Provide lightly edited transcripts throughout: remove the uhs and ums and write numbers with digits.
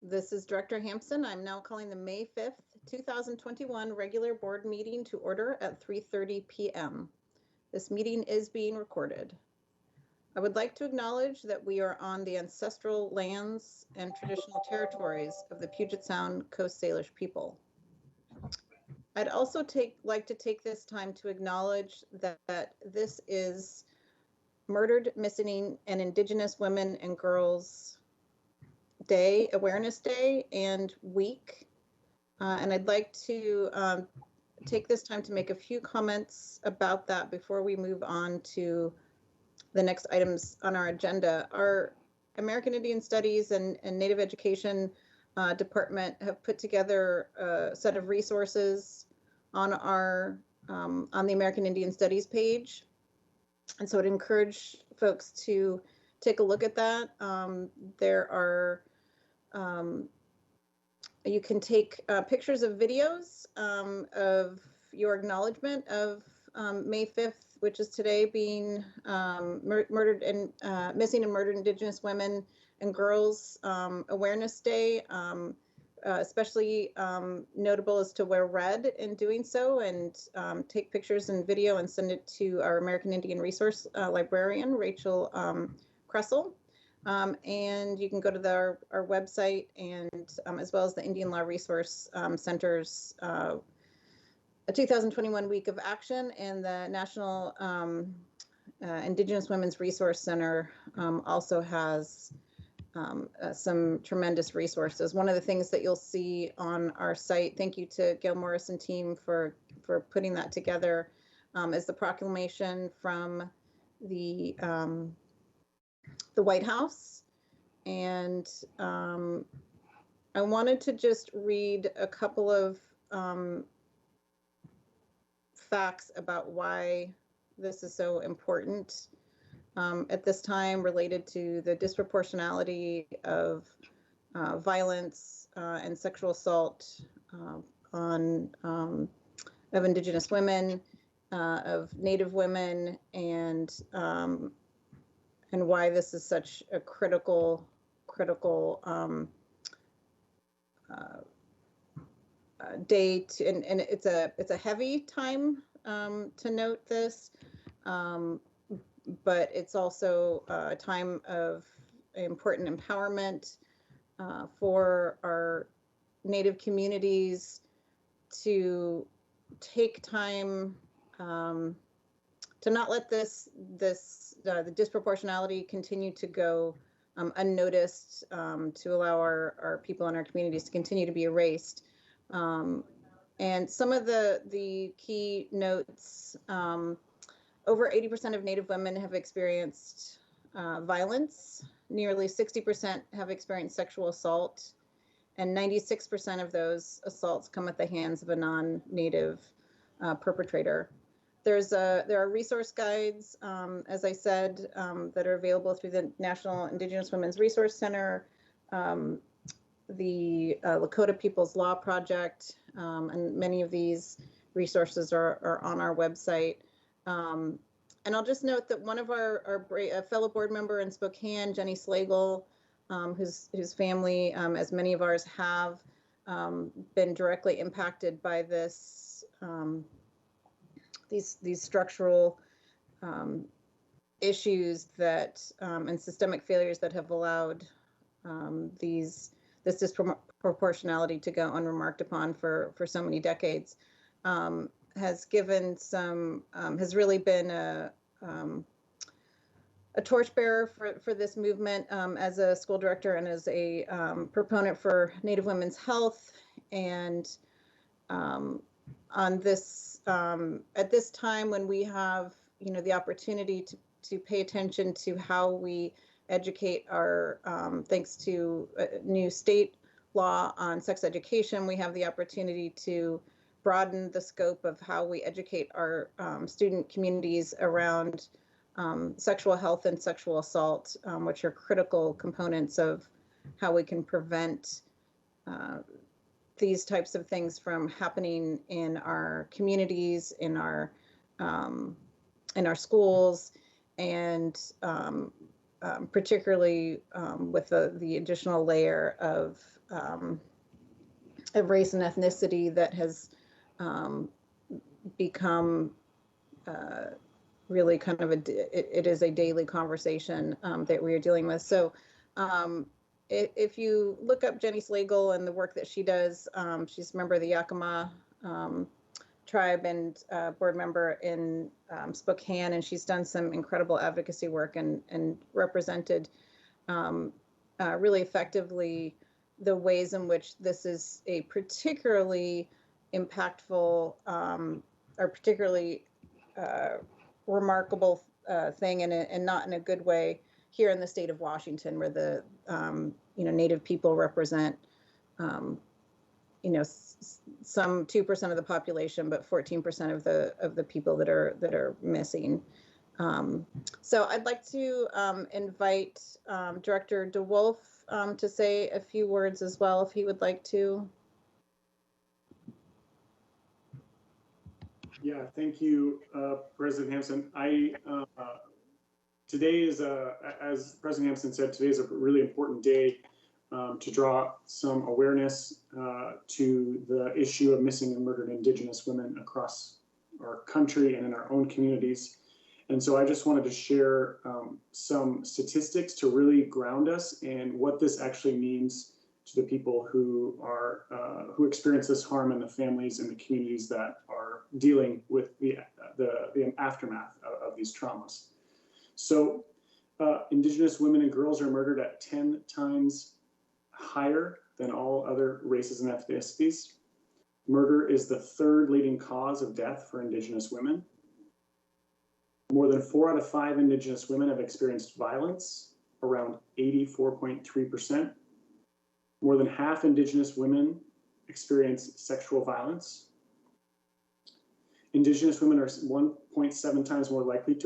This is Director Hampson. I'm now calling the May 5th, 2021 regular board meeting to order at 3:30 p.m. This meeting is being recorded. I would like to acknowledge that we are on the ancestral lands and traditional territories of the Puget Sound Coast Salish people. I'd also like to take this time to acknowledge that this is Murdered, Missing, and Indigenous Women and Girls Day, Awareness Day and Week. And I'd like to take this time to make a few comments about that before we move on to the next items on our agenda. Our American Indian Studies and Native Education Department have put together a set of resources on the American Indian Studies page. And so I'd encourage folks to take a look at that. There are you can take pictures of videos of your acknowledgement of May 5th, which is today, being murdered and missing and murdered Indigenous women and girls Awareness Day, especially notable is to wear red in doing so, and take pictures and video and send it to our American Indian Resource librarian, Rachel Kressel. And you can go to our website, and as well as the Indian Law Resource Center's 2021 Week of Action, and the National Indigenous Women's Resource Center also has some tremendous resources. One of the things that you'll see on our site, thank you to Gail Morris and team for putting that together, is the proclamation from the White House. And I wanted to just read a couple of facts about why this is so important at this time, related to the disproportionality of violence and sexual assault of Indigenous women, of Native women, and why this is such a critical day to, and it's a heavy time to note this, but it's also a time of important empowerment for our Native communities to take time to not let the disproportionality continue to go unnoticed, to allow our people in our communities to continue to be erased. And some of the key notes, over 80% of Native women have experienced violence, nearly 60% have experienced sexual assault, and 96% of those assaults come at the hands of a non-Native perpetrator. There are resource guides, as I said, that are available through the National Indigenous Women's Resource Center, the Lakota People's Law Project, and many of these resources are on our website. And I'll just note that one of our fellow board member in Spokane, Jenny Slagle, whose family, as many of ours have, been directly impacted by this, these structural issues that and systemic failures that have allowed this disproportionality to go unremarked upon for so many decades, has given some, has really been a torchbearer for this movement as a school director and as a proponent for Native women's health. And on this, at this time when we have, the opportunity to pay attention to how we educate our, thanks to a new state law on sex education, we have the opportunity to broaden the scope of how we educate our student communities around sexual health and sexual assault, which are critical components of how we can prevent these types of things from happening in our communities, in our schools, and particularly with the additional layer of race and ethnicity that has become really kind of it is a daily conversation that we are dealing with. So if you look up Jenny Slagle and the work that she does, she's a member of the Yakima tribe and board member in Spokane, and she's done some incredible advocacy work and represented really effectively the ways in which this is a particularly impactful or particularly remarkable thing, and not in a good way here in the state of Washington, where the Native people represent some 2% of the population, but 14% of the people that are missing. So I'd like to invite Director DeWolf to say a few words as well, if he would like to. Yeah, thank you, President Hampson. Today is, as President Hampson said, today is a really important day to draw some awareness to the issue of missing and murdered Indigenous women across our country and in our own communities. And so I just wanted to share some statistics to really ground us in what this actually means to the people who are who experience this harm, and the families and the communities that are dealing with the aftermath of these traumas. So Indigenous women and girls are murdered at 10 times higher than all other races and ethnicities. Murder is the third leading cause of death for Indigenous women. More than 4 out of 5 Indigenous women have experienced violence, around 84.3%. More than half Indigenous women experience sexual violence. Indigenous women are 1.7 times more likely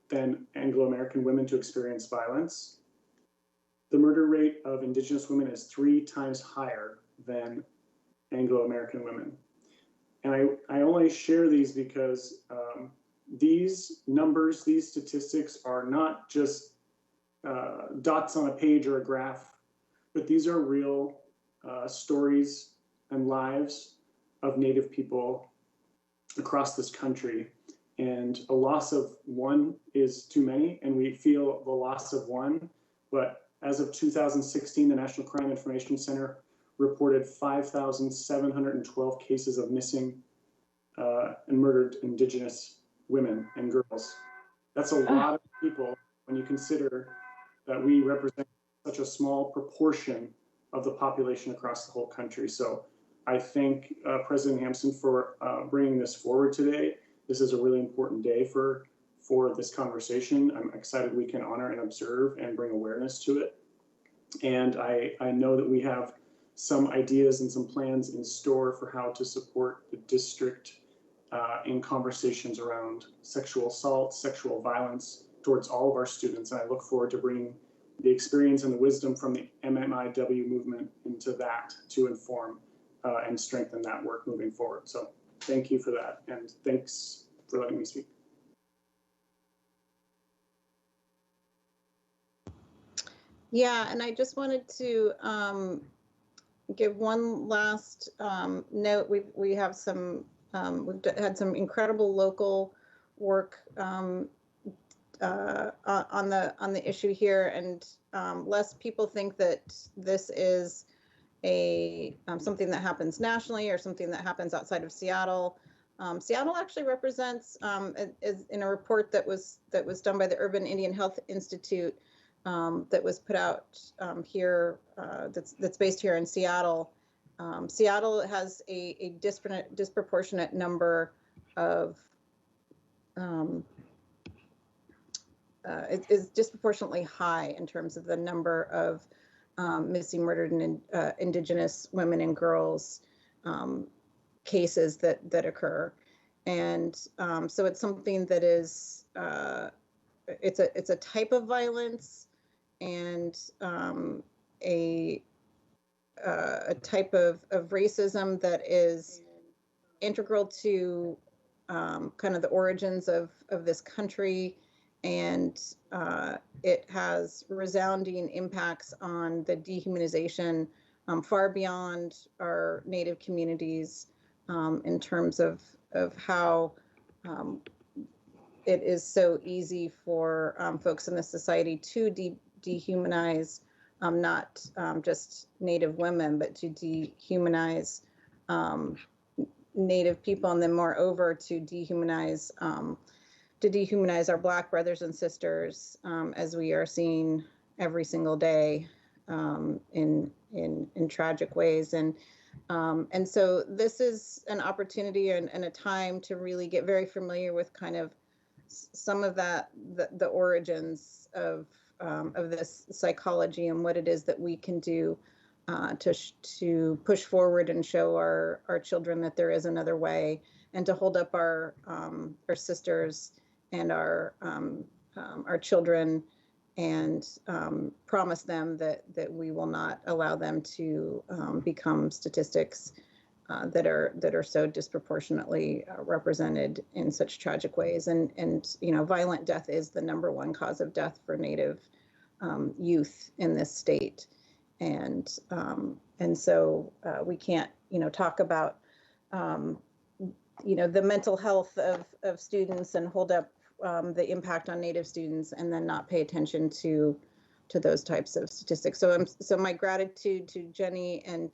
than Anglo-American women to experience violence. The murder rate of Indigenous women is 3 times higher than Anglo-American women. And I only share these because these numbers, these statistics are not just dots on a page or a graph, but these are real stories and lives of Native people across this country. And a loss of one is too many, and we feel the loss of one. But as of 2016, the National Crime Information Center reported 5,712 cases of missing and murdered Indigenous women and girls. That's a lot of people when you consider that we represent such a small proportion of the population across the whole country. So I thank President Hampson for bringing this forward today. This is a really important day for this conversation. I'm excited we can honor and observe and bring awareness to it. And I know that we have some ideas and some plans in store for how to support the district in conversations around sexual assault, sexual violence towards all of our students. And I look forward to bringing the experience and the wisdom from the MMIW movement into that to inform and strengthen that work moving forward. So thank you for that, and thanks for letting me speak. Yeah, and I just wanted to give one last note. We have some we've had some incredible local work on the issue here, and lest people think that this is a something that happens nationally or something that happens outside of Seattle. Seattle actually represents, is in a report that was done by the Urban Indian Health Institute that was put out here, that's based here in Seattle. Seattle has a disproportionate number of it is disproportionately high in terms of the number of missing, murdered, and Indigenous women and girls cases that occur, and so it's something that is it's a type of violence and a type of racism that is integral to kind of the origins of this country, and it has resounding impacts on the dehumanization far beyond our Native communities in terms of how it is so easy for folks in this society to dehumanize not just Native women, but to dehumanize Native people, and then moreover to dehumanize our Black brothers and sisters, as we are seeing every single day in tragic ways. And so this is an opportunity and a time to really get very familiar with kind of some of the origins of this psychology and what it is that we can do to push forward and show our children that there is another way, and to hold up our sisters and our children, and promise them that we will not allow them to become statistics that are so disproportionately represented in such tragic ways. And you know, violent death is the #1 cause of death for Native youth in this state. And so we can't, you know, talk about, you know, the mental health of students and hold up the impact on Native students and then not pay attention to those types of statistics. So my gratitude to Jenny and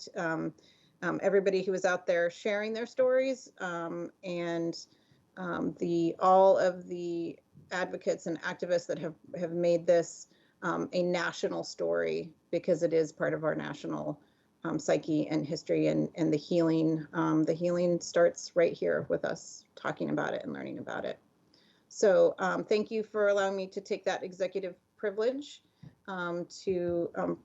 everybody who was out there sharing their stories, and all of the advocates and activists that have made this a national story, because it is part of our national psyche and history, and the healing starts right here with us talking about it and learning about it. So thank you for allowing me to take that executive privilege to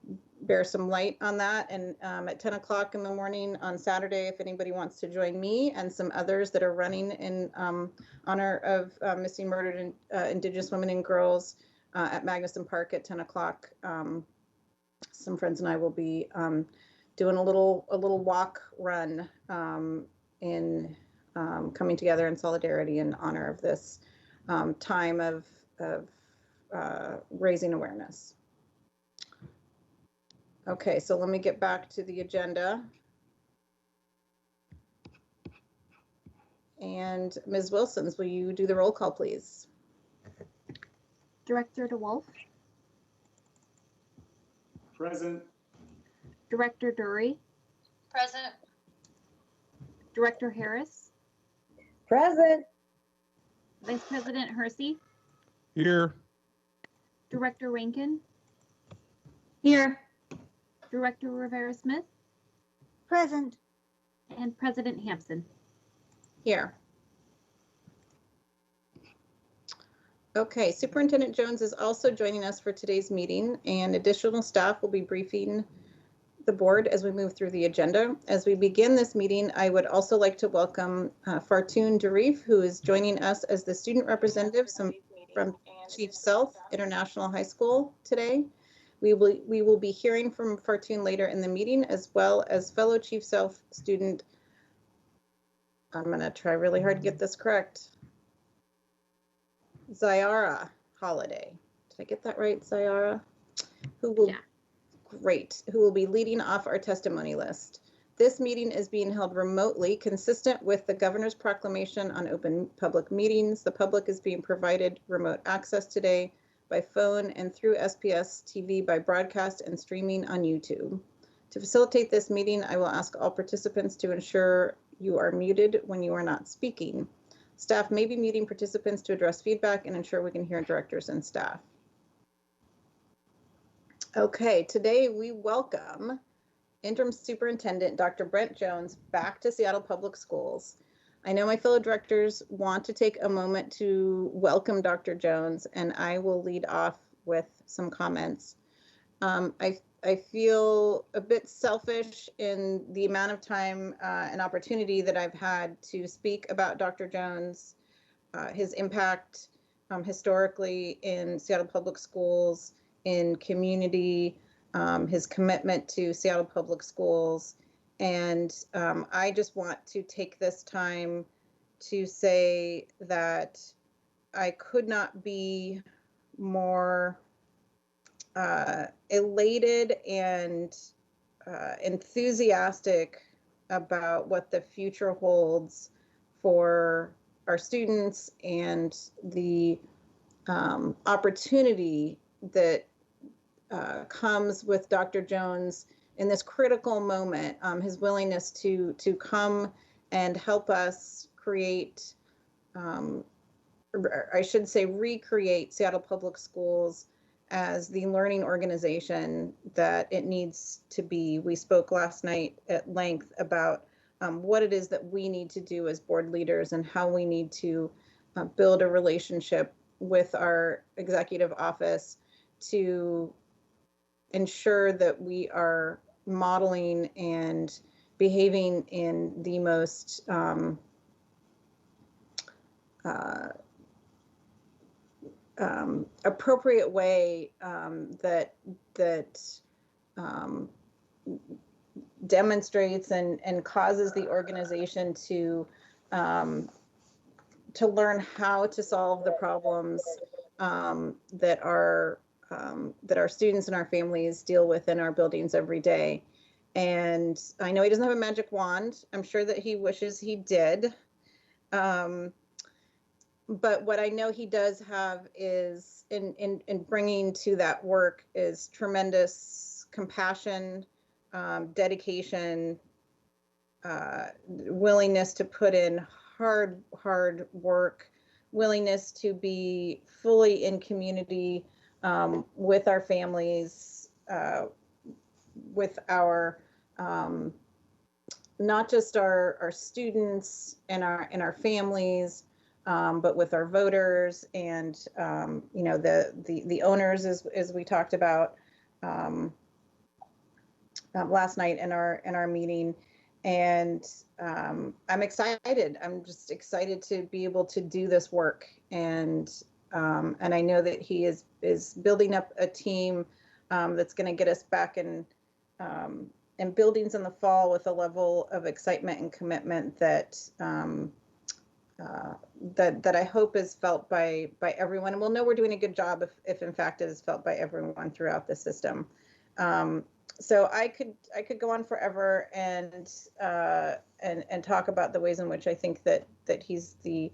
bear some light on that. And at 10 o'clock in the morning on Saturday, if anybody wants to join me and some others that are running in honor of missing murdered Indigenous women and girls at Magnuson Park at 10 o'clock, some friends and I will be doing a little walk run in coming together in solidarity in honor of this time of raising awareness. Okay, so let me get back to the agenda. And Ms. Wilsons, will you do the roll call, please? Director DeWolf. Present. Director Dury. Present. Director Harris. Present. Vice President Hersey. Here. Director Rankin. Here. Director Rivera Smith. Present. And President Hampson. Here. Okay, Superintendent Jones is also joining us for today's meeting, and additional staff will be briefing the board as we move through the agenda. As we begin this meeting, I would also like to welcome Fartoon Darif, who is joining us as the student representative from Chief Sealth International High School today. We will be hearing from Fartoon later in the meeting, as well as fellow Chief Sealth student, I'm going to try really hard to get this correct, Zyara Holiday. Did I get that right, Zyara? Who will, yeah. Great, who will be leading off our testimony list. This meeting is being held remotely, consistent with the Governor's Proclamation on Open Public Meetings. The public is being provided remote access today by phone and through SPS TV by broadcast and streaming on YouTube. To facilitate this meeting, I will ask all participants to ensure you are muted when you are not speaking. Staff may be muting participants to address feedback and ensure we can hear directors and staff. Okay, today we welcome Interim Superintendent Dr. Brent Jones back to Seattle Public Schools. I know my fellow directors want to take a moment to welcome Dr. Jones, and I will lead off with some comments. I feel a bit selfish in the amount of time and opportunity that I've had to speak about Dr. Jones, his impact historically in Seattle Public Schools, in community, his commitment to Seattle Public Schools. And I just want to take this time to say that I could not be more elated and enthusiastic about what the future holds for our students and the opportunity that comes with Dr. Jones in this critical moment, his willingness to come and help us create, I should say, recreate Seattle Public Schools as the learning organization that it needs to be. We spoke last night at length about what it is that we need to do as board leaders and how we need to build a relationship with our executive office to ensure that we are modeling and behaving in the most appropriate way that demonstrates and causes the organization to learn how to solve the problems that our students and our families deal with in our buildings every day. And I know he doesn't have a magic wand. I'm sure that he wishes he did. But what I know he does have is in bringing to that work is tremendous compassion, dedication, willingness to put in hard work, willingness to be fully in community with our families, with our not just our students and our families, but with our voters and the owners, as we talked about last night in our meeting. And I'm excited. I'm just excited to be able to do this work. And I know that he is building up a team that's going to get us back in buildings in the fall with a level of excitement and commitment that that I hope is felt by everyone. And we'll know we're doing a good job if in fact it is felt by everyone throughout the system. So I could go on forever and talk about the ways in which I think that he's the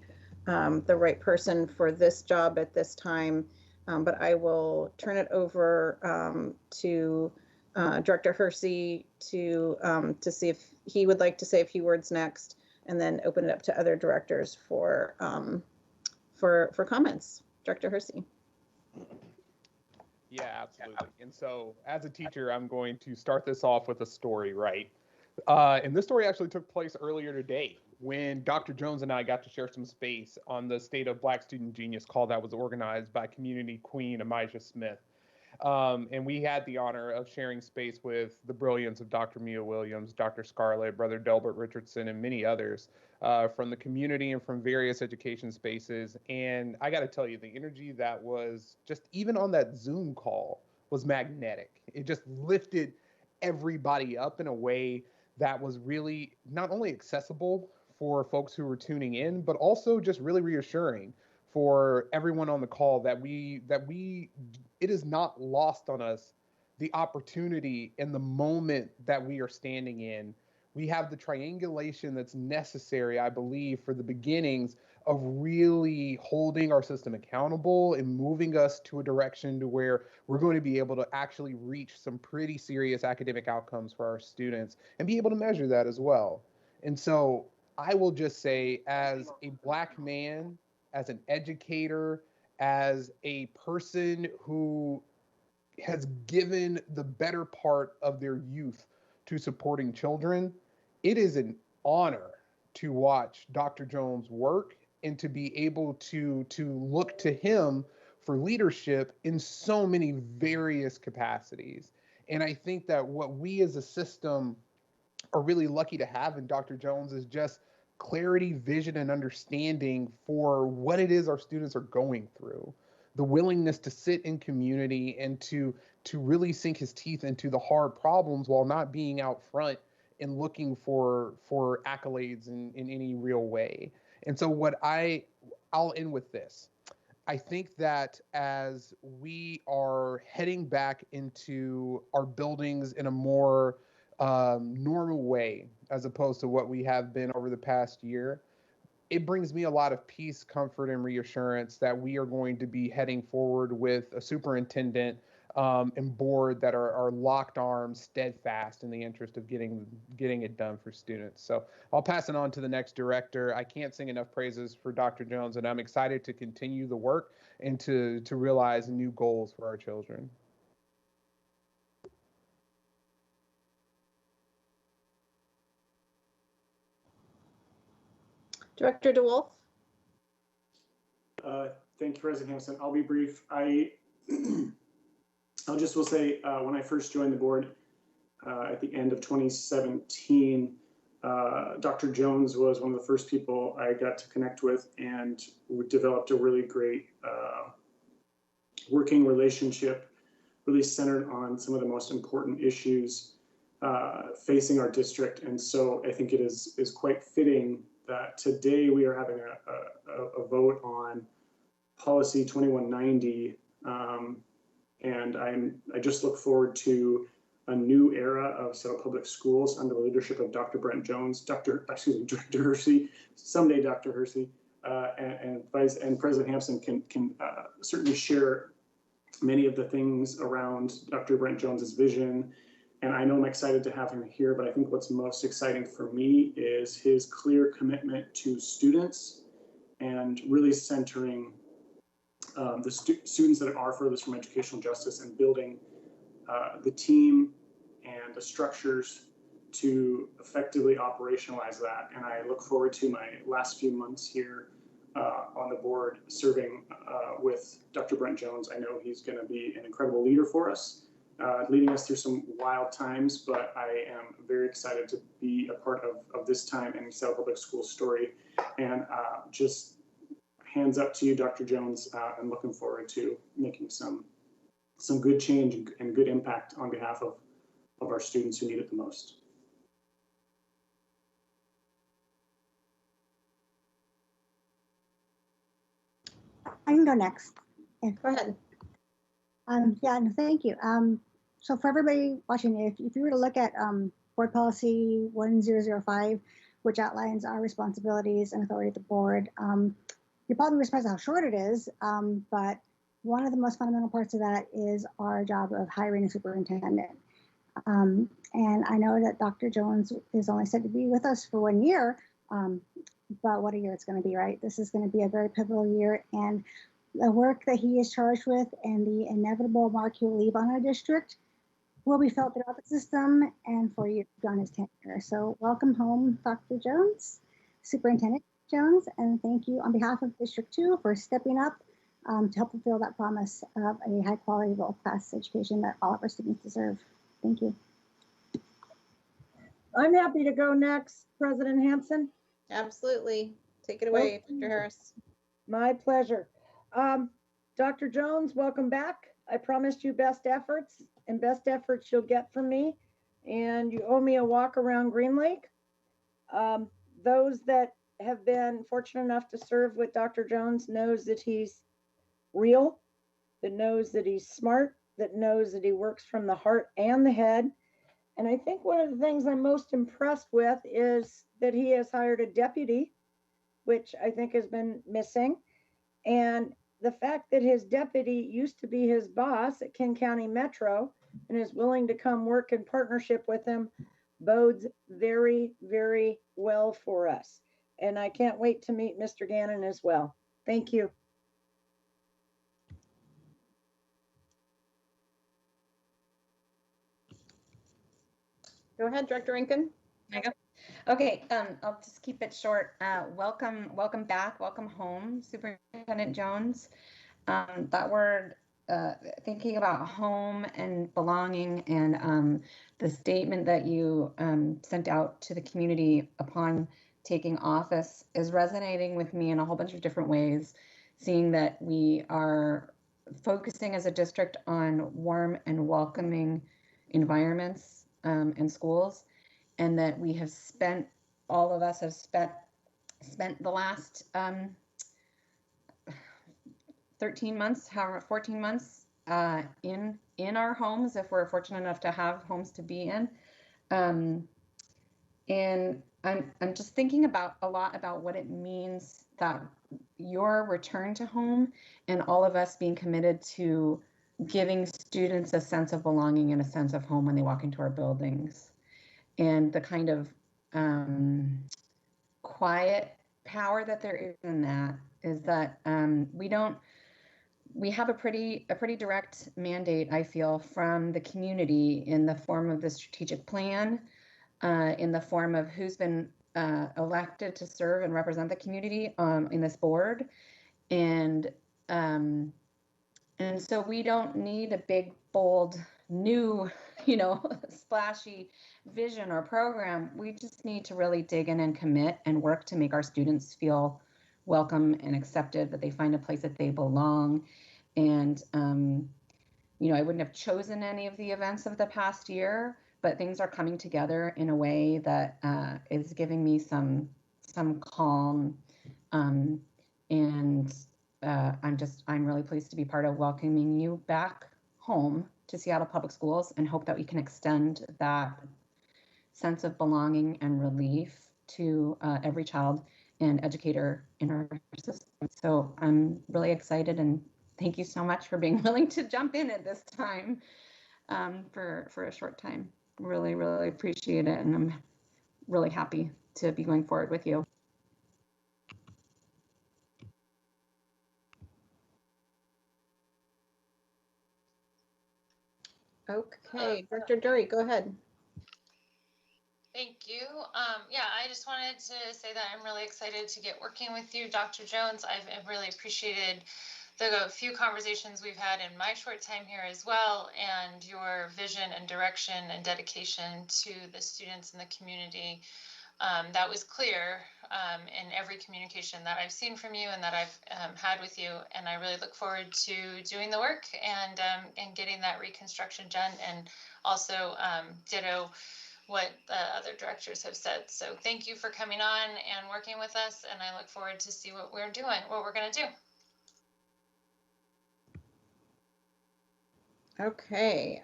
right person for this job at this time. But I will turn it over to Director Hersey to see if he would like to say a few words next, and then open it up to other directors for comments. Director Hersey. Yeah, absolutely. And so as a teacher, I'm going to start this off with a story, right? And this story actually took place earlier today when Dr. Jones and I got to share some space on the State of Black Student Genius call that was organized by community queen Amijah Smith. And we had the honor of sharing space with the brilliance of Dr. Mia Williams, Dr. Scarlett, Brother Delbert Richardson, and many others from the community and from various education spaces. And I got to tell you, the energy that was just even on that Zoom call was magnetic. It just lifted everybody up in a way that was really not only accessible for folks who were tuning in, but also just really reassuring for everyone on the call that it is not lost on us the opportunity in the moment that we are standing in. We have the triangulation that's necessary, I believe, for the beginnings of really holding our system accountable and moving us to a direction to where we're going to be able to actually reach some pretty serious academic outcomes for our students and be able to measure that as well. And so I will just say, as a Black man, as an educator, as a person who has given the better part of their youth to supporting children, it is an honor to watch Dr. Jones work and to be able to look to him for leadership in so many various capacities. And I think that what we as a system are really lucky to have in Dr. Jones is just clarity, vision, and understanding for what it is our students are going through. The willingness to sit in community and to really sink his teeth into the hard problems while not being out front and looking for accolades in any real way. And so I'll end with this. I think that as we are heading back into our buildings in a more normal way, as opposed to what we have been over the past year, it brings me a lot of peace, comfort, and reassurance that we are going to be heading forward with a superintendent and board that are locked arms, steadfast in the interest of getting it done for students. So I'll pass it on to the next director. I can't sing enough praises for Dr. Jones, and I'm excited to continue the work and to realize new goals for our children. Director DeWolf? Thank you, President Hampson. I'll be brief. I will say when I first joined the board at the end of 2017, Dr. Jones was one of the first people I got to connect with, and we developed a really great working relationship, really centered on some of the most important issues facing our district. And so I think it is quite fitting that today we are having a vote on policy 2190, and I just look forward to a new era of Seattle Public Schools under the leadership of Dr. Brent Jones, Director Hersey, someday Dr. Hersey, and President Hampson can certainly share many of the things around Dr. Brent Jones's vision. And I know I'm excited to have him here, but I think what's most exciting for me is his clear commitment to students and really centering the students that are furthest from educational justice and building the team and the structures to effectively operationalize that. And I look forward to my last few months here on the board serving with Dr. Brent Jones. I know he's going to be an incredible leader for us, leading us through some wild times, but I am very excited to be a part of this time in Seattle Public Schools story. And just hands up to you, Dr. Jones. I'm looking forward to making some good change and good impact on behalf of our students who need it the most. I can go next. Go ahead. Yeah, no, thank you. So for everybody watching, if you were to look at board policy 1005, which outlines our responsibilities and authority at the board, you're probably surprised how short it is, but one of the most fundamental parts of that is our job of hiring a superintendent. And I know that Dr. Jones is only said to be with us for 1 year, but what a year it's going to be, right? This is going to be a very pivotal year, and the work that he is charged with and the inevitable mark he'll leave on our district will be felt throughout the system and for years beyond his tenure. So welcome home, Dr. Jones, Superintendent Jones, and thank you on behalf of District 2 for stepping up to help fulfill that promise of a high quality world-class education that all of our students deserve. Thank you. I'm happy to go next, President Hampson. Absolutely. Take it away, Dr. Harris. My pleasure. Dr. Jones, welcome back. I promised you best efforts, and best efforts you'll get from me. And you owe me a walk around Green Lake. Those that have been fortunate enough to serve with Dr. Jones knows that he's real, that knows that he's smart, that knows that he works from the heart and the head. And I think one of the things I'm most impressed with is that he has hired a deputy, which I think has been missing. And the fact that his deputy used to be his boss at King County Metro and is willing to come work in partnership with him bodes very, very well for us. And I can't wait to meet Mr. Gannon as well. Thank you. Go ahead, Director Rankin. Okay, I'll just keep it short. Welcome back, welcome home, Superintendent Jones. That word, thinking about home and belonging, and the statement that you sent out to the community upon taking office is resonating with me in a whole bunch of different ways, seeing that we are focusing as a district on warm and welcoming environments and schools, and that we have all of us have spent the last 13 months, however, 14 months in our homes, if we're fortunate enough to have homes to be in. And I'm just thinking about a lot about what it means that your return to home and all of us being committed to giving students a sense of belonging and a sense of home when they walk into our buildings, and the kind of quiet power that there is in that is that we have a pretty direct mandate, I feel, from the community in the form of the strategic plan, in the form of who's been elected to serve and represent the community in this board. And so we don't need a big, bold, new, splashy vision or program. We just need to really dig in and commit and work to make our students feel welcome and accepted, that they find a place that they belong. And, I wouldn't have chosen any of the events of the past year, but things are coming together in a way that is giving me some calm. And I'm really pleased to be part of welcoming you back home to Seattle Public Schools, and hope that we can extend that sense of belonging and relief to every child and educator in our system. So I'm really excited, and thank you so much for being willing to jump in at this time for a short time. Really, really appreciate it, and I'm really happy to be going forward with you. Okay, Director Dury, go ahead. Thank you. Yeah, I just wanted to say that I'm really excited to get working with you, Dr. Jones. I've really appreciated the few conversations we've had in my short time here as well, and your vision and direction and dedication to the students in the community. That was clear in every communication that I've seen from you and that I've had with you. And I really look forward to doing the work and getting that reconstruction done, and also ditto what the other directors have said. So thank you for coming on and working with us, and I look forward to see what we're going to do. Okay,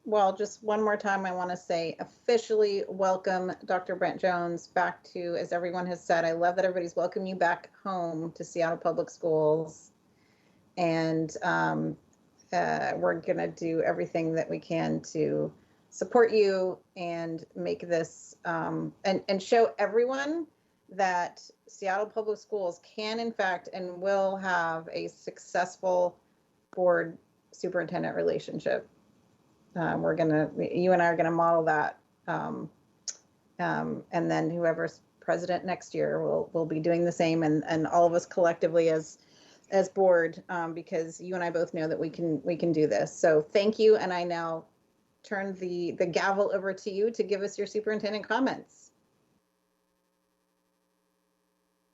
well, just one more time, I want to say officially welcome Dr. Brent Jones back to, as everyone has said, I love that everybody's welcoming you back home to Seattle Public Schools. And we're going to do everything that we can to support you and make this, and show everyone that Seattle Public Schools can, in fact, and will have a successful board superintendent relationship. You and I are gonna model that, and then whoever's president next year will be doing the same, and all of us collectively as board, because you and I both know that we can do this. So thank you, and I now turn the gavel over to you to give us your superintendent comments.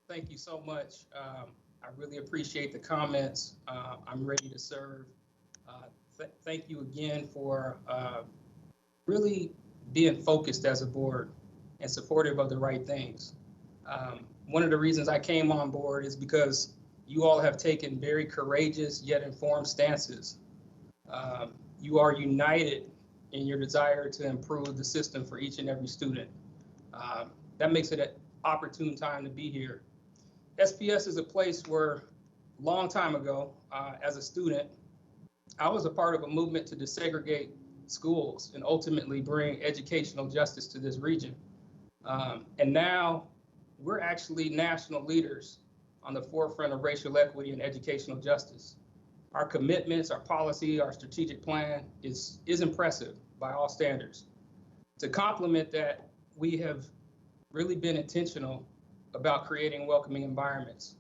Thank you so much. I really appreciate the comments. I'm ready to serve. Thank you again for really being focused as a board and supportive of the right things. One of the reasons I came on board is because you all have taken very courageous yet informed stances. You are united in your desire to improve the system for each and every student. That makes it an opportune time to be here. SPS is a place where, a long time ago, as a student, I was a part of a movement to desegregate schools and ultimately bring educational justice to this region. And now we're actually national leaders on the forefront of racial equity and educational justice. Our commitments, our policy, our strategic plan is impressive by all standards. To complement that, we have really been intentional about creating welcoming environments.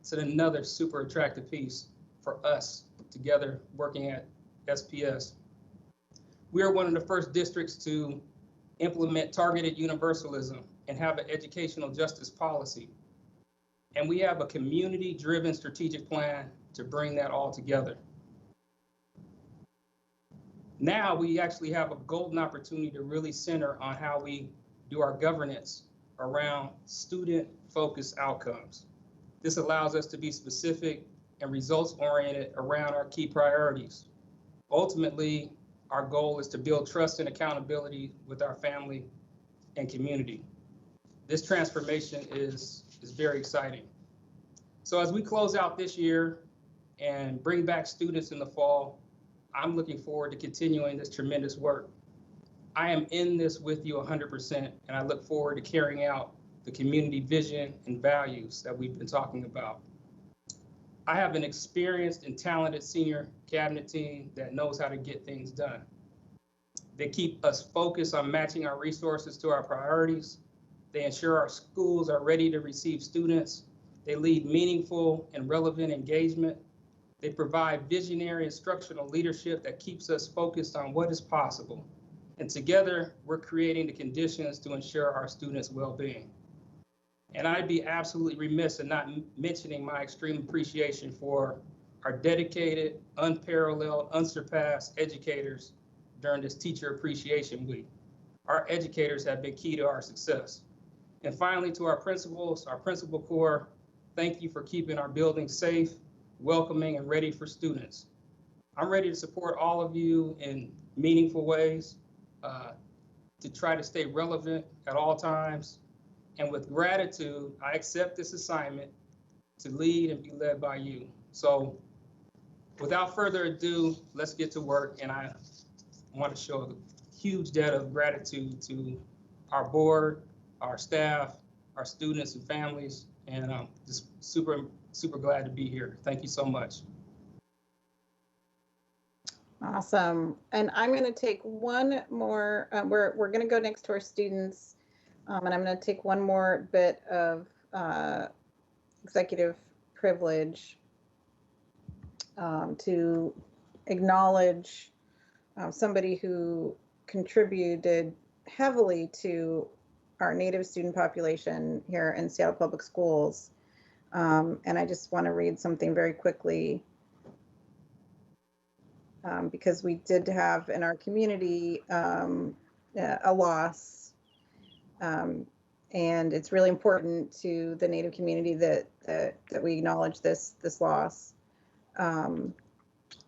It's another super attractive piece for us together working at SPS. We are one of the first districts to implement targeted universalism and have an educational justice policy. And we have a community-driven strategic plan to bring that all together. Now we actually have a golden opportunity to really center on how we do our governance around student-focused outcomes. This allows us to be specific and results oriented around our key priorities. Ultimately, our goal is to build trust and accountability with our family and community. This transformation is very exciting. So as we close out this year and bring back students in the fall, I'm looking forward to continuing this tremendous work. I am in this with you 100%, and I look forward to carrying out the community vision and values that we've been talking about. I have an experienced and talented senior cabinet team that knows how to get things done. They keep us focused on matching our resources to our priorities. They ensure our schools are ready to receive students. They lead meaningful and relevant engagement. They provide visionary instructional leadership that keeps us focused on what is possible. And together, we're creating the conditions to ensure our students' well-being. And I'd be absolutely remiss in not mentioning my extreme appreciation for our dedicated, unparalleled, unsurpassed educators during this Teacher Appreciation Week. Our educators have been key to our success. And finally, to our principals, our principal corps, thank you for keeping our buildings safe, welcoming, and ready for students. I'm ready to support all of you in meaningful ways, to try to stay relevant at all times. And with gratitude, I accept this assignment to lead and be led by you. So without further ado, let's get to work. And I want to show a huge debt of gratitude to our board, our staff, our students and families. And I'm just super glad to be here. Thank you so much. Awesome. And I'm going to take one more, we're going to go next to our students. And I'm going to take one more bit of executive privilege to acknowledge somebody who contributed heavily to our Native student population here in Seattle Public Schools. And I just want to read something very quickly because we did have in our community a loss. And it's really important to the Native community that we acknowledge this loss.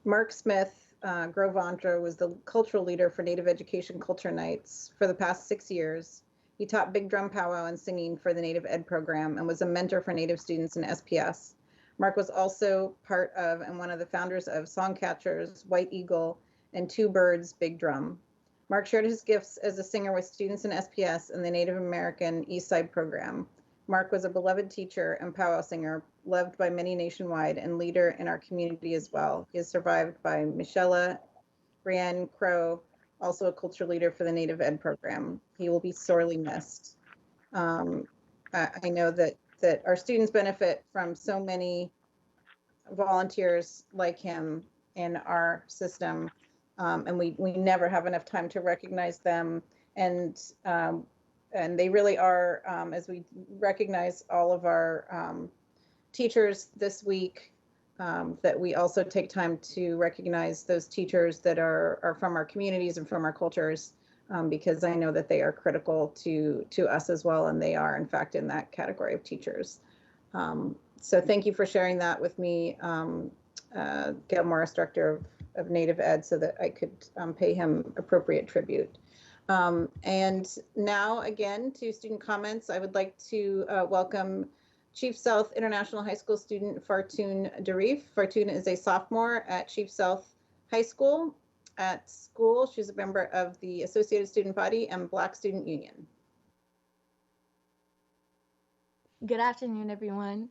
Mark Smith, Grove Andro, was the cultural leader for Native Education Culture Nights for the past 6 years. He taught big drum powwow and singing for the Native Ed program and was a mentor for Native students in SPS. Mark was also part of and one of the founders of Songcatchers, White Eagle, and Two Birds, Big Drum. Mark shared his gifts as a singer with students in SPS and the Native American Eastside program. Mark was a beloved teacher and powwow singer, loved by many nationwide and leader in our community as well. He is survived by Michelle Brienne Crow, also a culture leader for the Native Ed program. He will be sorely missed. I know that our students benefit from so many volunteers like him in our system. And we never have enough time to recognize them. And they really are, as we recognize all of our teachers this week, that we also take time to recognize those teachers that are from our communities and from our cultures, because I know that they are critical to us as well, and they are, in fact, in that category of teachers. So thank you for sharing that with me, Gail Morris, Director of Native Ed, so that I could pay him appropriate tribute. And now again to student comments, I would like to welcome Chief South International High School student Fartoon Darif. Fartoon is a sophomore at Chief South High School. At school, she's a member of the Associated Student Body and Black Student Union. Good afternoon, everyone.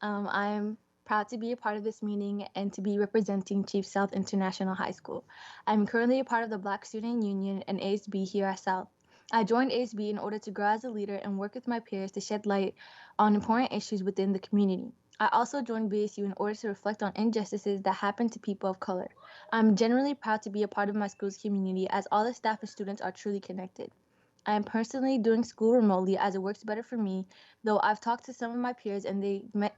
I'm proud to be a part of this meeting and to be representing Chief South International High School. I'm currently a part of the Black Student Union and ASB here at South. I joined ASB in order to grow as a leader and work with my peers to shed light on important issues within the community. I also joined BSU in order to reflect on injustices that happen to people of color. I'm generally proud to be a part of my school's community as all the staff and students are truly connected. I am personally doing school remotely as it works better for me, though I've talked to some of my peers and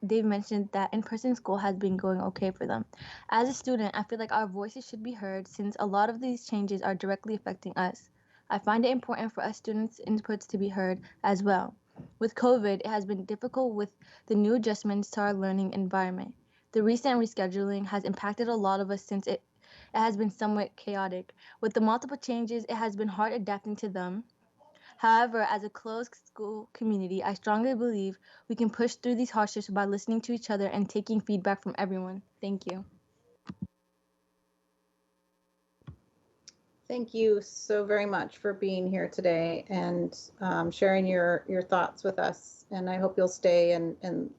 they've mentioned that in-person school has been going okay for them. As a student, I feel like our voices should be heard since a lot of these changes are directly affecting us. I find it important for us students' inputs to be heard as well. With COVID, it has been difficult with the new adjustments to our learning environment. The recent rescheduling has impacted a lot of us since it has been somewhat chaotic. With the multiple changes, it has been hard adapting to them. However, as a closed school community, I strongly believe we can push through these hardships by listening to each other and taking feedback from everyone. Thank you. Thank you so very much for being here today and sharing your thoughts with us. And I hope you'll stay and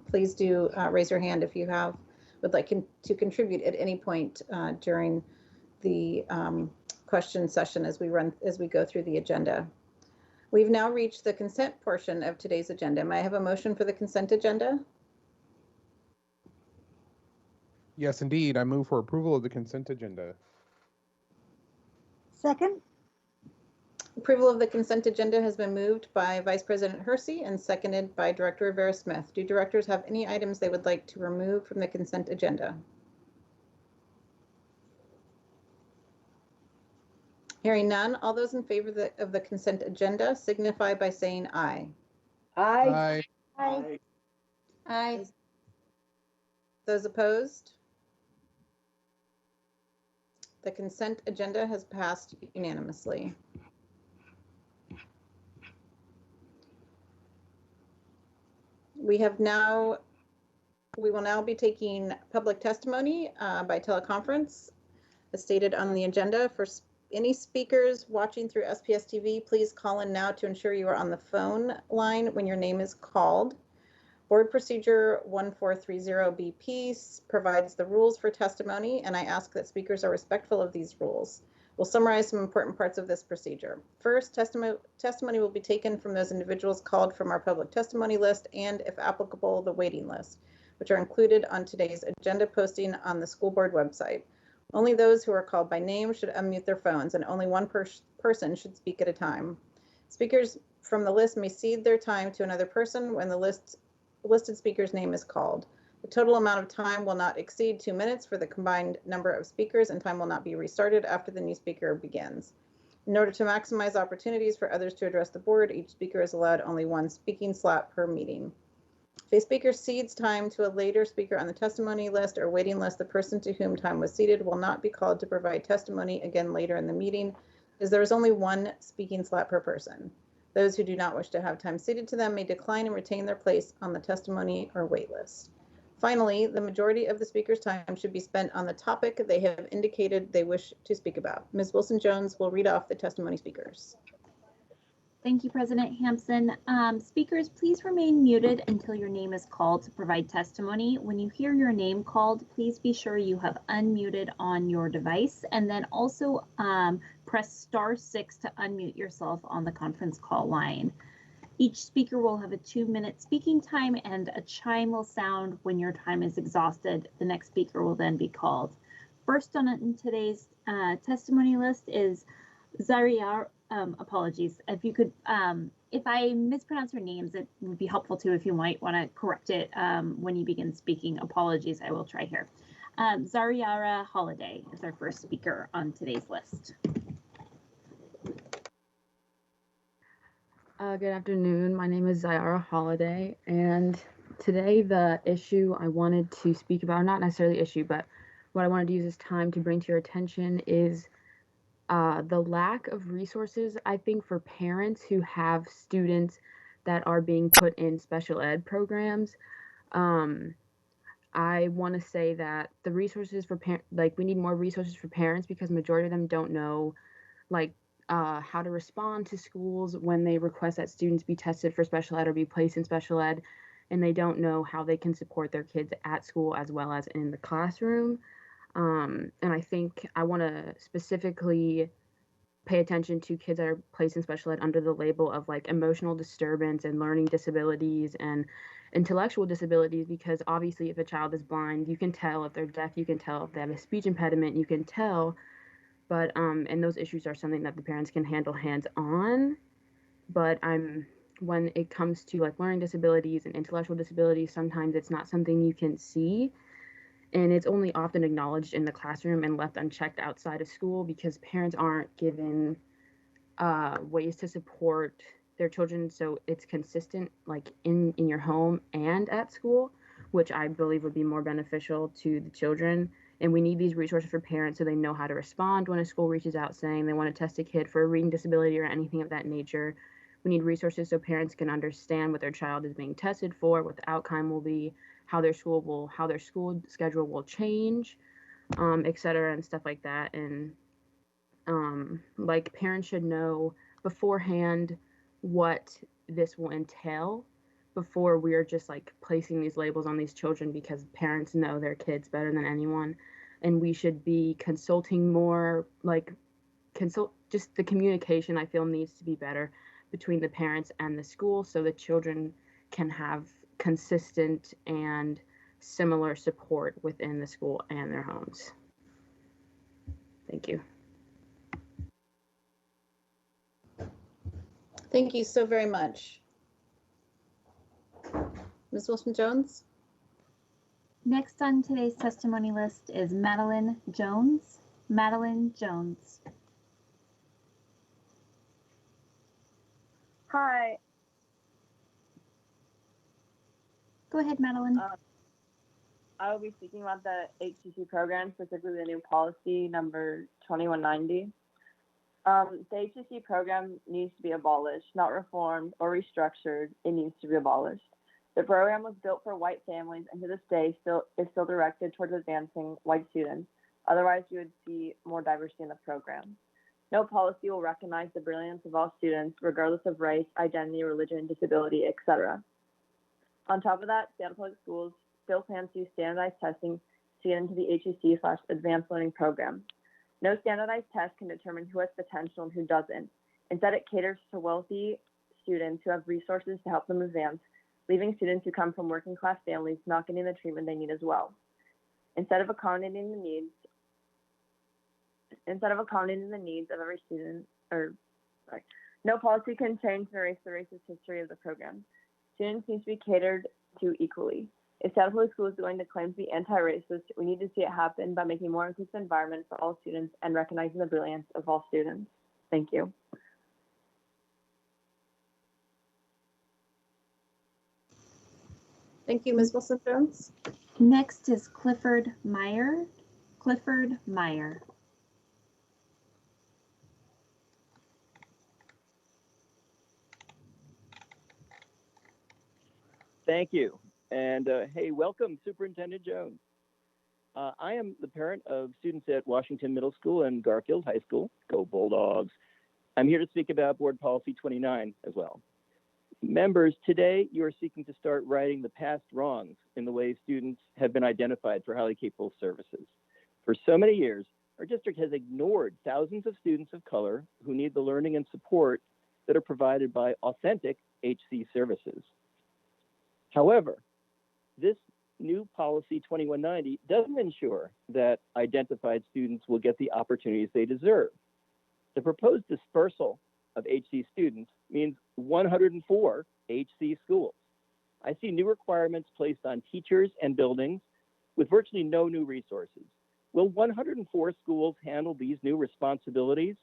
please do raise your hand if you would like to contribute at any point during the question session as we go through the agenda. We've now reached the consent portion of today's agenda. May I have a motion for the consent agenda? Yes, indeed. I move for approval of the consent agenda. Second, Approval of the consent agenda has been moved by Vice President Hersey and seconded by Director Rivera-Smith. Do directors have any items they would like to remove from the consent agenda? Hearing none, all those in favor of the consent agenda signify by saying aye. Aye. aye. Aye. Those opposed? The consent agenda has passed unanimously. We will now be taking public testimony by teleconference. As stated on the agenda, for any speakers watching through SPS TV, please call in now to ensure you are on the phone line when your name is called. Board Procedure 1430BP provides the rules for testimony, and I ask that speakers are respectful of these rules. We'll summarize some important parts of this procedure. First, testimony will be taken from those individuals called from our public testimony list and, if applicable, the waiting list, which are included on today's agenda posting on the school board website. Only those who are called by name should unmute their phones, and only one person should speak at a time. Speakers from the list may cede their time to another person when the listed speaker's name is called. The total amount of time will not exceed 2 minutes for the combined number of speakers, and time will not be restarted after the new speaker begins. In order to maximize opportunities for others to address the board, each speaker is allowed only one speaking slot per meeting. If a speaker cedes time to a later speaker on the testimony list or waiting list, the person to whom time was ceded will not be called to provide testimony again later in the meeting, as there is only one speaking slot per person. Those who do not wish to have time ceded to them may decline and retain their place on the testimony or wait list. Finally, the majority of the speaker's time should be spent on the topic they have indicated they wish to speak about. Ms. Wilson-Jones will read off the testimony speakers. Thank you, President Hampson. Speakers, please remain muted until your name is called to provide testimony. When you hear your name called, please be sure you have unmuted on your device, and then also press *6 to unmute yourself on the conference call line. Each speaker will have a 2-minute speaking time, and a chime will sound when your time is exhausted. The next speaker will then be called. First on today's testimony list is Zaria. Apologies. If you could, if I mispronounce your names, it would be helpful too if you might want to correct it when you begin speaking. Apologies, I will try here. Zariara Holiday is our first speaker on today's list. Good afternoon. My name is Zayara Holiday, and today the issue I wanted to speak about, not necessarily issue, but what I wanted to use this time to bring to your attention is the lack of resources, I think, for parents who have students that are being put in special ed programs. I want to say that the resources for we need more resources for parents, because majority of them don't know, how to respond to schools when they request that students be tested for special ed or be placed in special ed, and they don't know how they can support their kids at school as well as in the classroom. And I think I want to specifically pay attention to kids that are placed in special ed under the label of emotional disturbance and learning disabilities and intellectual disabilities, because obviously if a child is blind, you can tell. If they're deaf, you can tell. If they have a speech impediment, you can tell. But and those issues are something that the parents can handle hands-on. But when it comes to learning disabilities and intellectual disabilities, sometimes it's not something you can see. And it's only often acknowledged in the classroom and left unchecked outside of school, because parents aren't given ways to support their children so it's consistent in your home and at school. which I believe would be more beneficial to the children. And we need these resources for parents so they know how to respond when a school reaches out saying they want to test a kid for a reading disability or anything of that nature. We need resources so parents can understand what their child is being tested for, what the outcome will be, how their school schedule will change, et cetera, and stuff like that. And like parents should know beforehand what this will entail before we're just like placing these labels on these children, because parents know their kids better than anyone. And we should be consulting more, just the communication I feel needs to be better between the parents and the school so the children can have consistent and similar support within the school and their homes. Thank you. Thank you so very much. Ms. Wilson-Jones? Next on today's testimony list is Madeline Jones. Madeline Jones. Hi. Go ahead, Madeline. I will be speaking about the HCC program, specifically the new policy number 2190. The HCC program needs to be abolished, not reformed or restructured. It needs to be abolished. The program was built for white families and to this day is still directed towards advancing white students. Otherwise, you would see more diversity in the program. No policy will recognize the brilliance of all students, regardless of race, identity, religion, disability, etc. On top of that, Seattle Public Schools still plans to use standardized testing to get into the HEC/advanced learning program. No standardized test can determine who has potential and who doesn't. Instead, it caters to wealthy students who have resources to help them advance, leaving students who come from working class families not getting the treatment they need as well. Instead of accommodating the needs of every student, no policy can change the racist history of the program. Students need to be catered to equally. If Seattle Public Schools is going to claim to be anti-racist, we need to see it happen by making a more inclusive environment for all students and recognizing the brilliance of all students. Thank you. Thank you, Ms. Wilson-Jones. Next is Clifford Meyer. Clifford Meyer. Thank you. And hey, welcome, Superintendent Jones. I am the parent of students at Washington Middle School and Garfield High School. Go Bulldogs. I'm here to speak about Board Policy 29 as well. Members, today you are seeking to start righting the past wrongs in the way students have been identified for highly capable services. For so many years, our district has ignored thousands of students of color who need the learning and support that are provided by authentic HC services. However, this new policy 2190 doesn't ensure that identified students will get the opportunities they deserve. The proposed dispersal of HC students means 104 HC schools. I see new requirements placed on teachers and buildings with virtually no new resources. Will 104 schools handle these new responsibilities?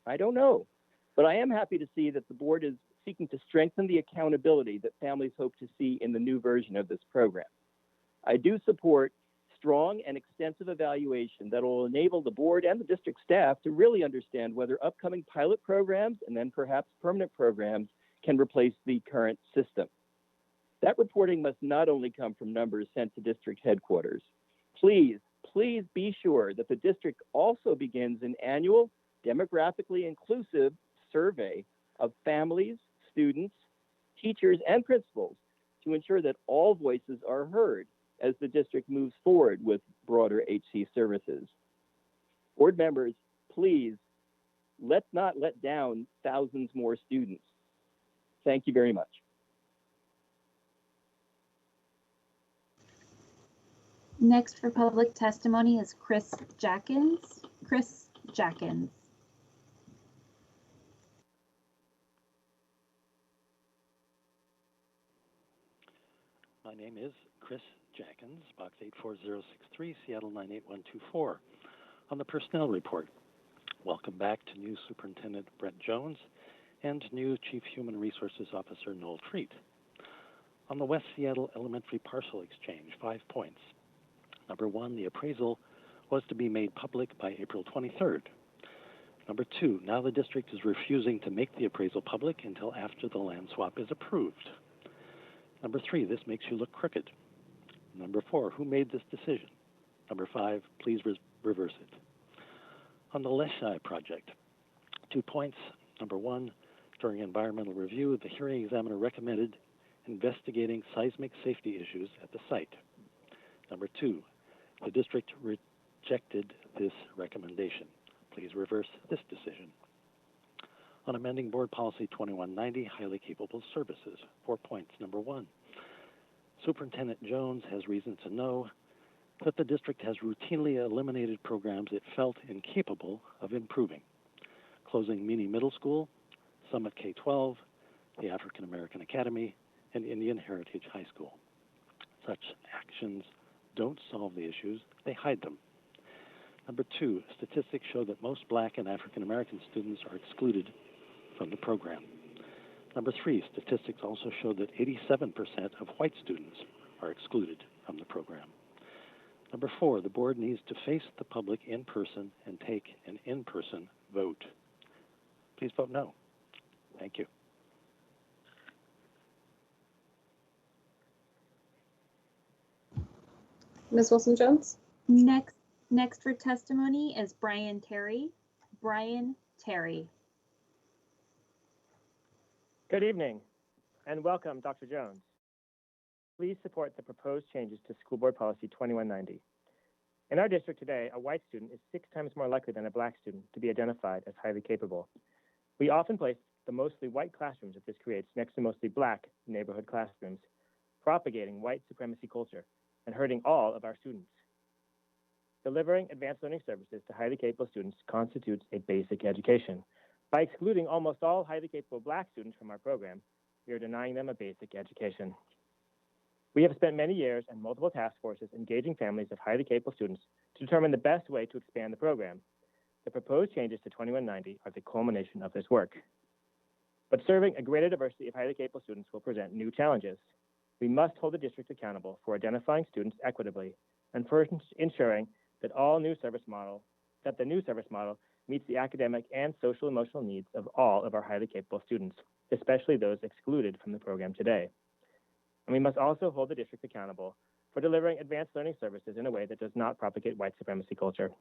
I don't know, but I am happy to see that the board is seeking to strengthen the accountability that families hope to see in the new version of this program. I do support strong and extensive evaluation that will enable the board and the district staff to really understand whether upcoming pilot programs and then perhaps permanent programs can replace the current system. That reporting must not only come from numbers sent to district headquarters. Please be sure that the district also begins an annual demographically inclusive survey of families, students, teachers, and principals to ensure that all voices are heard as the district moves forward with broader HC services. Board members, please, let's not let down thousands more students. Thank you very much. Next for public testimony is Chris Jackins. Chris Jackins. My name is Chris Jackins, box 84063, Seattle 98124. On the personnel report, welcome back to new Superintendent Brent Jones and new Chief Human Resources Officer Noel Treat. On the West Seattle Elementary Parcel Exchange, 5 points. Number 1, the appraisal was to be made public by April 23rd. Number 2, now the district is refusing to make the appraisal public until after the land swap is approved. Number 3, this makes you look crooked. Number 4, who made this decision? Number 5, please reverse it. On the Leschi project, 2 points. Number 1, during environmental review, the hearing examiner recommended investigating seismic safety issues at the site. Number 2, the district rejected this recommendation. Please reverse this decision. On amending Board Policy 2190, highly capable services, 4 points. Number 1, Superintendent Jones has reason to know that the district has routinely eliminated programs it felt incapable of improving, closing Meany Middle School, Summit K-12, the African American Academy, and Indian Heritage High School. Such actions don't solve the issues, they hide them. Number 2, statistics show that most Black and African American students are excluded from the program. Number 3, statistics also show that 87% of white students are excluded from the program. Number 4, the board needs to face the public in person and take an in-person vote. Please vote no. Thank you. Ms. Wilson-Jones? Next for testimony is Brian Terry. Brian Terry. Good evening and welcome, Dr. Jones. Please support the proposed changes to School Board Policy 2190. In our district today, a white student is 6 times more likely than a Black student to be identified as highly capable. We often place the mostly white classrooms that this creates next to mostly Black neighborhood classrooms, propagating white supremacy culture and hurting all of our students. Delivering advanced learning services to highly capable students constitutes a basic education. By excluding almost all highly capable Black students from our program, we are denying them a basic education. We have spent many years and multiple task forces engaging families of highly capable students to determine the best way to expand the program. The proposed changes to 2190 are the culmination of this work. But serving a greater diversity of highly capable students will present new challenges. We must hold the district accountable for identifying students equitably and for ensuring that the new service model meets the academic and social emotional needs of all of our highly capable students, especially those excluded from the program today. And we must also hold the district accountable for delivering advanced learning services in a way that does not propagate white supremacy culture.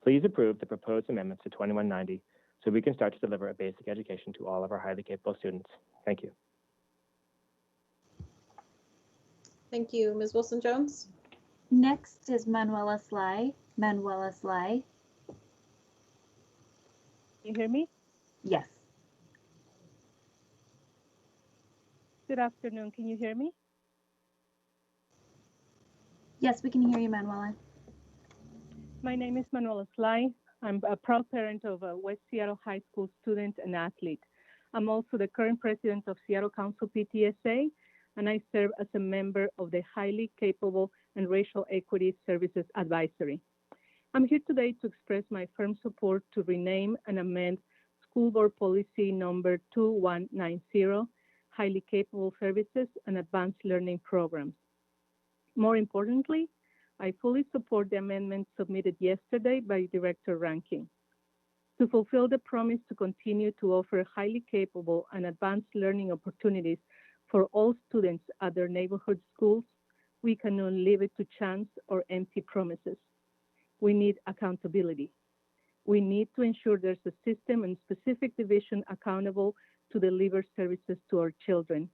Please approve the proposed amendments to 2190 so we can start to deliver a basic education to all of our highly capable students. Thank you. Thank you. Ms. Wilson-Jones? Next is Manuela Sly. Manuela Sly. You hear me? Yes. Good afternoon. Can you hear me? Yes, we can hear you, Manuela. My name is Manuela Sly. I'm a proud parent of a West Seattle High School student and athlete. I'm also the current president of Seattle Council PTSA, and I serve as a member of the Highly Capable and Racial Equity Services Advisory. I'm here today to express my firm support to rename and amend School Board Policy number 2190, Highly Capable Services and Advanced Learning Programs. More importantly, I fully support the amendment submitted yesterday by Director Rankin. To fulfill the promise to continue to offer highly capable and advanced learning opportunities for all students at their neighborhood schools, we cannot leave it to chance or empty promises. We need accountability. We need to ensure there's a system and specific division accountable to deliver services to our children,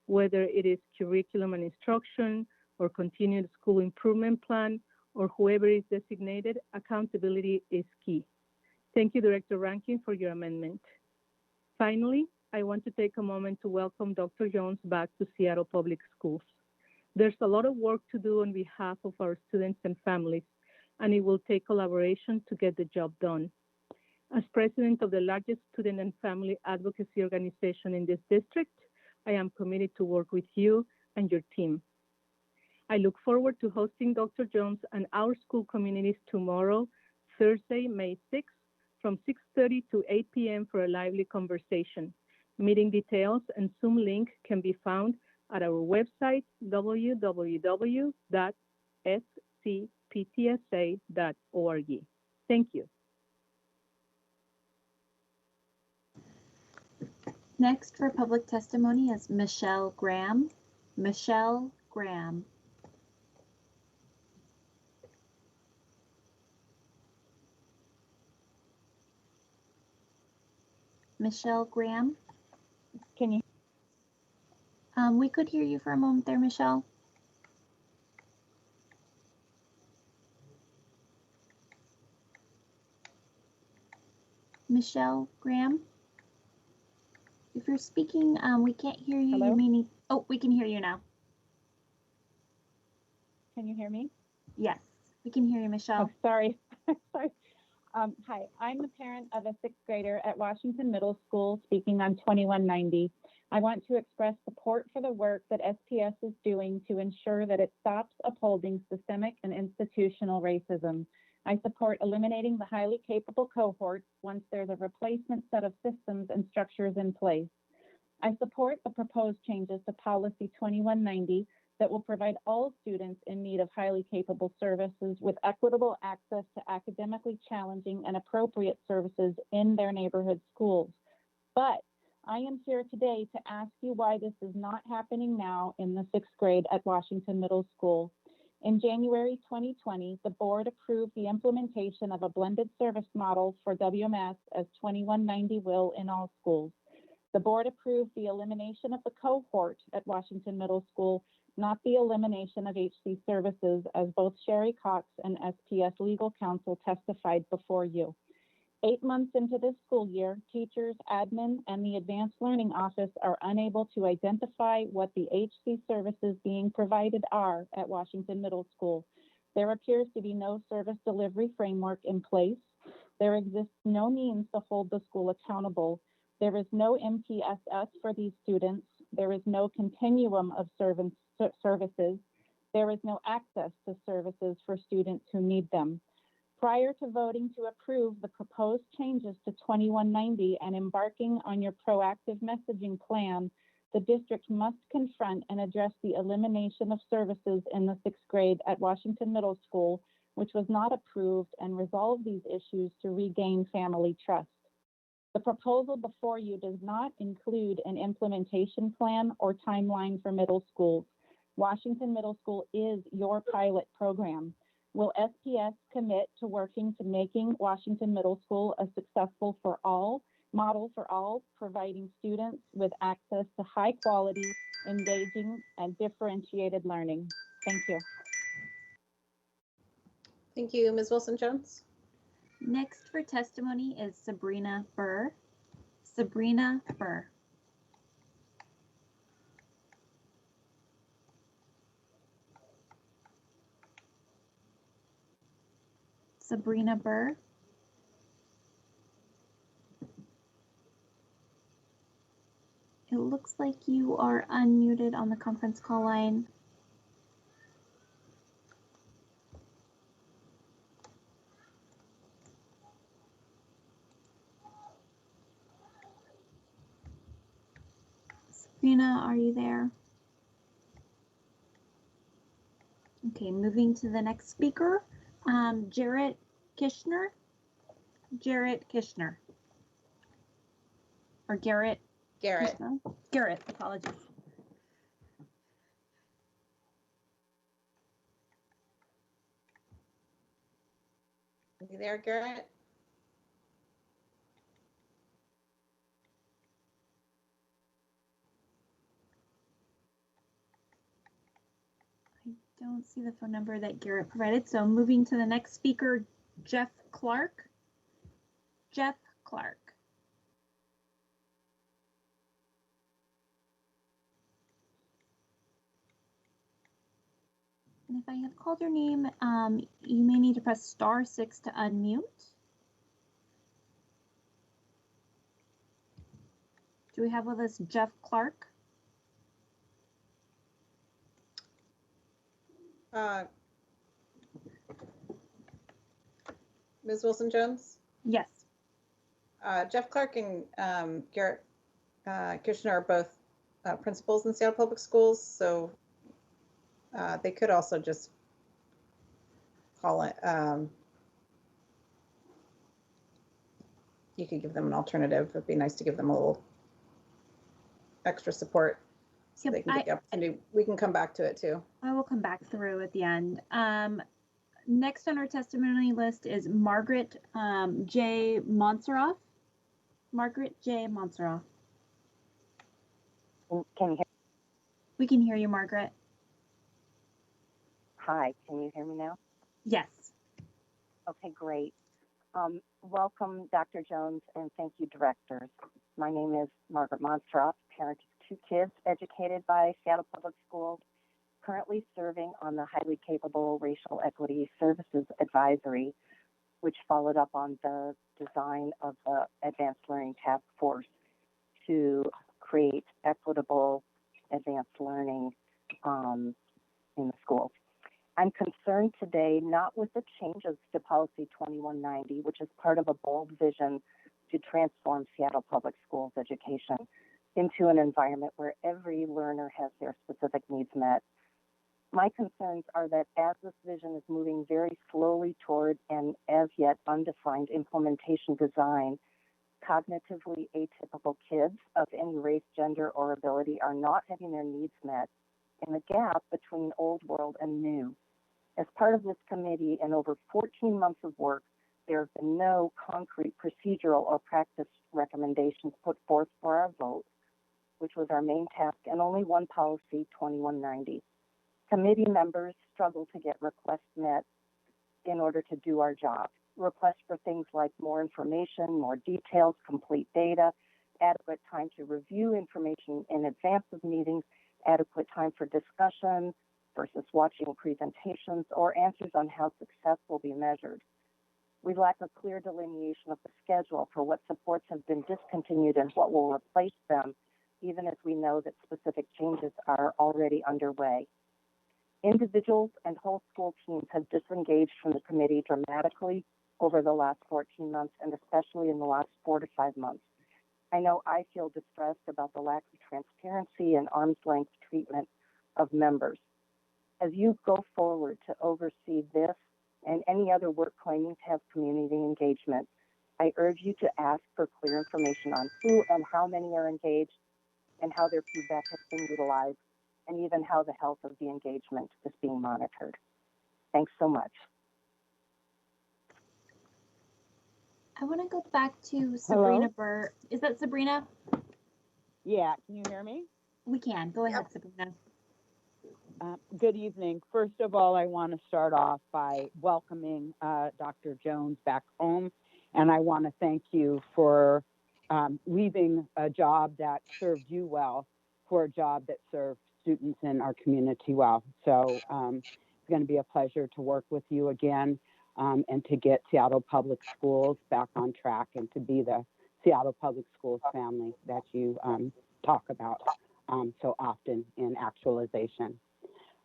whether it is curriculum and instruction or continued school improvement plan or whoever is designated, accountability is key. Thank you, Director Rankin, for your amendment. Finally, I want to take a moment to welcome Dr. Jones back to Seattle Public Schools. There's a lot of work to do on behalf of our students and families, and it will take collaboration to get the job done. As president of the largest student and family advocacy organization in this district, I am committed to work with you and your team. I look forward to hosting Dr. Jones and our school communities tomorrow, Thursday, May 6th, from 6:30 to 8 p.m. for a lively conversation. Meeting details and Zoom link can be found at our website, www.scptsa.org. Thank you. Next for public testimony is Michelle Graham. Michelle Graham. Michelle Graham. Can you? We could hear you for a moment there, Michelle. Michelle Graham. If you're speaking, we can't hear you. Hello? You may need. Oh, we can hear you now. Can you hear me? Yes, we can hear you, Michelle. Oh, sorry. Sorry. Hi, I'm the parent of a sixth grader at Washington Middle School speaking on 2190. I want to express support for the work that SPS is doing to ensure that it stops upholding systemic and institutional racism. I support eliminating the highly capable cohorts once there's a replacement set of systems and structures in place. I support the proposed changes to Policy 2190 that will provide all students in need of highly capable services with equitable access to academically challenging and appropriate services in their neighborhood schools. But I am here today to ask you why this is not happening now in the sixth grade at Washington Middle School. In January 2020, the board approved the implementation of a blended service model for WMS as 2190 will in all schools. The board approved the elimination of the cohort at Washington Middle School, not the elimination of HC services, as both Sherry Cox and SPS legal counsel testified before you. 8 months into this school year, teachers, admin, and the Advanced Learning Office are unable to identify what the HC services being provided are at Washington Middle School. There appears to be no service delivery framework in place. There exists no means to hold the school accountable. There is no MTSS for these students. There is no continuum of services. There is no access to services for students who need them. Prior to voting to approve the proposed changes to 2190 and embarking on your proactive messaging plan, the district must confront and address the elimination of services in the sixth grade at Washington Middle School, which was not approved, and resolve these issues to regain family trust. The proposal before you does not include an implementation plan or timeline for middle schools. Washington Middle School is your pilot program. Will SPS commit to working to making Washington Middle School a successful for all, model for all, providing students with access to high quality, engaging, and differentiated learning? Thank you. Thank you, Ms. Wilson-Jones. Next for testimony is Sabrina Burr. Sabrina Burr. Sabrina Burr. It looks like you are unmuted on the conference call line. Sabrina, are you there? Okay, moving to the next speaker, Jarrett Kishner. Jarrett Kishner. Or Garrett. Garrett. Kishner? Garrett, apologies. Are you there, Garrett? I don't see the phone number that Garrett provided, so moving to the next speaker, Jeff Clark. Jeff Clark. And if I have called your name, you may need to press *6 to unmute. Do we have with us Jeff Clark? Ms. Wilson-Jones? Yes. Jeff Clark and Garrett Kishner are both principals in Seattle Public Schools, so they could also just call it. You could give them an alternative. It'd be nice to give them a little extra support so they can get the opportunity. We can come back to it too. I will come back through at the end. Next on our testimony list is Margaret J. Monseroff. Margaret J. Monseroff. Can you hear? We can hear you, Margaret. Hi, can you hear me now? Yes. Okay, great. Welcome, Dr. Jones, and thank you, directors. My name is Margaret Monseroff, parent of 2 kids educated by Seattle Public Schools, currently serving on the Highly Capable Racial Equity Services Advisory, which followed up on the design of the Advanced Learning Task Force to create equitable advanced learning in the schools. I'm concerned today not with the changes to Policy 2190, which is part of a bold vision to transform Seattle Public Schools education into an environment where every learner has their specific needs met. My concerns are that as this vision is moving very slowly toward an as yet undefined implementation design, cognitively atypical kids of any race, gender, or ability are not having their needs met, and the gap between old world and new. As part of this committee and over 14 months of work, there have been no concrete procedural or practice recommendations put forth for our vote, which was our main task, and only one policy, 2190. Committee members struggle to get requests met in order to do our job. Requests for things like more information, more details, complete data, adequate time to review information in advance of meetings, adequate time for discussion versus watching presentations, or answers on how success will be measured. We lack a clear delineation of the schedule for what supports have been discontinued and what will replace them, even as we know that specific changes are already underway. Individuals and whole school teams have disengaged from the committee dramatically over the last 14 months, and especially in the last 4 to 5 months. I know I feel distressed about the lack of transparency and arm's length treatment of members. As you go forward to oversee this and any other work claiming to have community engagement, I urge you to ask for clear information on who and how many are engaged and how their feedback has been utilized, and even how the health of the engagement is being monitored. Thanks so much. I want to go back to Sabrina Hello? Burr. Is that Sabrina? Yeah, can you hear me? We can. Go ahead, Sabrina. Good evening. First of all, I want to start off by welcoming Dr. Jones back home, and I want to thank you for leaving a job that served you well for a job that served students in our community well. So it's going to be a pleasure to work with you again and to get Seattle Public Schools back on track and to be the Seattle Public Schools family that you talk about so often in actualization.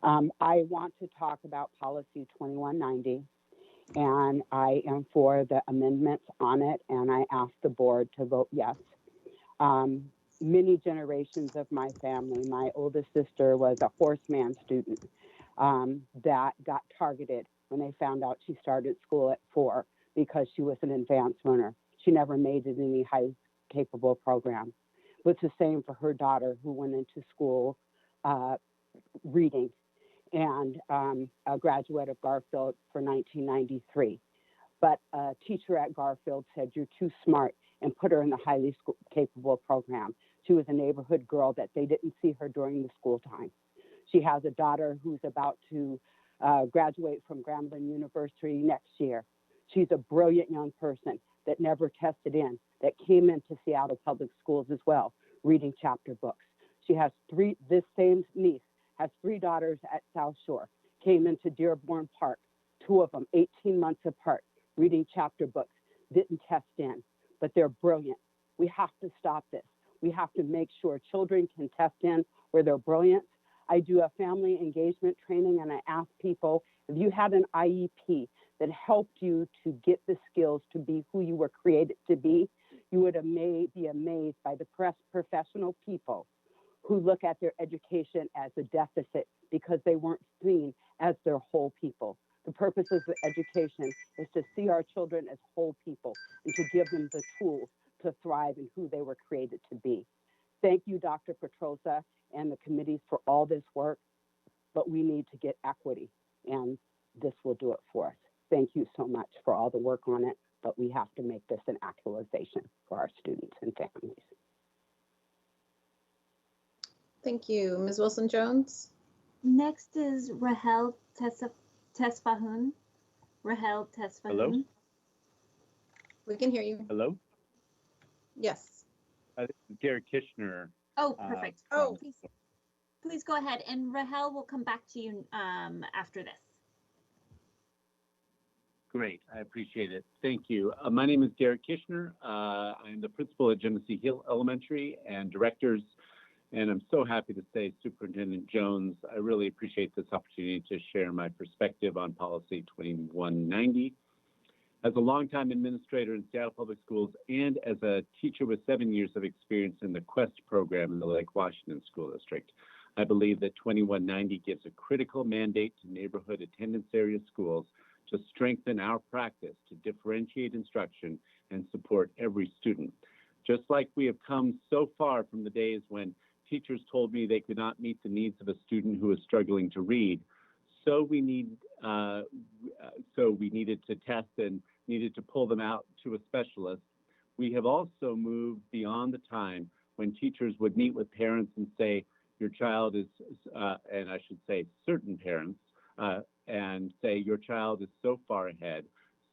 I want to talk about Policy 2190, and I am for the amendments on it, and I ask the board to vote yes. Many generations of my family, my oldest sister was a horseman student that got targeted when they found out she started school at 4 because she was an advanced learner. She never made it in any high capable program. It was the same for her daughter, who went into school reading, and a graduate of Garfield for 1993. But a teacher at Garfield said, "You're too smart," and put her in the highly capable program. She was a neighborhood girl that they didn't see her during the school time. She has a daughter who's about to graduate from Grambling University next year. She's a brilliant young person that never tested in, that came into Seattle Public Schools as well, reading chapter books. She has this same niece has 3 daughters at South Shore, came into Dearborn Park, 2 of them 18 months apart, reading chapter books, didn't test in, but they're brilliant. We have to stop this. We have to make sure children can test in where they're brilliant. I do a family engagement training, and I ask people, if you had an IEP that helped you to get the skills to be who you were created to be, you would be amazed by the professional people who look at their education as a deficit because they weren't seen as their whole people. The purpose of education is to see our children as whole people and to give them the tools to thrive in who they were created to be. Thank you, Dr. Petrosa and the committees for all this work, but we need to get equity, and this will do it for us. Thank you so much for all the work on it, but we have to make this an actualization for our students and families. Thank you. Ms. Wilson-Jones? Next is Rahel Tesfahun. Rahel Tesfahun. Hello? We can hear you. Hello? Yes. This is Derek Kishner. Oh, perfect. Oh, Please go ahead, and Rahel will come back to you after this. Great, I appreciate it. Thank you. My name is Derek Kishner. I'm the principal at Genesee Hill Elementary and directors, and I'm so happy to say, Superintendent Jones, I really appreciate this opportunity to share my perspective on Policy 2190. As a longtime administrator in Seattle Public Schools and as a teacher with 7 years of experience in the QUEST program in the Lake Washington School District, I believe that 2190 gives a critical mandate to neighborhood attendance area schools to strengthen our practice to differentiate instruction and support every student. Just like we have come so far from the days when teachers told me they could not meet the needs of a student who was struggling to read, so we needed to test and needed to pull them out to a specialist. We have also moved beyond the time when teachers would meet with parents and say, your child is, and I should say certain parents, and say, your child is so far ahead,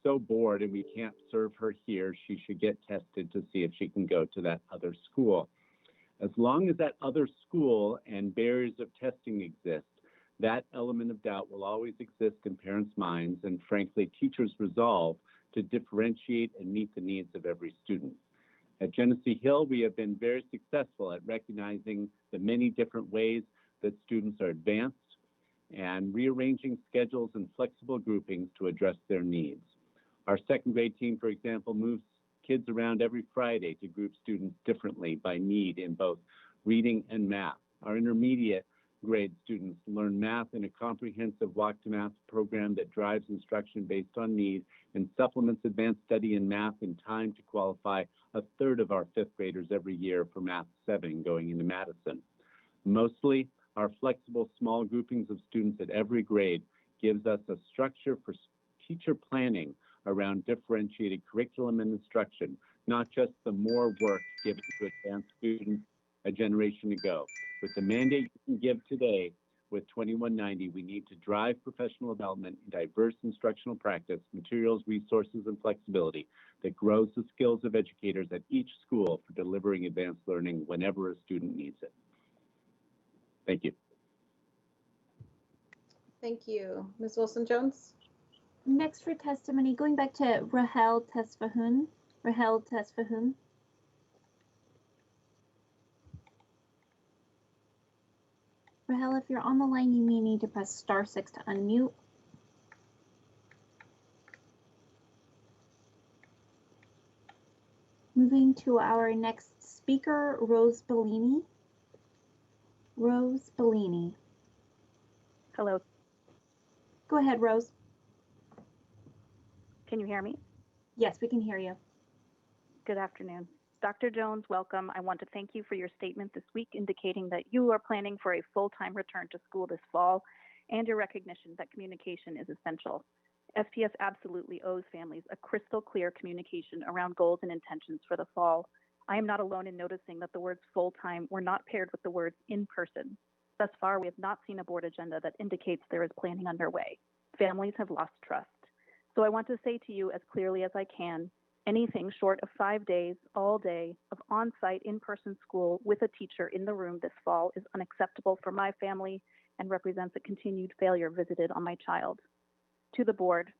so bored, and we can't serve her here. She should get tested to see if she can go to that other school. As long as that other school and barriers of testing exist, that element of doubt will always exist in parents' minds, and frankly, teachers' resolve to differentiate and meet the needs of every student. At Genesee Hill, we have been very successful at recognizing the many different ways that students are advanced and rearranging schedules and flexible groupings to address their needs. Our second grade team, for example, moves kids around every Friday to group students differently by need in both reading and math. Our intermediate grade students learn math in a comprehensive Walk to Math program that drives instruction based on need and supplements advanced study in math in time to qualify a third of our fifth graders every year for Math 7 going into Madison. Mostly, our flexible small groupings of students at every grade gives us a structure for teacher planning around differentiated curriculum and instruction, not just the more work given to advanced students a generation ago. With the mandate you can give today with 2190, we need to drive professional development in diverse instructional practice, materials, resources, and flexibility that grows the skills of educators at each school for delivering advanced learning whenever a student needs it. Thank you. Thank you. Ms. Wilson-Jones? Next for testimony, going back to Rahel Tesfahun. Rahel Tesfahun. Rahel, if you're on the line, you may need to press *6 to unmute. Moving to our next speaker, Rose Bellini. Rose Bellini. Hello. Go ahead, Rose. Can you hear me? Yes, we can hear you. Good afternoon. Dr. Jones, welcome. I want to thank you for your statement this week indicating that you are planning for a full-time return to school this fall and your recognition that communication is essential. SPS absolutely owes families a crystal clear communication around goals and intentions for the fall. I am not alone in noticing that the words full-time were not paired with the words in person. Thus far, we have not seen a board agenda that indicates there is planning underway. Families have lost trust. So I want to say to you as clearly as I can, anything short of 5 days, all day, of on-site, in-person school with a teacher in the room this fall is unacceptable for my family and represents a continued failure visited on my child. To the board,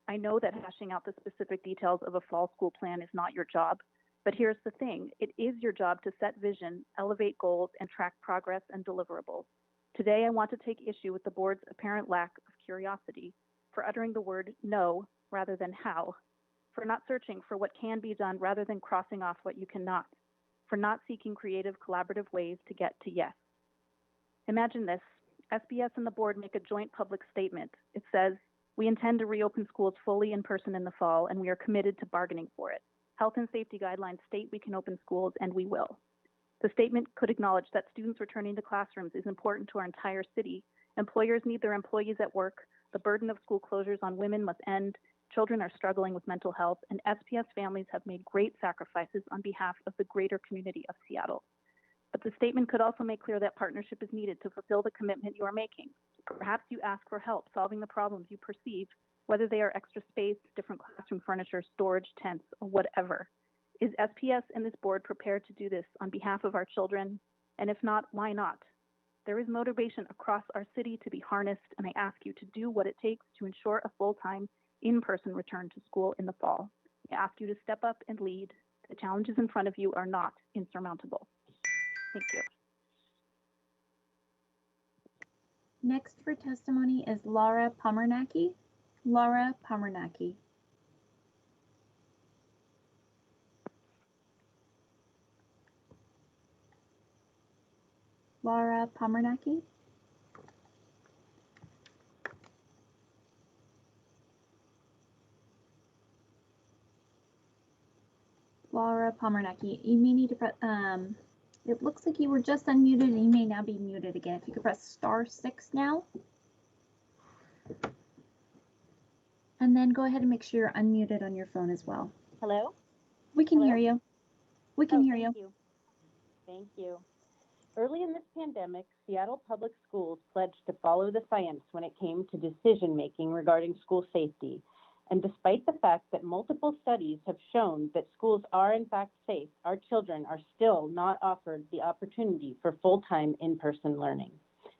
I know that hashing out the specific details of a fall school plan is not your job, but here's the thing, it is your job to set vision, elevate goals, and track progress and deliverables. Today, I want to take issue with the board's apparent lack of curiosity, for uttering the word no rather than how, for not searching for what can be done rather than crossing off what you cannot, for not seeking creative, collaborative ways to get to yes. Imagine this. SPS and the board make a joint public statement. It says, we intend to reopen schools fully in person in the fall, and we are committed to bargaining for it. Health and safety guidelines state we can open schools, and we will. The statement could acknowledge that students returning to classrooms is important to our entire city. Employers need their employees at work. The burden of school closures on women must end. Children are struggling with mental health, and SPS families have made great sacrifices on behalf of the greater community of Seattle. But the statement could also make clear that partnership is needed to fulfill the commitment you are making. Perhaps you ask for help solving the problems you perceive, whether they are extra space, different classroom furniture, storage, tents, or whatever. Is SPS and this board prepared to do this on behalf of our children? And if not, why not? There is motivation across our city to be harnessed, and I ask you to do what it takes to ensure a full-time, in-person return to school in the fall. I ask you to step up and lead. The challenges in front of you are not insurmountable. Thank you. Next for testimony is Laura Pomernacky. Laura Pomernacky. Laura Pomernacky. Laura Pomernacky, you may need to press, it looks like you were just unmuted and you may now be muted again. If you could press *6 now. And then go ahead and make sure you're unmuted on your phone as well. Hello? We can Hello? hear you. We can hear you. Thank you. Early in this pandemic, Seattle Public Schools pledged to follow the science when it came to decision-making regarding school safety. And despite the fact that multiple studies have shown that schools are in fact safe, our children are still not offered the opportunity for full-time in-person learning.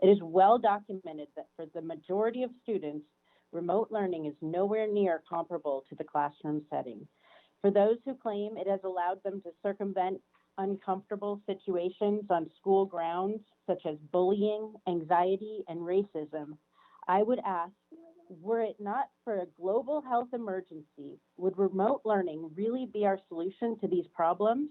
It is well documented that for the majority of students, remote learning is nowhere near comparable to the classroom setting. For those who claim it has allowed them to circumvent uncomfortable situations on school grounds, such as bullying, anxiety, and racism, I would ask, were it not for a global health emergency, would remote learning really be our solution to these problems?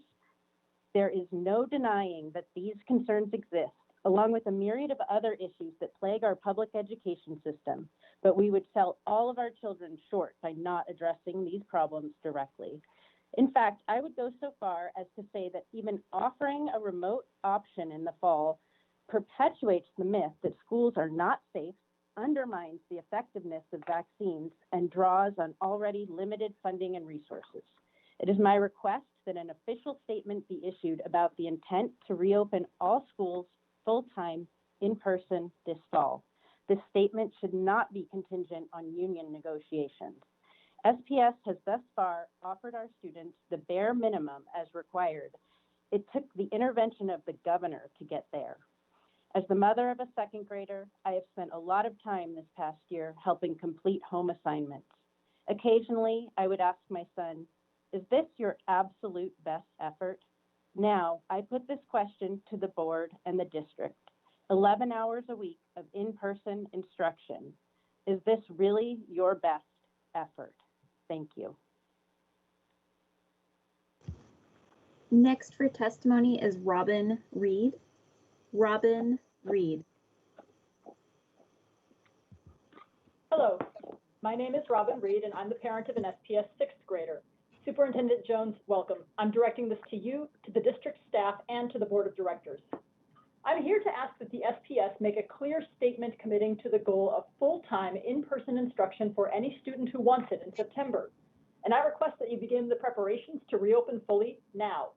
There is no denying that these concerns exist, along with a myriad of other issues that plague our public education system, but we would sell all of our children short by not addressing these problems directly. In fact, I would go so far as to say that even offering a remote option in the fall perpetuates the myth that schools are not safe, undermines the effectiveness of vaccines, and draws on already limited funding and resources. It is my request that an official statement be issued about the intent to reopen all schools full-time in person this fall. This statement should not be contingent on union negotiations. SPS has thus far offered our students the bare minimum as required. It took the intervention of the governor to get there. As the mother of a second grader, I have spent a lot of time this past year helping complete home assignments. Occasionally, I would ask my son, is this your absolute best effort? Now, I put this question to the board and the district. 11 hours a week of in-person instruction. Is this really your best effort? Thank you. Next for testimony is Robin Reed. Robin Reed. Hello, my name is Robin Reed and I'm the parent of an SPS 6th grader. Superintendent Jones, welcome. I'm directing this to you, to the district staff, and to the board of directors. I'm here to ask that the SPS make a clear statement committing to the goal of full-time in-person instruction for any student who wants it in September. And I request that you begin the preparations to reopen fully now.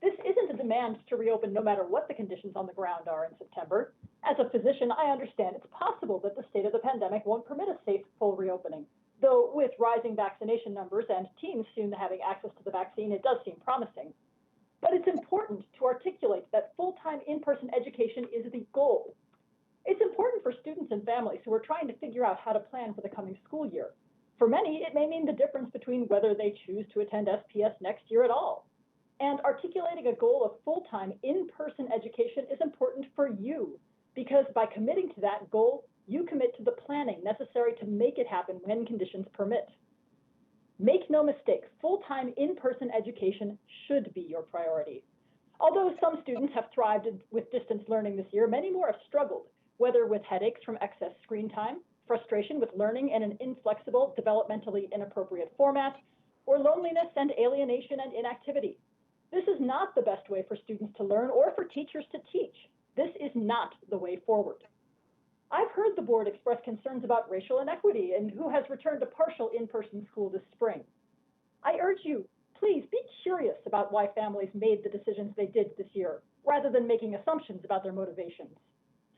This isn't a demand to reopen no matter what the conditions on the ground are in September. As a physician, I understand it's possible that the state of the pandemic won't permit a safe, full reopening. Though with rising vaccination numbers and teens soon having access to the vaccine, it does seem promising. But it's important to articulate that full-time in-person education is the goal. It's important for students and families who are trying to figure out how to plan for the coming school year. For many, it may mean the difference between whether they choose to attend SPS next year at all. And articulating a goal of full-time in-person education is important for you, because by committing to that goal, you commit to the planning necessary to make it happen when conditions permit. Make no mistake, full-time in-person education should be your priority. Although some students have thrived with distance learning this year, many more have struggled, whether with headaches from excess screen time, frustration with learning in an inflexible, developmentally inappropriate format, or loneliness and alienation and inactivity. This is not the best way for students to learn or for teachers to teach. This is not the way forward. I've heard the board express concerns about racial inequity and who has returned to partial in-person school this spring. I urge you, please be curious about why families made the decisions they did this year, rather than making assumptions about their motivations.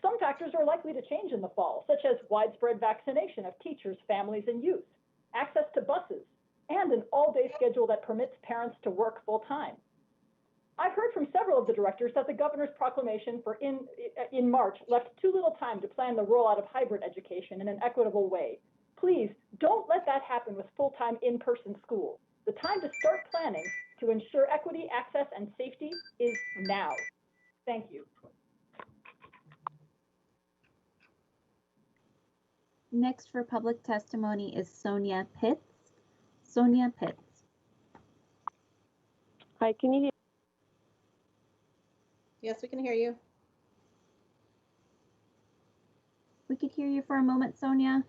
Some factors are likely to change in the fall, such as widespread vaccination of teachers, families, and youth, access to buses, and an all-day schedule that permits parents to work full-time. I've heard from several of the directors that the governor's proclamation in March left too little time to plan the rollout of hybrid education in an equitable way. Please don't let that happen with full-time in-person school. The time to start planning to ensure equity, access, and safety is now. Thank you. Next for public testimony is Sonia Pitts. Sonia Pitts. Hi, can you hear? Yes, we can hear you. We could hear you for a moment, Sonia.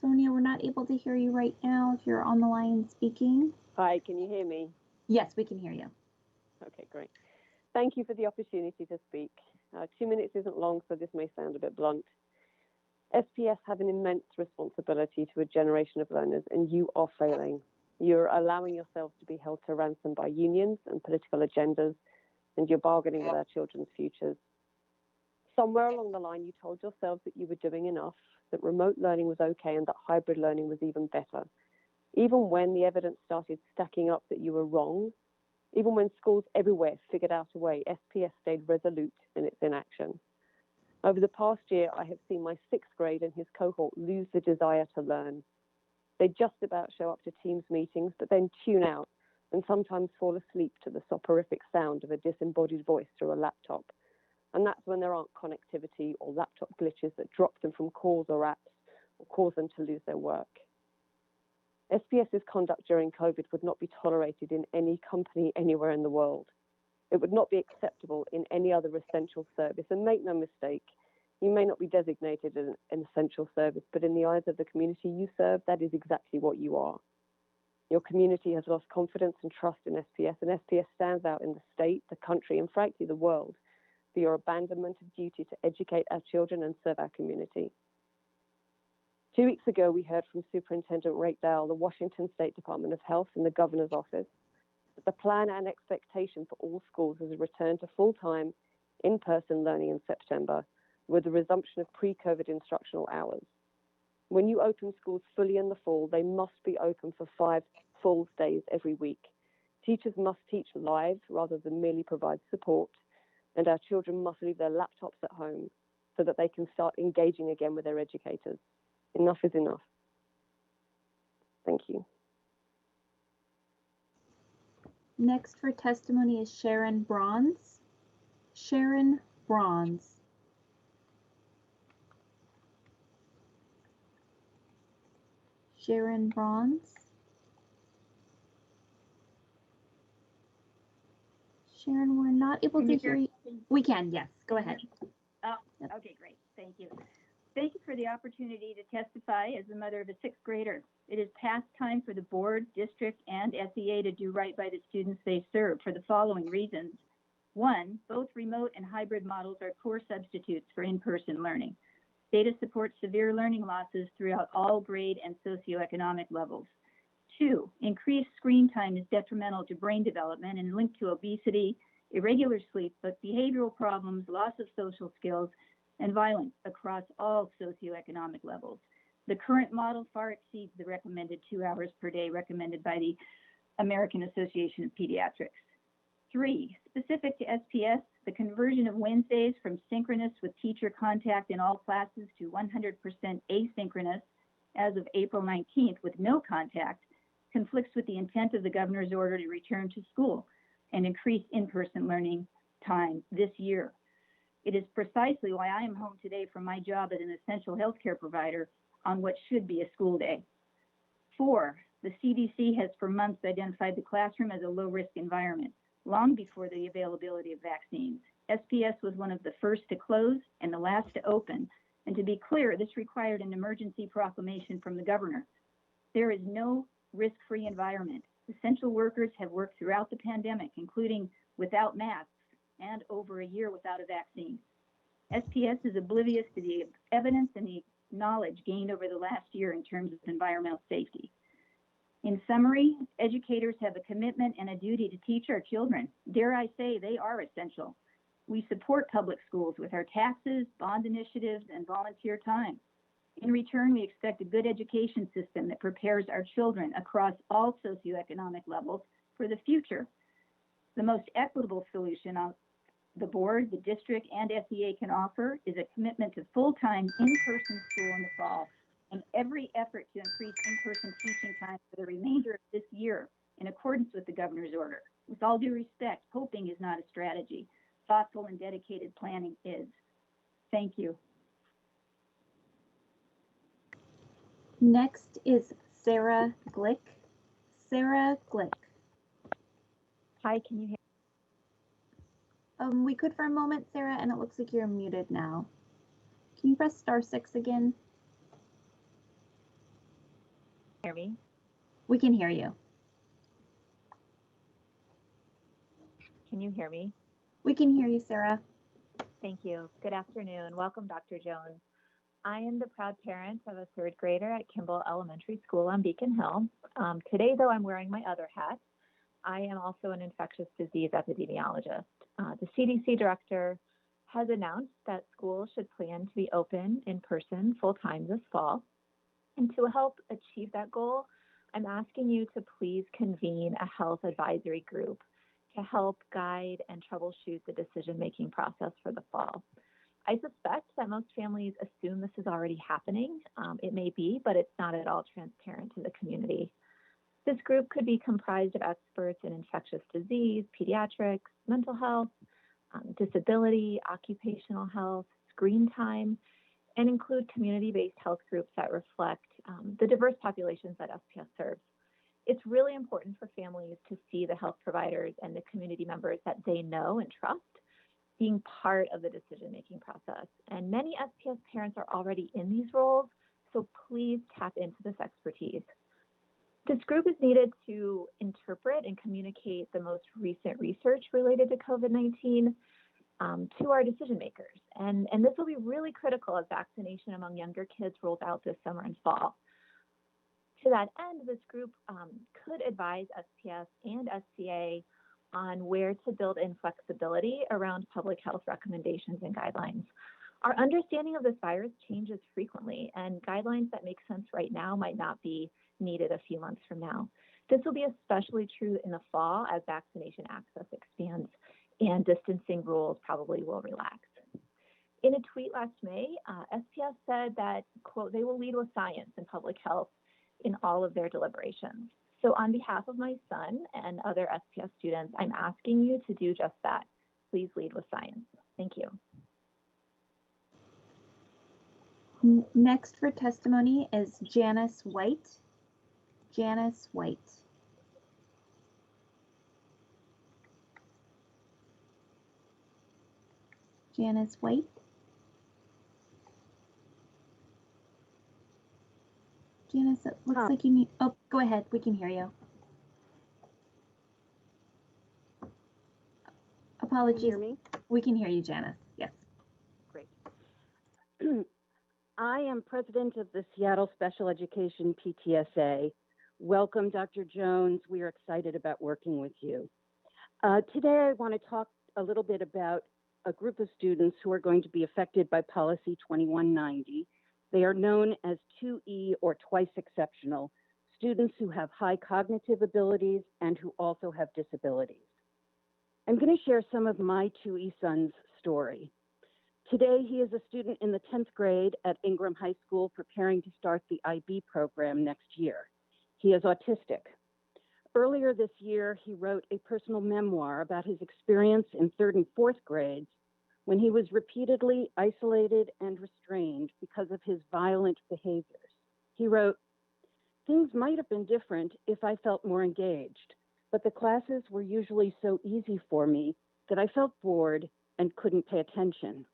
Sonia, we're not able to hear you right now if you're on the line speaking. Hi, can you hear me? Yes, we can hear you. Okay, great. Thank you for the opportunity to speak. 2 minutes isn't long, so this may sound a bit blunt. SPS have an immense responsibility to a generation of learners, and you are failing. You're allowing yourselves to be held to ransom by unions and political agendas, and you're bargaining with our children's futures. Somewhere along the line, you told yourselves that you were doing enough, that remote learning was okay, and that hybrid learning was even better. Even when the evidence started stacking up that you were wrong, even when schools everywhere figured out a way, SPS stayed resolute in its inaction. Over the past year, I have seen my 6th grade and his cohort lose the desire to learn. They just about show up to Teams meetings, but then tune out and sometimes fall asleep to the soporific sound of a disembodied voice through a laptop. And that's when there aren't connectivity or laptop glitches that drop them from calls or apps or cause them to lose their work. SPS's conduct during COVID would not be tolerated in any company anywhere in the world. It would not be acceptable in any other essential service. And make no mistake, you may not be designated an essential service, but in the eyes of the community you serve, that is exactly what you are. Your community has lost confidence and trust in SPS, and SPS stands out in the state, the country, and frankly, the world for your abandonment of duty to educate our children and serve our community. 2 weeks ago, we heard from Superintendent Rakedale, the Washington State Department of Health, and the Governor's Office that the plan and expectation for all schools is a return to full-time, in-person learning in September with the resumption of pre-COVID instructional hours. When you open schools fully in the fall, they must be open for 5 full days every week. Teachers must teach live rather than merely provide support, and our children must leave their laptops at home so that they can start engaging again with their educators. Enough is enough. Thank you. Next for testimony is Sharon Bronze. Sharon Bronze. Sharon Bronze. Sharon, we're not able to hear you. We can, yes. Go ahead. Oh, okay, great. Thank you. Thank you for the opportunity to testify as the mother of a 6th grader. It is past time for the board, district, and SEA to do right by the students they serve for the following reasons. 1, both remote and hybrid models are poor substitutes for in-person learning. Data supports severe learning losses throughout all grade and socioeconomic levels. 2, increased screen time is detrimental to brain development and linked to obesity, irregular sleep, but behavioral problems, loss of social skills, and violence across all socioeconomic levels. The current model far exceeds the recommended 2 hours per day recommended by the American Association of Pediatrics. 3, specific to SPS, the conversion of Wednesdays from synchronous with teacher contact in all classes to 100% asynchronous as of April 19th with no contact conflicts with the intent of the governor's order to return to school and increase in-person learning time this year. It is precisely why I am home today from my job as an essential healthcare provider on what should be a school day. 4, the CDC has for months identified the classroom as a low-risk environment, long before the availability of vaccines. SPS was one of the first to close and the last to open. And to be clear, this required an emergency proclamation from the governor. There is no risk-free environment. Essential workers have worked throughout the pandemic, including without masks and over a year without a vaccine. SPS is oblivious to the evidence and the knowledge gained over the last year in terms of environmental safety. In summary, educators have a commitment and a duty to teach our children. Dare I say, they are essential. We support public schools with our taxes, bond initiatives, and volunteer time. In return, we expect a good education system that prepares our children across all socioeconomic levels for the future. The most equitable solution the board, the district, and SEA can offer is a commitment to full-time in-person school in the fall, and every effort to increase in-person teaching time for the remainder of this year in accordance with the governor's order. With all due respect, hoping is not a strategy. Thoughtful and dedicated planning is. Thank you. Next is Sarah Glick. Sarah Glick. Hi, can you hear? We could for a moment, Sarah, and it looks like you're muted now. Can you press *6 again? Hear me? We can hear you. Can you hear me? We can hear you, Sarah. Thank you. Good afternoon. Welcome, Dr. Jones. I am the proud parent of a 3rd grader at Kimball Elementary School on Beacon Hill. Today, though, I'm wearing my other hat. I am also an infectious disease epidemiologist. The CDC director has announced that schools should plan to be open in person full-time this fall. And to help achieve that goal, I'm asking you to please convene a health advisory group to help guide and troubleshoot the decision-making process for the fall. I suspect that most families assume this is already happening. It may be, but it's not at all transparent to the community. This group could be comprised of experts in infectious disease, pediatrics, mental health, disability, occupational health, screen time, and include community-based health groups that reflect the diverse populations that SPS serves. It's really important for families to see the health providers and the community members that they know and trust being part of the decision-making process. And many SPS parents are already in these roles, so please tap into this expertise. This group is needed to interpret and communicate the most recent research related to COVID-19 to our decision makers. And this will be really critical as vaccination among younger kids rolls out this summer and fall. To that end, this group could advise SPS and SCA on where to build in flexibility around public health recommendations and guidelines. Our understanding of this virus changes frequently, and guidelines that make sense right now might not be needed a few months from now. This will be especially true in the fall as vaccination access expands and distancing rules probably will relax. In a tweet last May, SPS said that, quote, they will lead with science and public health in all of their deliberations. So on behalf of my son and other SPS students, I'm asking you to do just that. Please lead with science. Thank you. Next for testimony is Janice White. Janice White. Janice White. Janice, it looks like you need, oh, go ahead, we can hear you. Apologies. Can you hear me? We can hear you, Janice, yes. Great. I am president of the Seattle Special Education PTSA. Welcome, Dr. Jones. We are excited about working with you. Today, I want to talk a little bit about a group of students who are going to be affected by Policy 2190. They are known as 2E or twice exceptional, students who have high cognitive abilities and who also have disabilities. I'm going to share some of my 2E son's story. Today, he is a student in the 10th grade at Ingram High School preparing to start the IB program next year. He is autistic. Earlier this year, he wrote a personal memoir about his experience in 3rd and 4th grades when he was repeatedly isolated and restrained because of his violent behaviors. He wrote, "Things might have been different if I felt more engaged, but the classes were usually so easy for me that I felt bored and couldn't pay attention."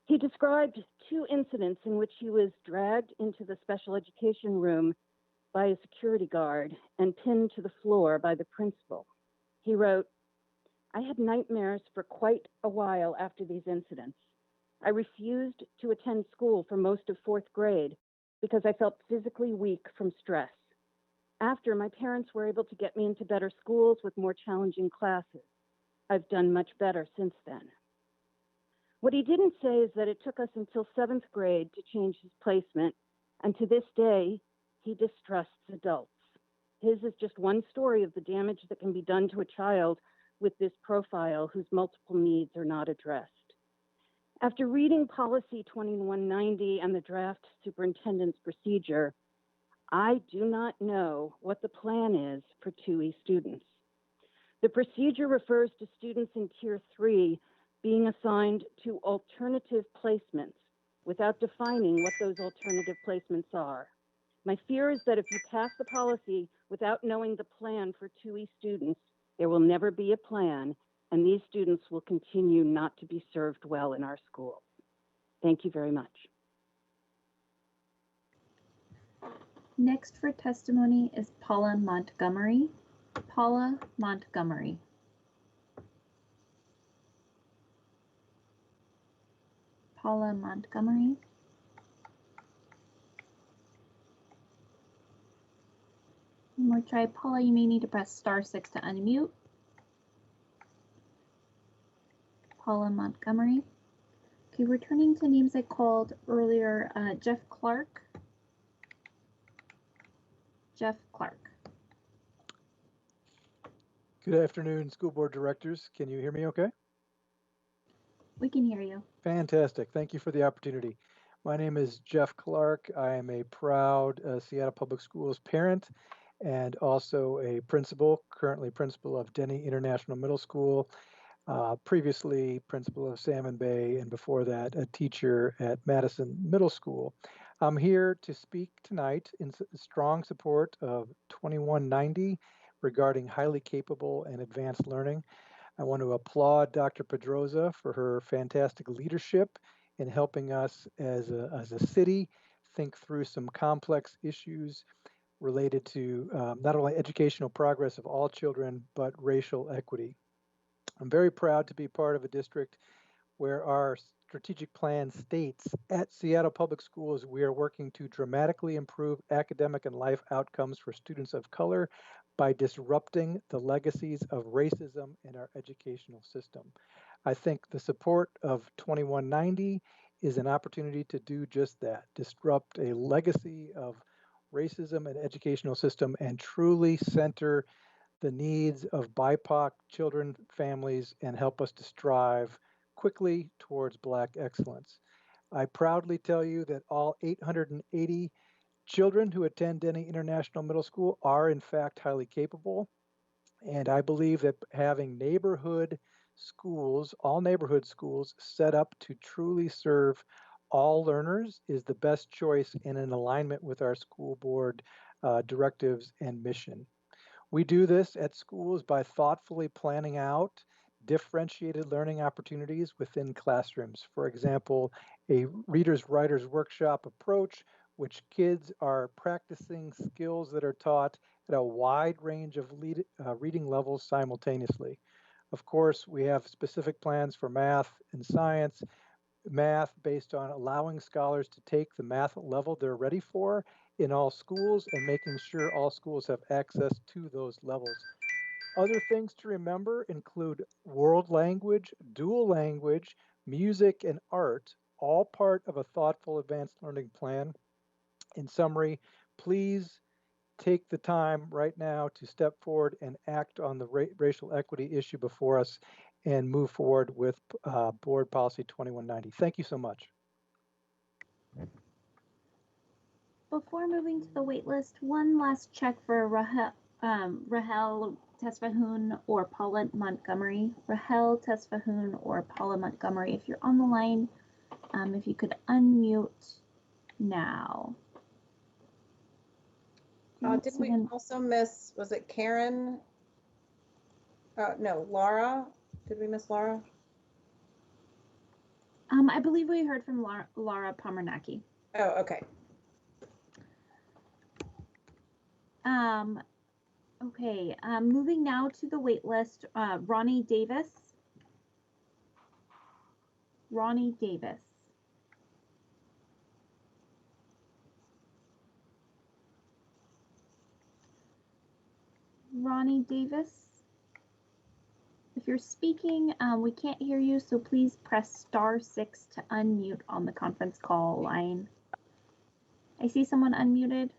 He described 2 incidents in which he was dragged into the special education room by a security guard and pinned to the floor by the principal. He wrote, "I had nightmares for quite a while after these incidents. I refused to attend school for most of 4th grade because I felt physically weak from stress. After, my parents were able to get me into better schools with more challenging classes. I've done much better since then." What he didn't say is that it took us until 7th grade to change his placement, and to this day, he distrusts adults. His is just one story of the damage that can be done to a child with this profile whose multiple needs are not addressed. After reading Policy 2190 and the draft superintendent's procedure, I do not know what the plan is for 2E students. The procedure refers to students in Tier 3 being assigned to alternative placements without defining what those alternative placements are. My fear is that if you pass the policy without knowing the plan for 2E students, there will never be a plan, and these students will continue not to be served well in our schools. Thank you very much. Next for testimony is Paula Montgomery. Paula Montgomery. Paula Montgomery. One more try. Paula, you may need to press *6 to unmute. Paula Montgomery. Okay, returning to names I called earlier, Jeff Clark. Jeff Clark. Good afternoon, school board directors. Can you hear me okay? We can hear you. Fantastic. Thank you for the opportunity. My name is Jeff Clark. I am a proud Seattle Public Schools parent and also a principal, currently principal of Denny International Middle School, previously principal of Salmon Bay, and before that, a teacher at Madison Middle School. I'm here to speak tonight in strong support of 2190 regarding highly capable and advanced learning. I want to applaud Dr. Pedroza for her fantastic leadership in helping us as a city think through some complex issues related to not only educational progress of all children, but racial equity. I'm very proud to be part of a district where our strategic plan states at Seattle Public Schools, we are working to dramatically improve academic and life outcomes for students of color by disrupting the legacies of racism in our educational system. I think the support of 2190 is an opportunity to do just that, disrupt a legacy of racism in educational system and truly center the needs of BIPOC children, families, and help us to strive quickly towards Black excellence. I proudly tell you that all 880 children who attend Denny International Middle School are in fact highly capable. And I believe that having neighborhood schools, all neighborhood schools set up to truly serve all learners is the best choice and in alignment with our school board directives and mission. We do this at schools by thoughtfully planning out differentiated learning opportunities within classrooms. For example, a readers writers workshop approach, which kids are practicing skills that are taught at a wide range of reading levels simultaneously. Of course, we have specific plans for math and science, math based on allowing scholars to take the math level they're ready for in all schools and making sure all schools have access to those levels. Other things to remember include world language, dual language, music, and art, all part of a thoughtful advanced learning plan. In summary, please take the time right now to step forward and act on the racial equity issue before us and move forward with Board Policy 2190. Thank you so much. Before moving to the wait list, one last check for Rahel Tesfahoon or Paula Montgomery. Rahel Tesfahoon or Paula Montgomery, if you're on the line, if you could unmute now. Did we also miss, was it Karen? No, Laura. Did we miss Laura? I believe we heard from Laura Pomernicki. Oh, okay. Okay, moving now to the wait list, Ronnie Davis. Ronnie Davis. Ronnie Davis. If you're speaking, we can't hear you, so please press *6 to unmute on the conference call line. I see someone unmuted.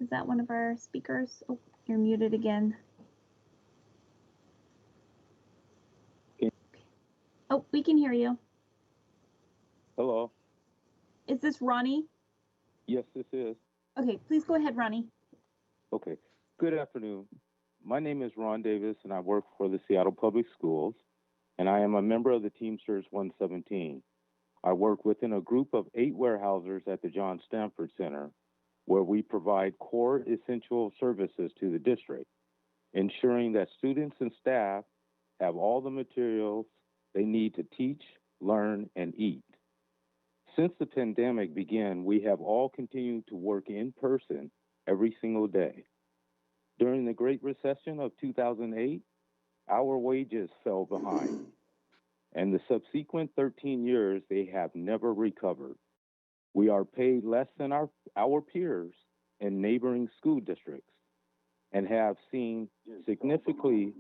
Is that one of our speakers? Oh, you're muted again. Oh, we can hear you. Hello. Is this Ronnie? Yes, this is. Okay, please go ahead, Ronnie. Okay. Good afternoon. My name is Ron Davis, and I work for the Seattle Public Schools, and I am a member of the Teamsters 117. I work within a group of 8 warehousers at the John Stanford Center, where we provide core essential services to the district, ensuring that students and staff have all the materials they need to teach, learn, and eat. Since the pandemic began, we have all continued to work in person every single day. During the Great Recession of 2008, our wages fell behind, and the subsequent 13 years, they have never recovered. We are paid less than our peers in neighboring school districts and have seen significantly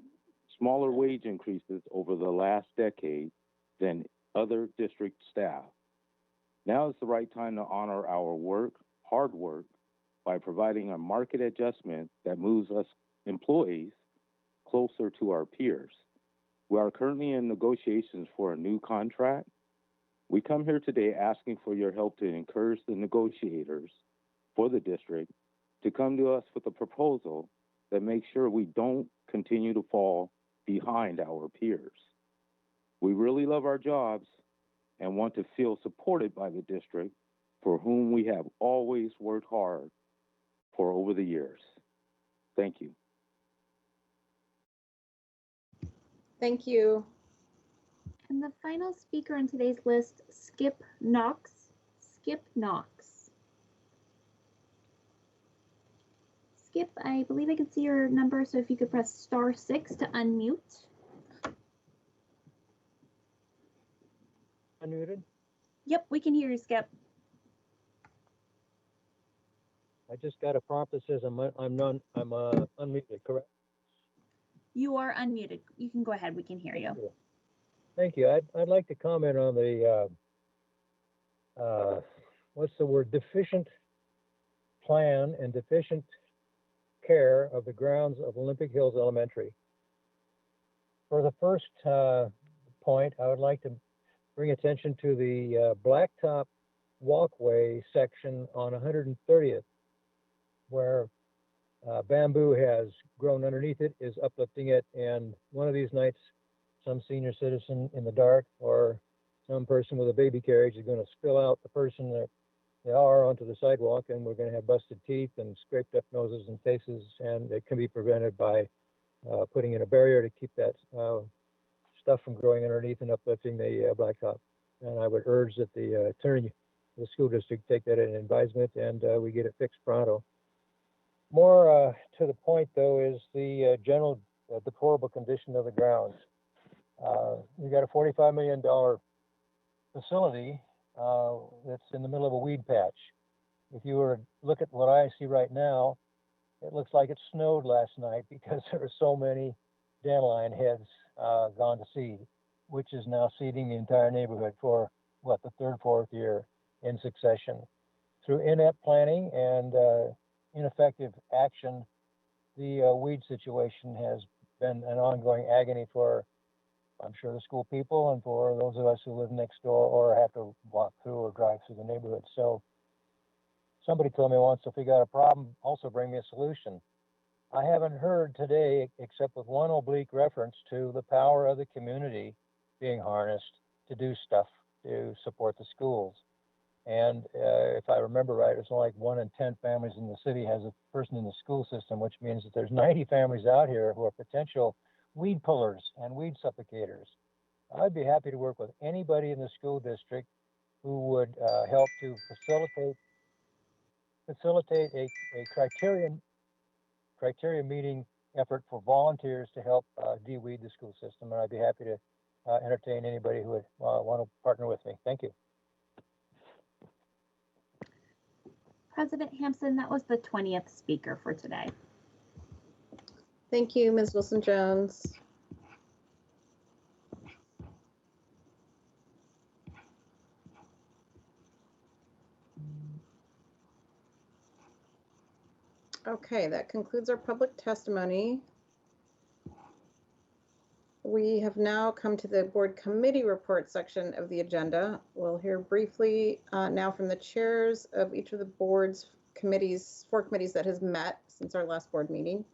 smaller wage increases over the last decade than other district staff. Now is the right time to honor our hard work, by providing a market adjustment that moves us employees closer to our peers. We are currently in negotiations for a new contract. We come here today asking for your help to encourage the negotiators for the district to come to us with a proposal that makes sure we don't continue to fall behind our peers. We really love our jobs and want to feel supported by the district, for whom we have always worked hard for over the years. Thank you. Thank you. And the final speaker on today's list, Skip Knox. Skip Knox. Skip, I believe I can see your number, so if you could press *6 to unmute. Unmuted? Yep, we can hear you, Skip. I just got a prompt that says I'm unmuted, correct? You are unmuted. You can go ahead. We can hear you. Thank you. I'd like to comment on the what's the word, deficient plan and deficient care of the grounds of Olympic Hills Elementary. For the first point, I would like to bring attention to the blacktop walkway section on 130th, where bamboo has grown underneath it, is uplifting it, and one of these nights, some senior citizen in the dark or some person with a baby carriage is going to spill out the person that they are onto the sidewalk, and we're going to have busted teeth and scraped up noses and faces, and it can be prevented by putting in a barrier to keep that stuff from growing underneath and uplifting the blacktop. And I would urge that the attorney, the school district, take that in advisement and we get it fixed pronto. More to the point, though, is the general deplorable condition of the grounds. We got a $45 million facility that's in the middle of a weed patch. If you were to look at what I see right now, it looks like it snowed last night because there are so many dandelion heads gone to seed, which is now seeding the entire neighborhood for, what, the third, fourth year in succession. Through inept planning and ineffective action, the weed situation has been an ongoing agony for, I'm sure, the school people and for those of us who live next door or have to walk through or drive through the neighborhood. So somebody told me once, if we got a problem, also bring me a solution. I haven't heard today, except with one oblique reference to the power of the community being harnessed to do stuff to support the schools. And if I remember right, it's only like 1 in 10 families in the city has a person in the school system, which means that there's 90 families out here who are potential weed pullers and weed supplicators. I'd be happy to work with anybody in the school district who would help to facilitate a criteria meeting effort for volunteers to help de-weed the school system. And I'd be happy to entertain anybody who would want to partner with me. Thank you. President Hampson, that was the 20th speaker for today. Thank you, Ms. Wilson-Jones. Okay, that concludes our public testimony. We have now come to the board committee report section of the agenda. We'll hear briefly now from the chairs of each of the board's committees, 4 committees that has met since our last board meeting.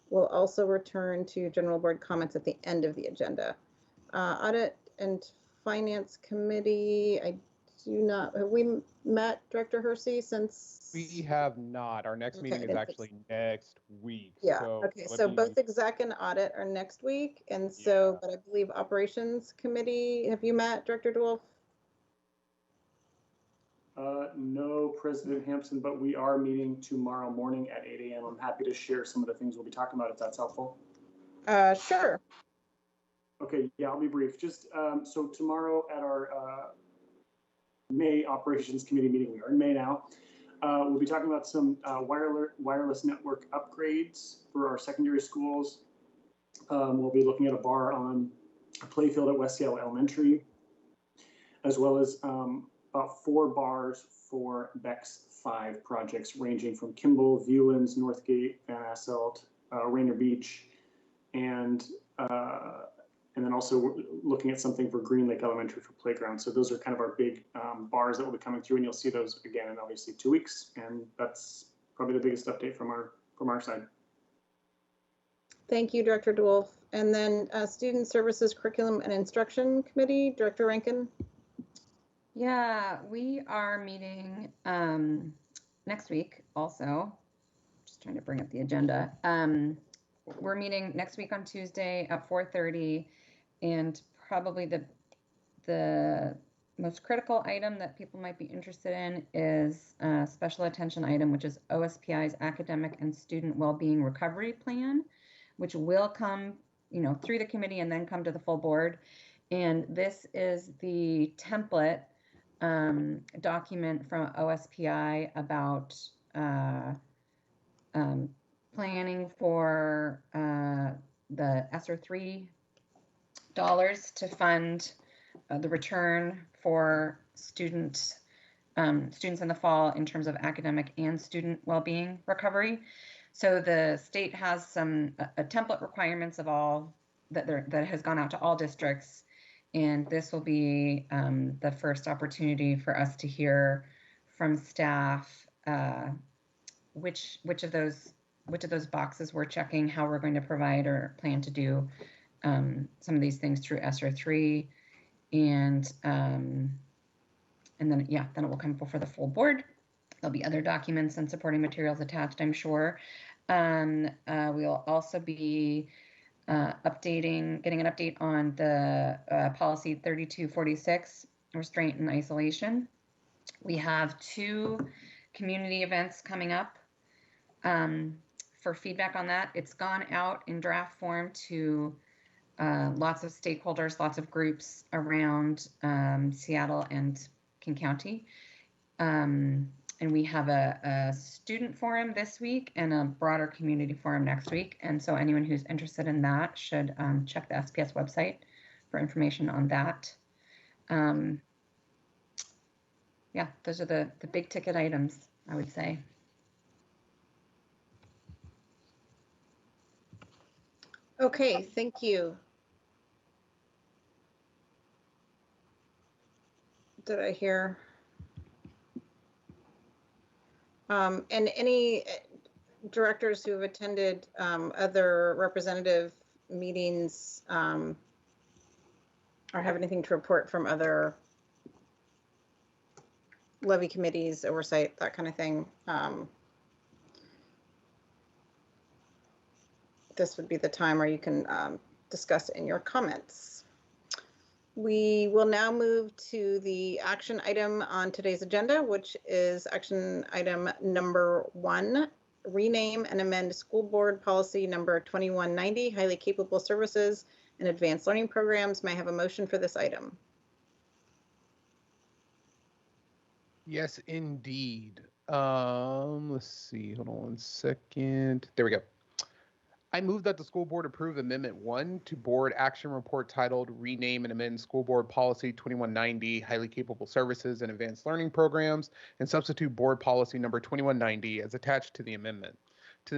We'll also return to general board comments at the end of the agenda. Audit and Finance Committee, I do not, have we met, Director Hersey, since? We have not. Our next meeting is actually next week. Yeah, so okay, so both exec and audit are next week, and so, but I believe Operations Committee, have you met, Director DeWolf? No, President Hampson, but we are meeting tomorrow morning at 8 a.m. I'm happy to share some of the things we'll be talking about if that's helpful. Sure. Okay, yeah, I'll be brief. Just so tomorrow at our May Operations Committee meeting, we are in May now, we'll be talking about some wireless network upgrades for our secondary schools. We'll be looking at a bar on a playfield at West Seattle Elementary, as well as about 4 bars for BEX 5 projects ranging from Kimball, Viewlands, Northgate, Van Asselt, Rainier Beach, and then also we're looking at something for Green Lake Elementary for playground. So those are kind of our big bars that will be coming through, and you'll see those again in obviously 2 weeks. And that's probably the biggest update from our side. Thank you, Director DeWolf. And then Student Services Curriculum and Instruction Committee, Director Rankin. Yeah, we are meeting next week also. Just trying to bring up the agenda. We're meeting next week on Tuesday at 4:30, and probably the most critical item that people might be interested in is a special attention item, which is OSPI's Academic and Student Wellbeing Recovery Plan, which will come, through the committee and then come to the full board. And this is the template document from OSPI about planning for the ESSER III dollars to fund the return for students in the fall in terms of academic and student well-being recovery. So the state has some template requirements of all that has gone out to all districts. And this will be the first opportunity for us to hear from staff which of those boxes we're checking, how we're going to provide or plan to do some of these things through ESSER III, and then then it will come before the full board. There'll be other documents and supporting materials attached, I'm sure. We'll also be getting an update on the policy 3246, restraint and isolation. We have 2 community events coming up. For feedback on that, it's gone out in draft form to lots of stakeholders, lots of groups around Seattle and King County. And we have a student forum this week and a broader community forum next week. And so anyone who's interested in that should check the SPS website for information on that. Yeah, those are the big ticket items, I would say. Okay, thank you. Did I hear? And any, directors who have attended other representative meetings or have anything to report from other levy committees, oversight, that kind of thing, this would be the time where you can discuss in your comments. We will now move to the action item on today's agenda, which is action item number 1, rename and amend school board policy number 2190, highly capable services and advanced learning programs. May I have a motion for this item? Yes, indeed. Let's see. Hold on one second. There we go. I move that the school board approve Amendment 1 to Board Action Report titled Rename and Amend School Board Policy 2190, Highly Capable Services and Advanced Learning Programs, and substitute Board Policy number 2190 as attached to the amendment. To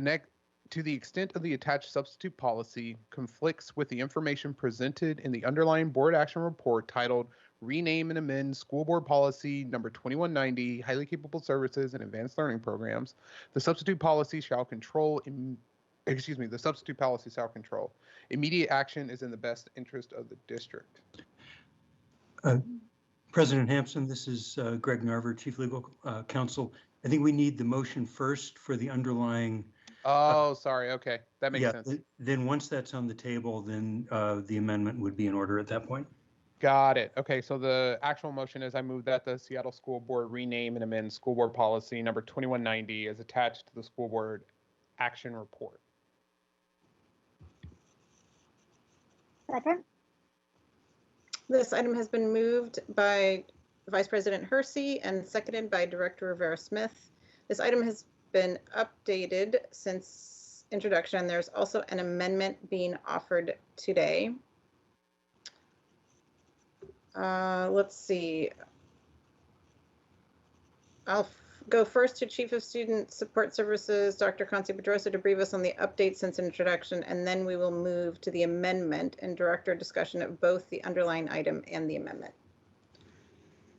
the extent of the attached substitute policy conflicts with the information presented in the underlying Board Action Report titled Rename and Amend School Board Policy number 2190, Highly Capable Services and Advanced Learning Programs, the substitute policy shall control the substitute policy shall control. Immediate action is in the best interest of the district. President Hampson, this is Greg Narver, Chief Legal Counsel. I think we need the motion first for the underlying. Oh, sorry. Okay, that makes sense. Then once that's on the table, then the amendment would be in order at that point. Got it. Okay, so the actual motion is I move that the Seattle School Board rename and amend School Board Policy number 2190 as attached to the School Board Action Report. Second. This item has been moved by Vice President Hersey and seconded by Director Rivera-Smith. This item has been updated since introduction. There's also an amendment being offered today. Let's see. I'll go first to Chief of Student Support Services, Dr. Concy Pedrosa, to brief us on the update since introduction, and then we will move to the amendment and director discussion of both the underlying item and the amendment.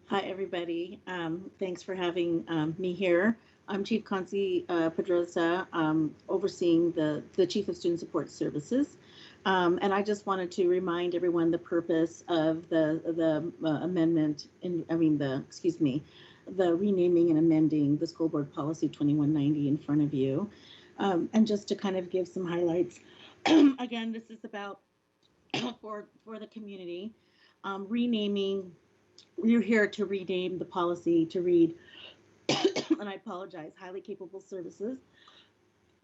Hi, everybody. Thanks for having me here. I'm Chief Concy Pedrosa, overseeing the Chief of Student Support Services. And I just wanted to remind everyone the purpose of the amendment, the renaming and amending the School Board Policy 2190 in front of you. And just to kind of give some highlights, again, this is about for the community. Renaming, we're here to rename the policy to read, and I apologize, highly capable services,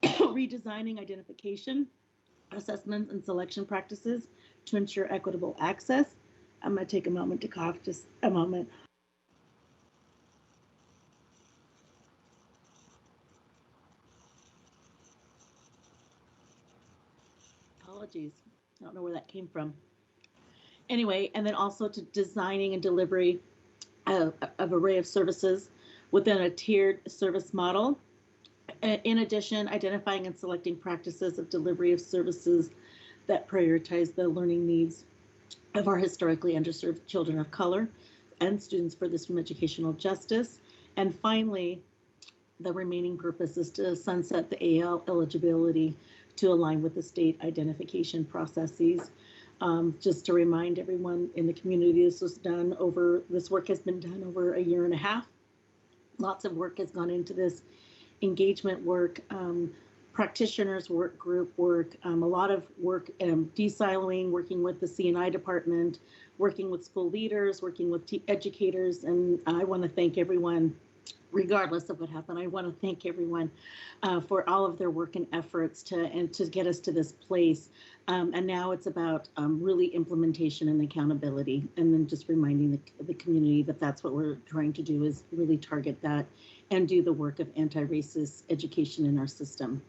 redesigning identification, assessments, and selection practices to ensure equitable access. I'm going to take a moment to cough, just a moment. Apologies, I don't know where that came from. Anyway, and then also to designing and delivery of array of services within a tiered service model. In addition, identifying and selecting practices of delivery of services that prioritize the learning needs of our historically underserved children of color and students furthest from educational justice. And finally, the remaining purpose is to sunset the AL eligibility to align with the state identification processes. Just to remind everyone in the community, this work has been done over a year and a half. Lots of work has gone into this engagement work, practitioners work, group work, a lot of work, de-siloing, working with the C&I department, working with school leaders, working with educators, and I want to thank everyone, regardless of what happened. I want to thank everyone for all of their work and efforts to get us to this place. And now it's about really implementation and accountability, and then just reminding the community that that's what we're trying to do, is really target that and do the work of anti-racist education in our system.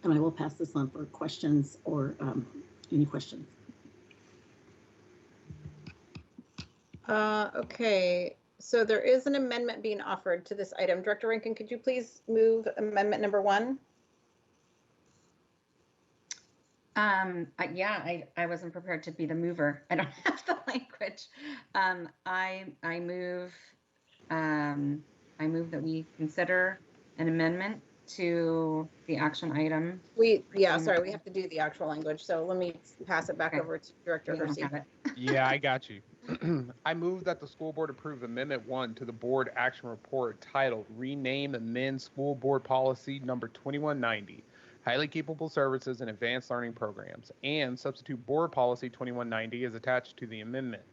And I will pass this on for questions or any questions. Okay, so there is an amendment being offered to this item. Director Rankin, could you please move amendment number 1? Yeah, I wasn't prepared to be the mover. I don't have the language. I move that we consider an amendment to the action item? Sorry, we have to do the actual language. So let me pass it back Okay. over to Director We don't Hersey. have it. Yeah, I got you. I move that the school board approve Amendment 1 to the board action report titled Rename Amend School Board Policy Number 2190, Highly Capable Services and Advanced Learning Programs, and substitute Board Policy 2190 as attached to the amendment.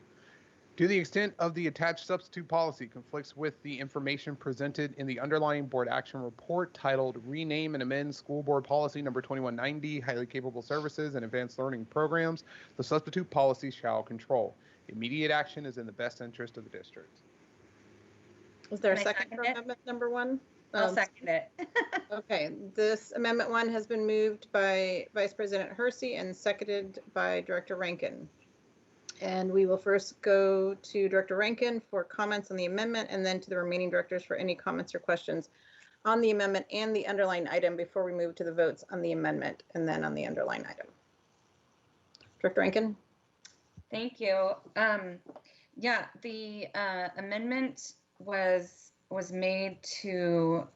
To the extent of the attached substitute policy conflicts with the information presented in the underlying board action report titled Rename and Amend School Board Policy Number 2190, Highly Capable Services and Advanced Learning Programs, the substitute policy shall control. Immediate action is in the best interest of the district. Is there a Can I second for second it? amendment number 1? I'll second it. Okay, this amendment 1 has been moved by Vice President Hersey and seconded by Director Rankin. And we will first go to Director Rankin for comments on the amendment, and then to the remaining directors for any comments or questions on the amendment and the underlying item before we move to the votes on the amendment and then on the underlying item. Director Rankin? Thank you. Yeah, the amendment was made to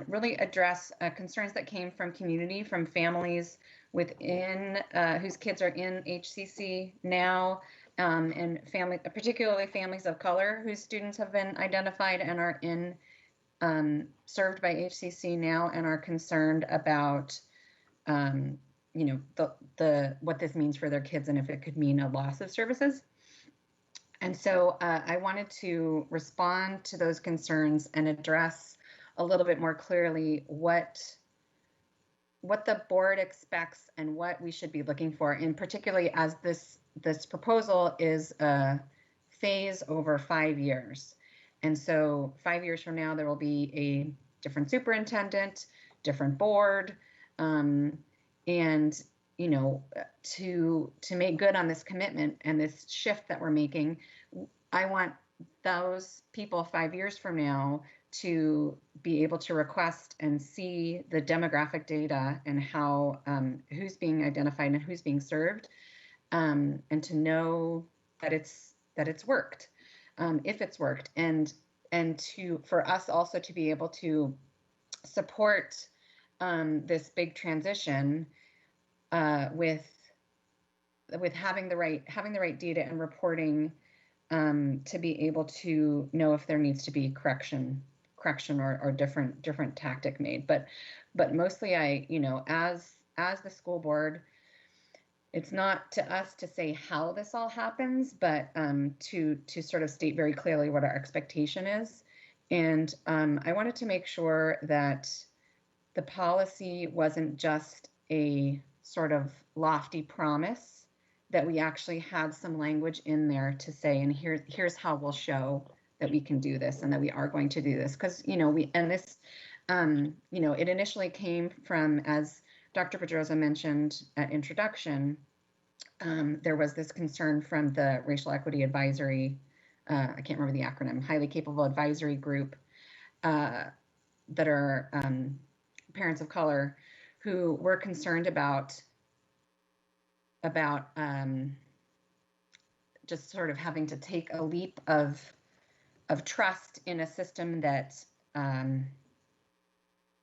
really address concerns that came from community, from families within whose kids are in HCC now, and particularly families of color whose students have been identified and are in served by HCC now and are concerned about what this means for their kids and if it could mean a loss of services. And so I wanted to respond to those concerns and address a little bit more clearly what the board expects and what we should be looking for, and particularly as this proposal is a phase over 5 years. And so 5 years from now, there will be a different superintendent, different board, and to make good on this commitment and this shift that we're making, I want those people 5 years from now to be able to request and see the demographic data and how who's being identified and who's being served, and to know that it's worked, if it's worked, and for us also to be able to support this big transition with having the right data and reporting, to be able to know if there needs to be correction or different tactic made. But mostly as the school board, it's not to us to say how this all happens, but to sort of state very clearly what our expectation is. And I wanted to make sure that the policy wasn't just a sort of lofty promise, that we actually had some language in there to say, and here's how we'll show that we can do this and that we are going to do this. Because, it initially came from, as Dr. Pedroza mentioned at introduction, there was this concern from the Racial Equity Advisory, I can't remember the acronym, Highly Capable Advisory Group, that are parents of color who were concerned about just sort of having to take a leap of trust in a system that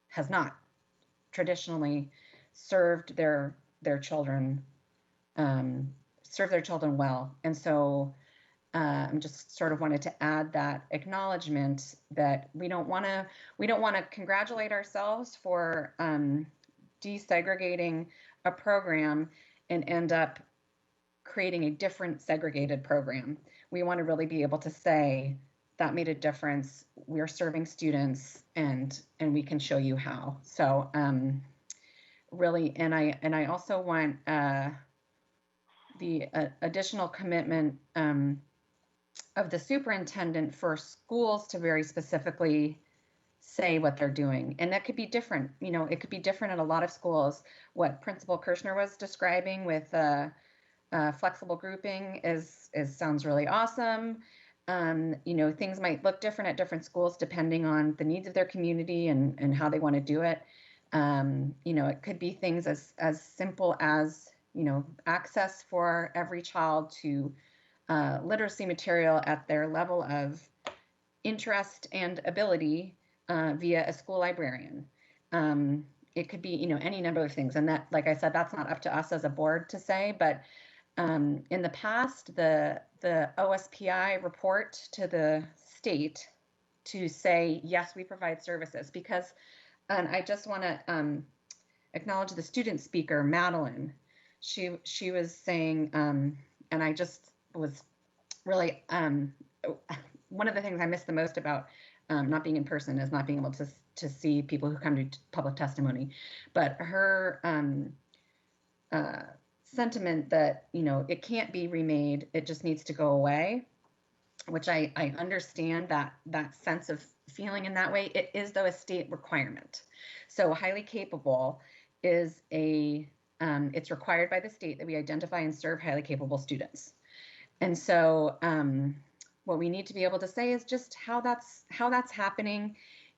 has not traditionally served their children well. And so I'm just sort of wanted to add that acknowledgement that we don't want to congratulate ourselves for desegregating a program and end up creating a different segregated program. We want to really be able to say that made a difference. We're serving students, and we can show you how. So really, and I also want the additional commitment of the superintendent for schools to very specifically say what they're doing. And that could be different. It could be different at a lot of schools. What Principal Kirshner was describing with flexible grouping sounds really awesome. Things might look different at different schools depending on the needs of their community and how they want to do it. It could be things as simple as, access for every child to literacy material at their level of interest and ability, via a school librarian. It could be, any number of things. And that, like I said, that's not up to us as a board to say, but in the past, the OSPI report to the state to say, yes, we provide services, because, and I just want to acknowledge the student speaker, Madeline. She was saying, and I just was really, one of the things I miss the most about not being in person is not being able to see people who come to public testimony. But her sentiment that, it can't be remade, it just needs to go away, which I understand that sense of feeling in that way. It is, though, a state requirement. So highly capable is it's required by the state that we identify and serve highly capable students. And so what we need to be able to say is just how that's happening,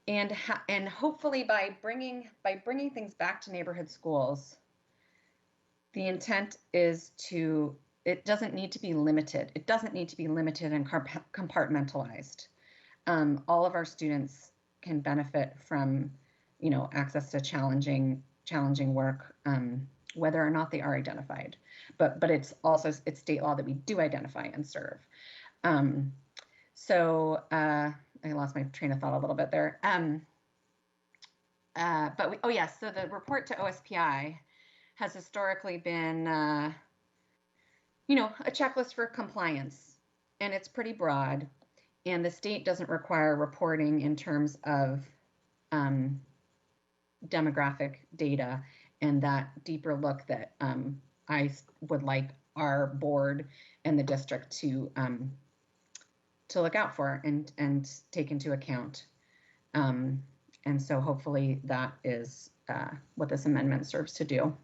and hopefully by bringing things back to neighborhood schools, the intent is it doesn't need to be limited. It doesn't need to be limited and compartmentalized. All of our students can benefit from, access to challenging work, whether or not they are identified. But it's also state law that we do identify and serve. So I lost my train of thought a little bit there. So the report to OSPI has historically been, a checklist for compliance, and it's pretty broad, and the state doesn't require reporting in terms of demographic data and that deeper look that I would like our board and the district to look out for and take into account. And so hopefully that is what this amendment serves to do.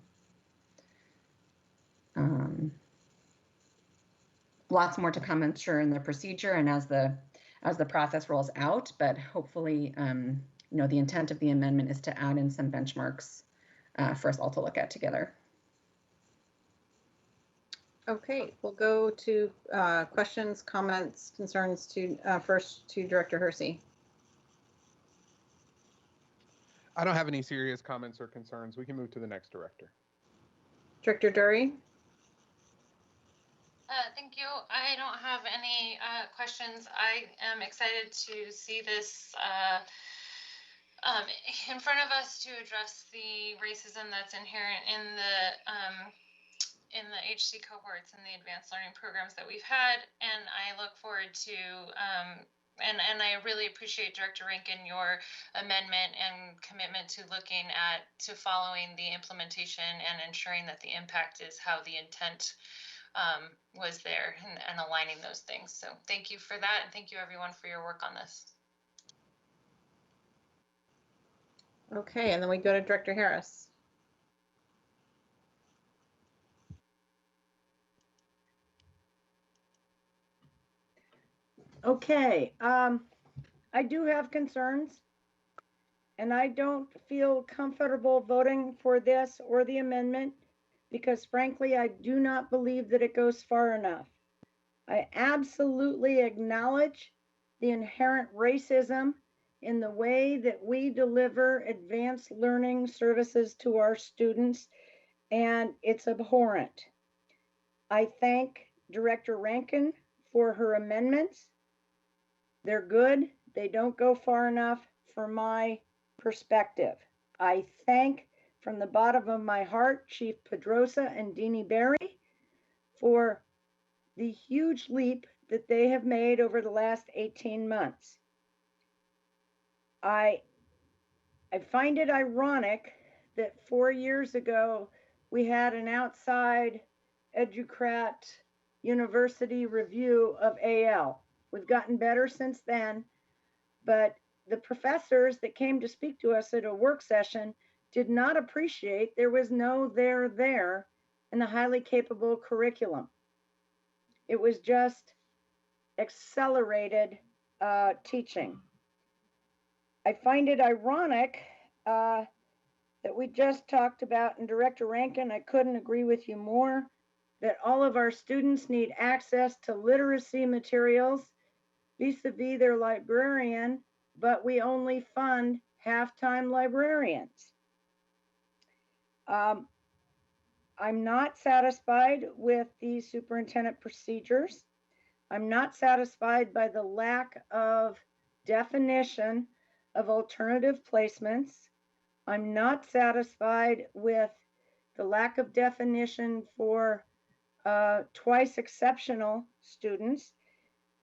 Lots more to come, I'm sure, in the procedure and as the process rolls out, but hopefully, the intent of the amendment is to add in some benchmarks for us all to look at together. Okay, we'll go to questions, comments, concerns first to Director Hersey. I don't have any serious comments or concerns. We can move to the next director. Director Dury. Thank you. I don't have any questions. I am excited to see this in front of us to address the racism that's inherent in the HC cohorts and the advanced learning programs that we've had. And I look forward to, and I really appreciate Director Rankin, your amendment and commitment to following the implementation and ensuring that the impact is how the intent was there, and aligning those things. So thank you for that, and thank you everyone for your work on this. Okay, and then we go to Director Harris. Okay, I do have concerns, and I don't feel comfortable voting for this or the amendment because frankly, I do not believe that it goes far enough. I absolutely acknowledge the inherent racism in the way that we deliver advanced learning services to our students, and it's abhorrent. I thank Director Rankin for her amendments. They're good. They don't go far enough for my perspective. I thank from the bottom of my heart Chief Pedrosa and Deanie Berry for the huge leap that they have made over the last 18 months. I find it ironic that 4 years ago we had an outside Educrat University review of AL. We've gotten better since then, but the professors that came to speak to us at a work session did not appreciate there was no there in the highly capable curriculum. It was just accelerated teaching. I find it ironic that we just talked about, and Director Rankin, I couldn't agree with you more, that all of our students need access to literacy materials vis-a-vis their librarian but we only fund half-time librarians. I'm not satisfied with the superintendent procedures. I'm not satisfied by the lack of definition of alternative placements. I'm not satisfied with the lack of definition for twice exceptional students.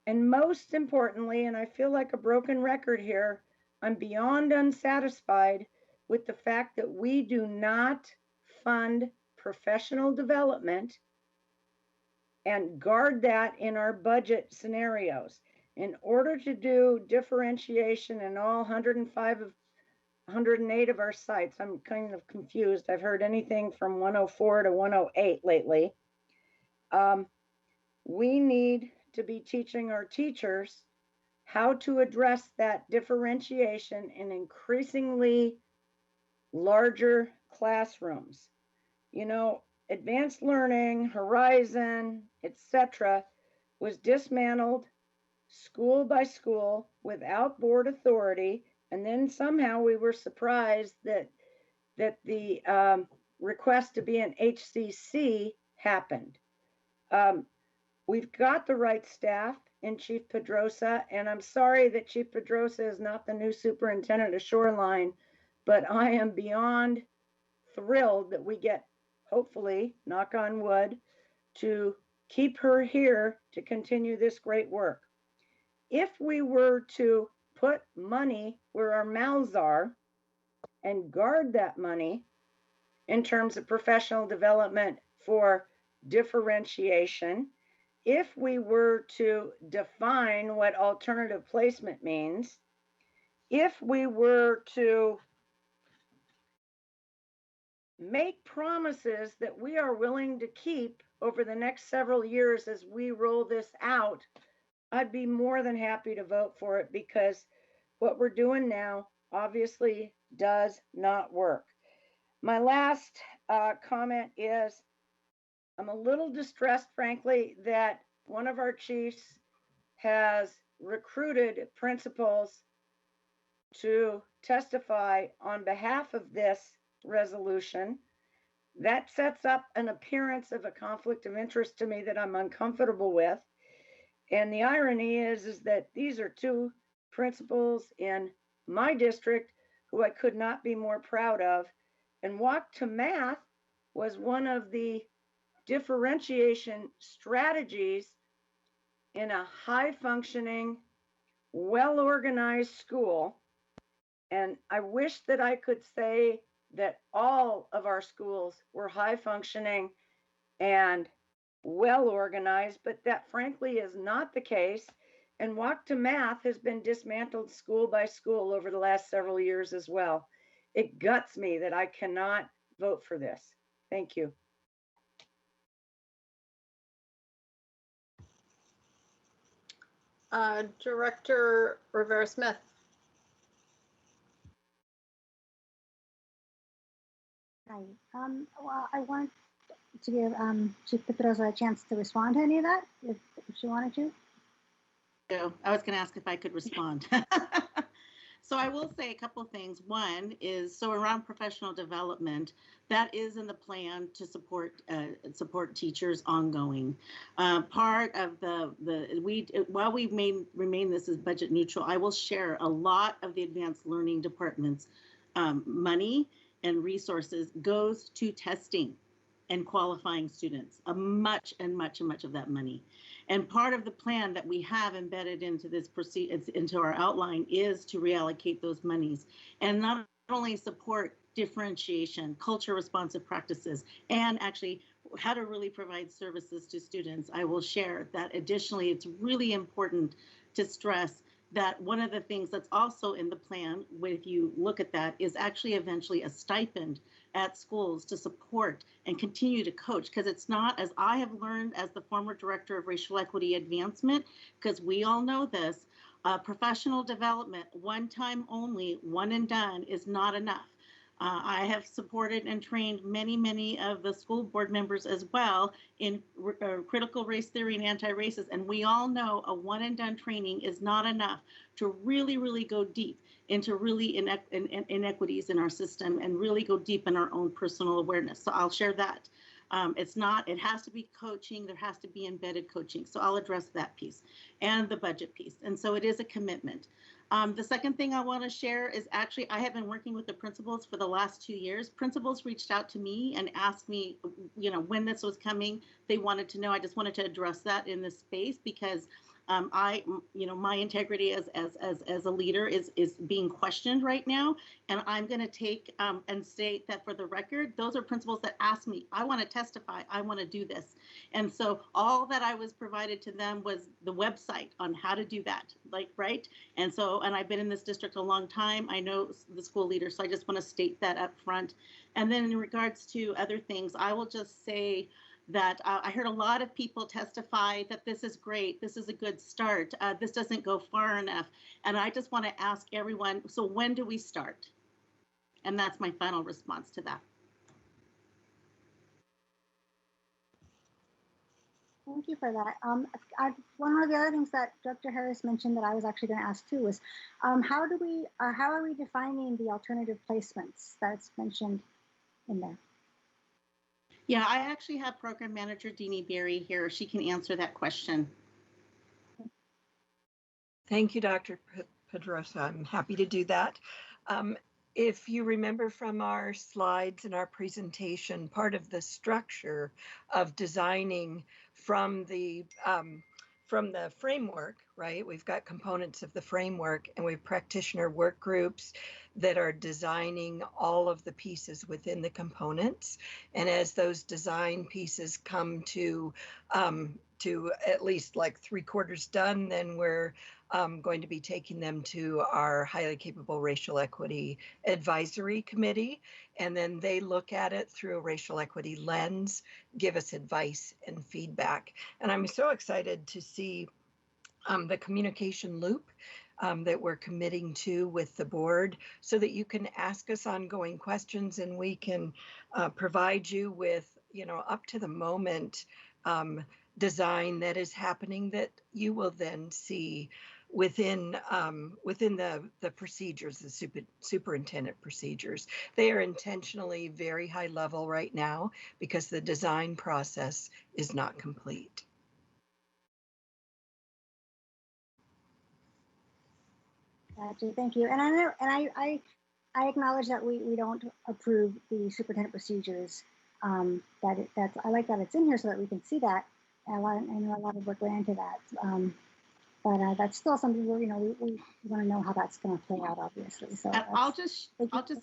And most importantly, and I feel like a broken record here, I'm beyond unsatisfied with the fact that we do not fund professional development and guard that in our budget scenarios. In order to do differentiation in all 108 of our sites, I'm kind of confused. I've heard anything from 104 to 108 lately. We need to be teaching our teachers how to address that differentiation in increasingly larger classrooms. You know, advanced learning, Horizon, etc., was dismantled school by school without board authority, and then somehow we were surprised that the request to be an HCC happened. We've got the right staff in Chief Pedrosa, and I'm sorry that Chief Pedrosa is not the new superintendent of Shoreline, but I am beyond thrilled that we get, hopefully, knock on wood, to keep her here to continue this great work. If we were to put money where our mouths are and guard that money in terms of professional development for differentiation, if we were to define what alternative placement means, if we were to make promises that we are willing to keep over the next several years as we roll this out, I'd be more than happy to vote for it, because what we're doing now obviously does not work. My last comment is I'm a little distressed, frankly, that one of our chiefs has recruited principals to testify on behalf of this resolution. That sets up an appearance of a conflict of interest to me that I'm uncomfortable with. And the irony is that these are two principals in my district who I could not be more proud of. And Walk to Math was one of the differentiation strategies in a high functioning, well-organized school. And I wish that I could say that all of our schools were high functioning and well organized, but that frankly is not the case. And Walk to Math has been dismantled school by school over the last several years as well. It guts me that I cannot vote for this. Thank you. Director Rivera-Smith. Hi. Well, I want to give Chief Pedrosa a chance to respond to any of that, if she wanted to. So I was going to ask if I could respond. So I will say a couple of things. One is, so around professional development, that is in the plan to support teachers ongoing. Part of while we may remain this as budget neutral, I will share a lot of the advanced learning department's money and resources goes to testing and qualifying students, much of that money. And part of the plan that we have embedded into this into our outline is to reallocate those monies and not only support differentiation, culture responsive practices, and actually how to really provide services to students. I will share that additionally, it's really important to stress that one of the things that's also in the plan, if you look at that, is actually eventually a stipend at schools to support and continue to coach, because it's not, as I have learned as the former director of racial equity advancement, because we all know this, professional development, one time only, one and done is not enough. I have supported and trained many of the school board members as well in critical race theory and anti-racist. And we all know a one and done training is not enough to really go deep into really inequities in our system and really go deep in our own personal awareness. So I'll share that. It has to be coaching, there has to be embedded coaching. So I'll address that piece and the budget piece. And so it is a commitment. The second thing I want to share is actually I have been working with the principals for the last 2 years. Principals reached out to me and asked me, when this was coming. They wanted to know. I just wanted to address that in this space because my integrity as a leader is being questioned right now. And I'm going to take and state that for the record, those are principals that asked me, I want to testify, I want to do this. And so all that I was provided to them was the website on how to do that, right? And I've been in this district a long time. I know the school leader, so I just want to state that up front. And then in regards to other things, I will just say that I heard a lot of people testify that this is great, this is a good start, this doesn't go far enough. And I just want to ask everyone, so when do we start? And that's my final response to that. Thank you for that. One of the other things that Dr. Harris mentioned that I was actually going to ask too was, how are we defining the alternative placements that's mentioned in there? Yeah, I actually have Program Manager Deanie Berry here. She can answer that question. Thank you, Dr. Pedrosa. I'm happy to do that. If you remember from our slides and our presentation, part of the structure of designing from the framework, right? We've got components of the framework and we have practitioner work groups that are designing all of the pieces within the components. And as those design pieces come to at least like 3/4 done, then we're going to be taking them to our highly capable racial equity advisory committee. And then they look at it through a racial equity lens, give us advice and feedback. And I'm so excited to see the communication loop that we're committing to with the board so that you can ask us ongoing questions and we can provide you with, up to the moment design that is happening that you will then see within the procedures, the superintendent procedures. They are intentionally very high level right now because the design process is not complete. Gotcha, thank you. And I know, and I acknowledge that we don't approve the superintendent procedures. I like that it's in here so that we can see that. And I know a lot of work went into that. But that's still something where, we want to know how that's going to play out, obviously. So I'll just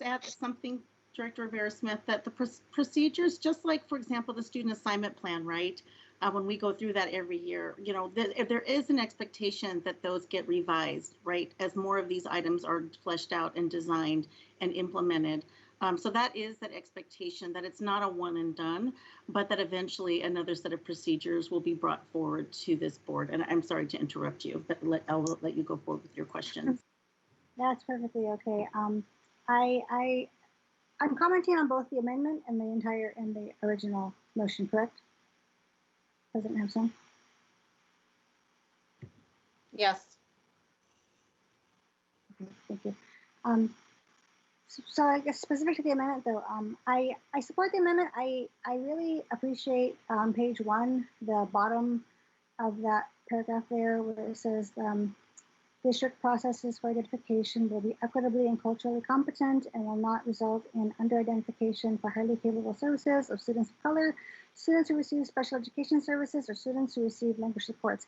add something, Director Rivera-Smith, that the procedures, just like, for example, the student assignment plan, right? When we go through that every year, there is an expectation that those get revised, right? As more of these items are fleshed out and designed and implemented. So that is that expectation that it's not a one and done, but that eventually another set of procedures will be brought forward to this board. And I'm sorry to interrupt you, but I'll let you go forward with your questions. That's perfectly okay. I'm commenting on both the amendment and the original motion, correct? President Hampson? Yes. Okay, thank you. So I guess specific to the amendment, though, I support the amendment. I really appreciate page 1, the bottom of that paragraph there, where it says district processes for identification will be equitably and culturally competent and will not result in under-identification for highly capable services of students of color, students who receive special education services, or students who receive language supports.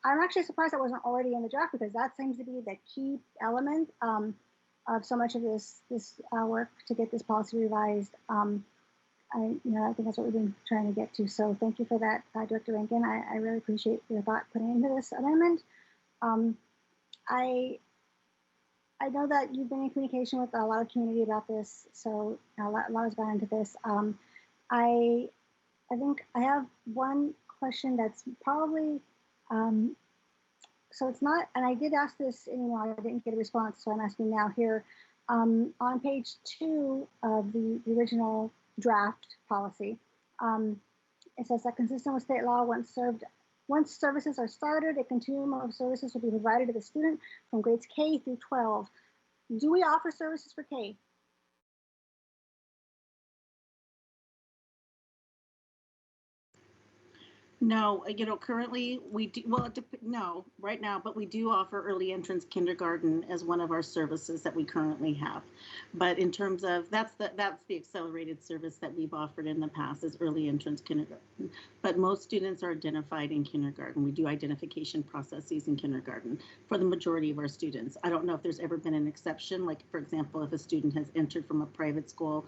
I'm actually surprised that wasn't already in the draft because that seems to be the key element of so much of this work to get this policy revised. I think that's what we've been trying to get to. So thank you for that, Director Rankin. I really appreciate your thought putting into this amendment. I know that you've been in communication with a lot of community about this, so a lot has gone into this. I think I have one question that's probably, so it's not, and I did ask this, I didn't get a response, so I'm asking now here. On page 2 of the original draft policy, it says that consistent with state law, once services are started, a continuum of services will be provided to the student from grades K through 12. Do we offer services for K? No, currently we do, well, no, right now, but we do offer early entrance kindergarten as one of our services that we currently have. But in terms of, that's the accelerated service that we've offered in the past is early entrance kindergarten. But most students are identified in kindergarten. We do identification processes in kindergarten for the majority of our students. I don't know if there's ever been an exception, like for example, if a student has entered from a private school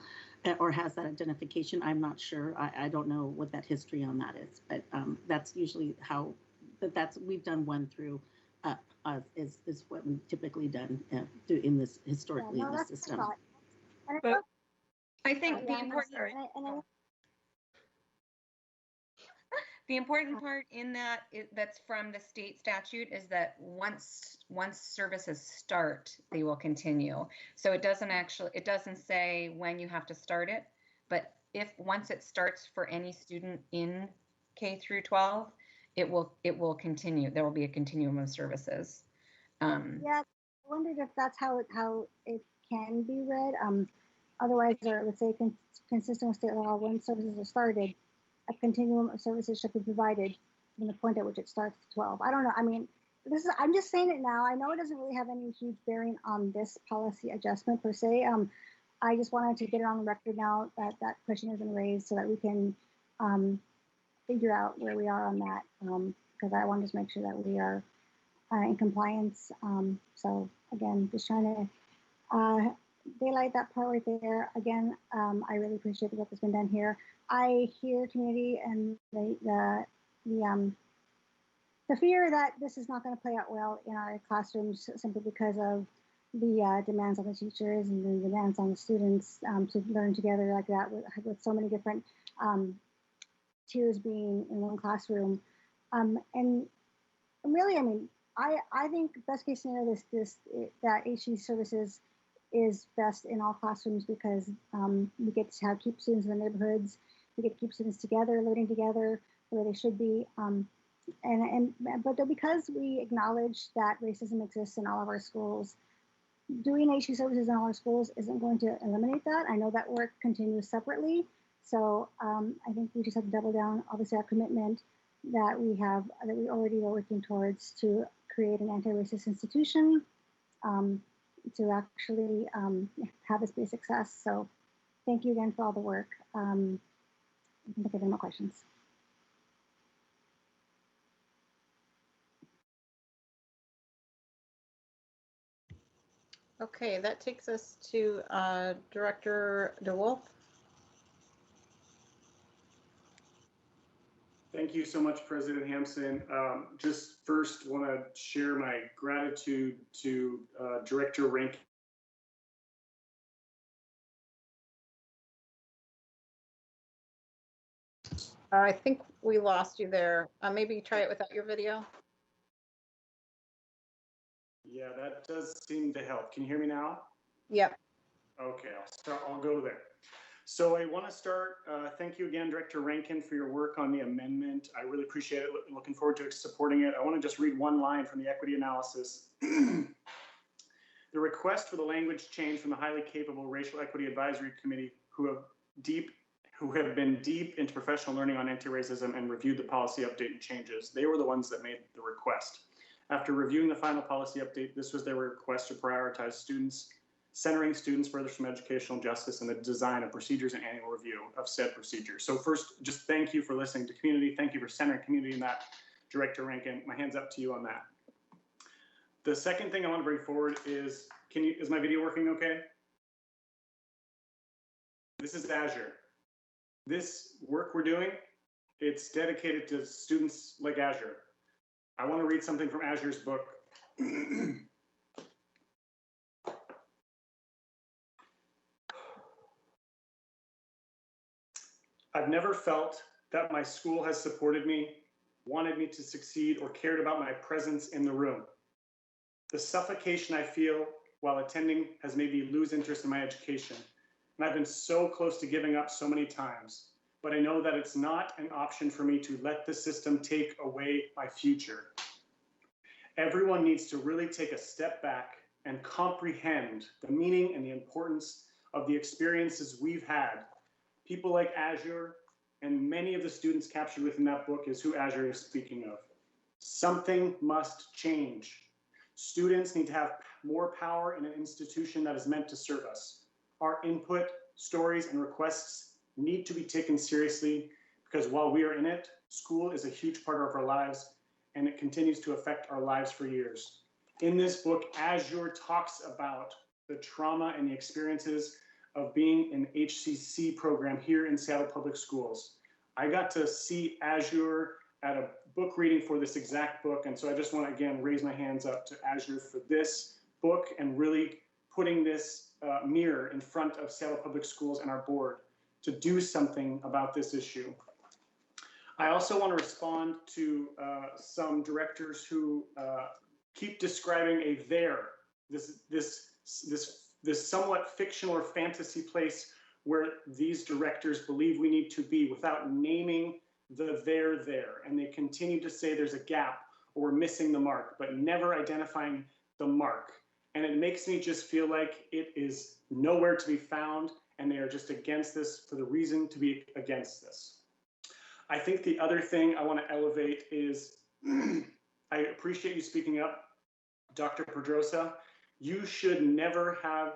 or has that identification, I'm not sure. I don't know what that history on that is, but that's usually how, we've done 1 through is what we've typically done in this historically in the system. But I think the important, the important part in that that's from the state statute is that once services start, they will continue. So it doesn't say when you have to start it, but if once it starts for any student in K through 12, it will continue. There will be a continuum of services. Yeah, I wondered if that's how it can be read. Otherwise, or let's say consistent with state law, when services are started, a continuum of services should be provided from the point at which it starts to 12. I don't know. I mean, I'm just saying it now. I know it doesn't really have any huge bearing on this policy adjustment per se. I just wanted to get it on the record now that that question has been raised so that we can figure out where we are on that. Because I want to just make sure that we are in compliance. So again, just trying to daylight that part right there. Again, I really appreciate the work that's been done here. I hear community and the fear that this is not going to play out well in our classrooms simply because of the demands on the teachers and the demands on the students to learn together like that with so many different tiers being in one classroom. And really, I mean, I think best case scenario that HE services is best in all classrooms because we get to keep students in the neighborhoods. We get to keep students together, learning together where they should be. But because we acknowledge that racism exists in all of our schools, doing HE services in all our schools isn't going to eliminate that. I know that work continues separately. So I think we just have to double down, obviously, our commitment that we already are working towards to create an anti-racist institution to actually have this be a success. So thank you again for all the work. I think I have any more questions. Okay, that takes us to Director DeWolf. Thank you so much, President Hampson. Just first want to share my gratitude to Director Rankin. I think we lost you there. Maybe try it without your video. Yeah, that does seem to help. Can you hear me now? Yep. Okay, I'll go there. So I want to start, thank you again, Director Rankin, for your work on the amendment. I really appreciate it. Looking forward to supporting it. I want to just read one line from the equity analysis. The request for the language change from the highly capable Racial Equity Advisory Committee who have been deep into professional learning on anti-racism and reviewed the policy update and changes. They were the ones that made the request. After reviewing the final policy update, this was their request to prioritize students, centering students further from educational justice and the design of procedures and annual review of said procedures. So first, just thank you for listening to community. Thank you for centering community in that, Director Rankin. My hand's up to you on that. The second thing I want to bring forward is, is my video working okay? This is Azure. This work we're doing, it's dedicated to students like Azure. I want to read something from Azure's book. I've never felt that my school has supported me, wanted me to succeed, or cared about my presence in the room. The suffocation I feel while attending has made me lose interest in my education. And I've been so close to giving up so many times, but I know that it's not an option for me to let the system take away my future. Everyone needs to really take a step back and comprehend the meaning and the importance of the experiences we've had. People like Azure and many of the students captured within that book is who Azure is speaking of. Something must change. Students need to have more power in an institution that is meant to serve us. Our input, stories, and requests need to be taken seriously because while we are in it, school is a huge part of our lives and it continues to affect our lives for years. In this book, Azure talks about the trauma and the experiences of being an HCC program here in Seattle Public Schools. I got to see Azure at a book reading for this exact book, and so I just want to again raise my hands up to Azure for this book and really putting this mirror in front of Seattle Public Schools and our board to do something about this issue. I also want to respond to some directors who keep describing a this somewhat fictional or fantasy place where these directors believe we need to be without naming the there. And they continue to say there's a gap or we're missing the mark, but never identifying the mark. And it makes me just feel like it is nowhere to be found and they are just against this for the reason to be against this. I think the other thing I want to elevate is I appreciate you speaking up, Dr. Pedrosa. You should never have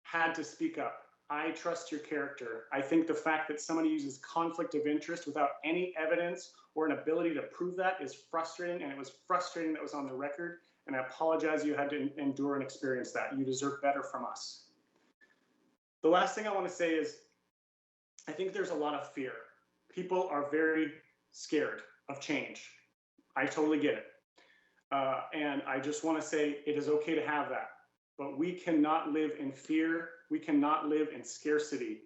had to speak up. I trust your character. I think the fact that somebody uses conflict of interest without any evidence or an ability to prove that is frustrating, and it was frustrating that was on the record, and I apologize you had to endure and experience that. You deserve better from us. The last thing I want to say is I think there's a lot of fear. People are very scared of change. I totally get it. And I just want to say it is okay to have that, but we cannot live in fear. We cannot live in scarcity.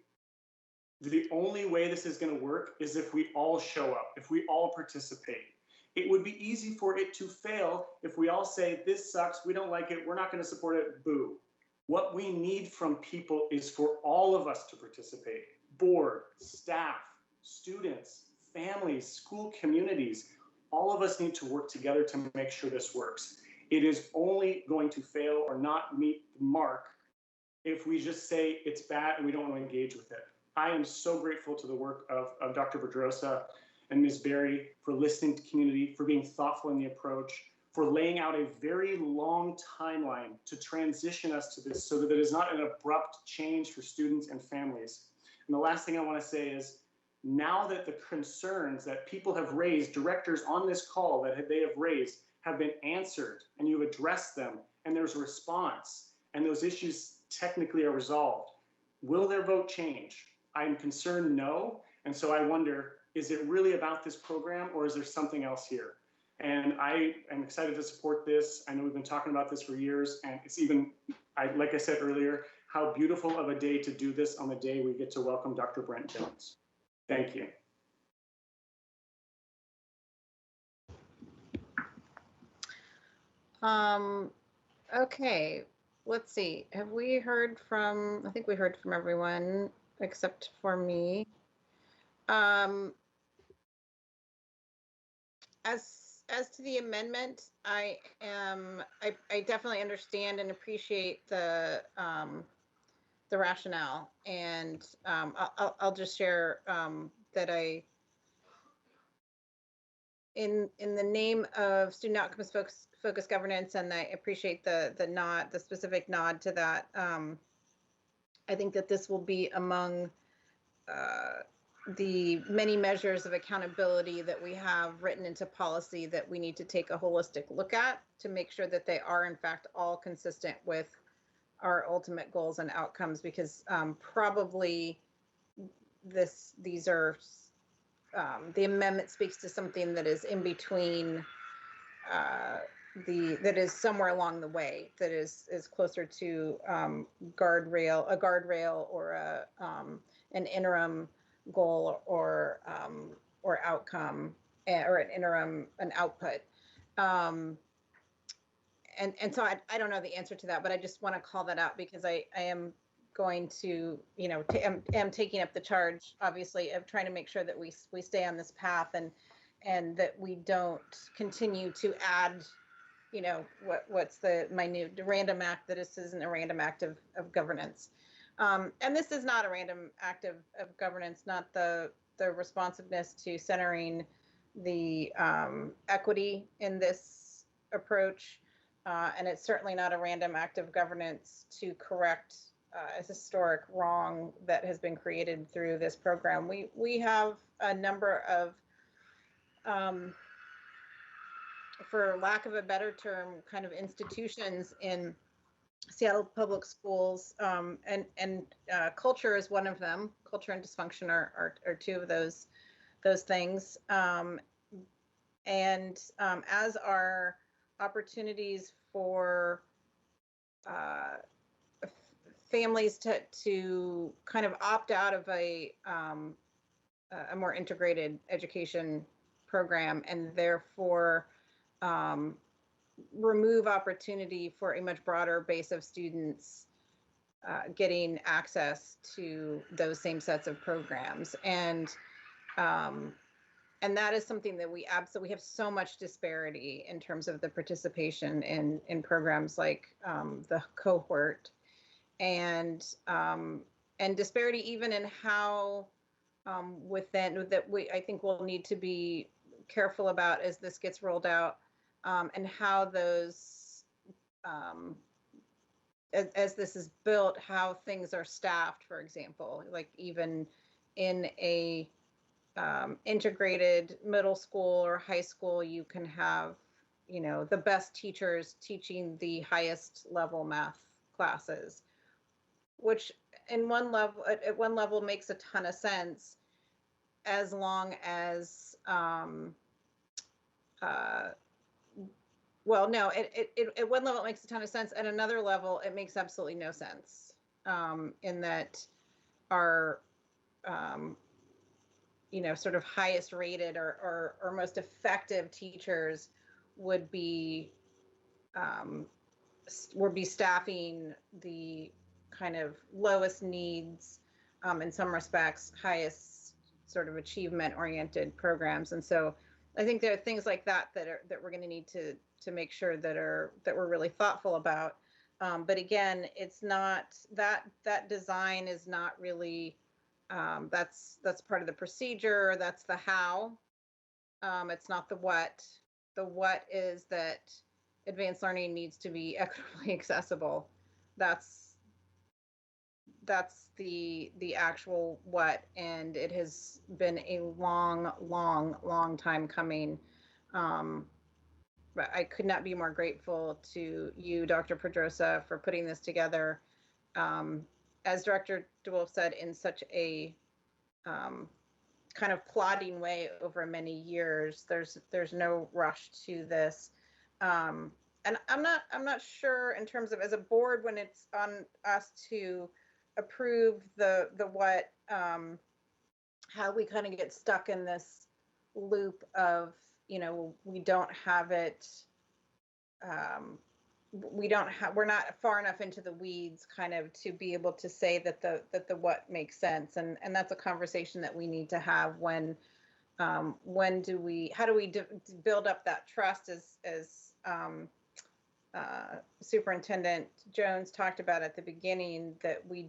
The only way this is going to work is if we all show up, if we all participate. It would be easy for it to fail if we all say, this sucks, we don't like it, we're not going to support it, boo. What we need from people is for all of us to participate. Board, staff, students, families, school communities. All of us need to work together to make sure this works. It is only going to fail or not meet the mark if we just say it's bad and we don't want to engage with it. I am so grateful to the work of Dr. Pedrosa and Ms. Berry for listening to community, for being thoughtful in the approach, for laying out a very long timeline to transition us to this so that it is not an abrupt change for students and families. And the last thing I want to say is, now that the concerns that people have raised, directors on this call that they have raised, have been answered and you've addressed them and there's a response and those issues technically are resolved, will their vote change? I'm concerned no. And so I wonder, is it really about this program or is there something else here? And I am excited to support this. I know we've been talking about this for years, and it's even, like I said earlier, how beautiful of a day to do this on the day we get to welcome Dr. Brent Jones. Thank you. Okay, let's see. Have we heard from, I think we heard from everyone except for me. As to the amendment, I definitely understand and appreciate the rationale, and I'll just share that in the name of student outcomes focused governance, and I appreciate the specific nod to that. I think that this will be among the many measures of accountability that we have written into policy that we need to take a holistic look at to make sure that they are in fact all consistent with our ultimate goals and outcomes, because probably these are the amendment speaks to something that is in between that is somewhere along the way, that is closer to a guardrail or an interim goal or outcome, or an output. and so I don't know the answer to that, but I just want to call that out because I am going to, you know, am taking up the charge, obviously, of trying to make sure that we stay on this path and that we don't continue to add, you know, what's the minute random act, that this isn't a random act of governance. And this is not a random act of governance, not the responsiveness to centering the equity in this approach. And it's certainly not a random act of governance to correct a historic wrong that has been created through this program. We have a number of, for lack of a better term, kind of institutions in Seattle Public Schools, and culture is one of them. Culture and dysfunction are two of those things. And as are opportunities for families to kind of opt out of a more integrated education program, and therefore remove opportunity for a much broader base of students getting access to those same sets of programs. And that is something that we absolutely have so much disparity in terms of the participation in programs like the cohort, and disparity even in how within that I think we'll need to be careful about as this gets rolled out, and how those as this is built, how things are staffed, for example, like even in a integrated middle school or high school, you can have, you know, the best teachers teaching the highest level math classes, which in one level, at one level makes a ton of sense, as long as, well, no, at one level it makes a ton of sense. At another level, it makes absolutely no sense, in that our, you know, sort of highest rated or most effective teachers would be staffing the kind of lowest needs, in some respects, highest sort of achievement oriented programs. And so I think there are things like that that we're going to need to make sure that we're really thoughtful about. But again, it's not that design is not really, that's part of the procedure. That's the how. It's not the what. The what is that advanced learning needs to be equitably accessible. That's the actual what, and it has been a long time coming. But I could not be more grateful to you, Dr. Pedrosa, for putting this together. As Director DeWolf said, in such a kind of plodding way over many years. There's no rush to this. And I'm not sure in terms of as a board, when it's on us to approve the what, how we kind of get stuck in this loop of, you know, we don't have it, we're not far enough into the weeds kind of to be able to say that the what makes sense. And that's a conversation that we need to have when how do we build up that trust as Superintendent Jones talked about at the beginning, that we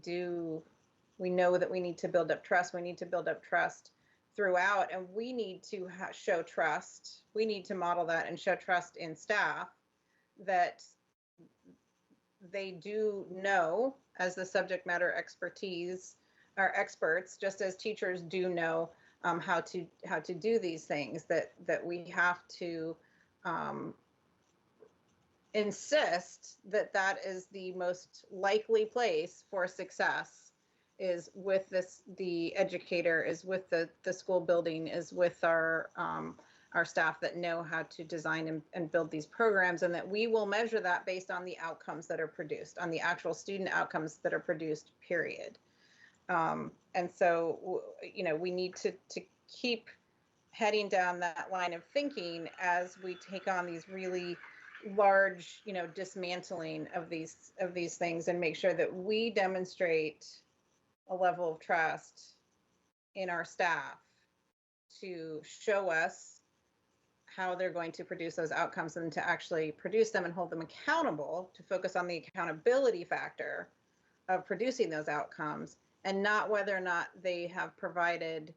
know that we need to build up trust. We need to build up trust throughout, and we need to show trust. We need to model that and show trust in staff that they do know, as the subject matter expertise or experts, just as teachers do know how to do these things, that we have to insist that is the most likely place for success, is with the educator, is with the school building, is with our staff that know how to design and build these programs, and that we will measure that based on the outcomes that are produced, on the actual student outcomes that are produced, period. And so, you know, we need to keep heading down that line of thinking as we take on these really large, dismantling of these things and make sure that we demonstrate a level of trust in our staff to show us how they're going to produce those outcomes and to actually produce them and hold them accountable, to focus on the accountability factor of producing those outcomes and not whether or not they have provided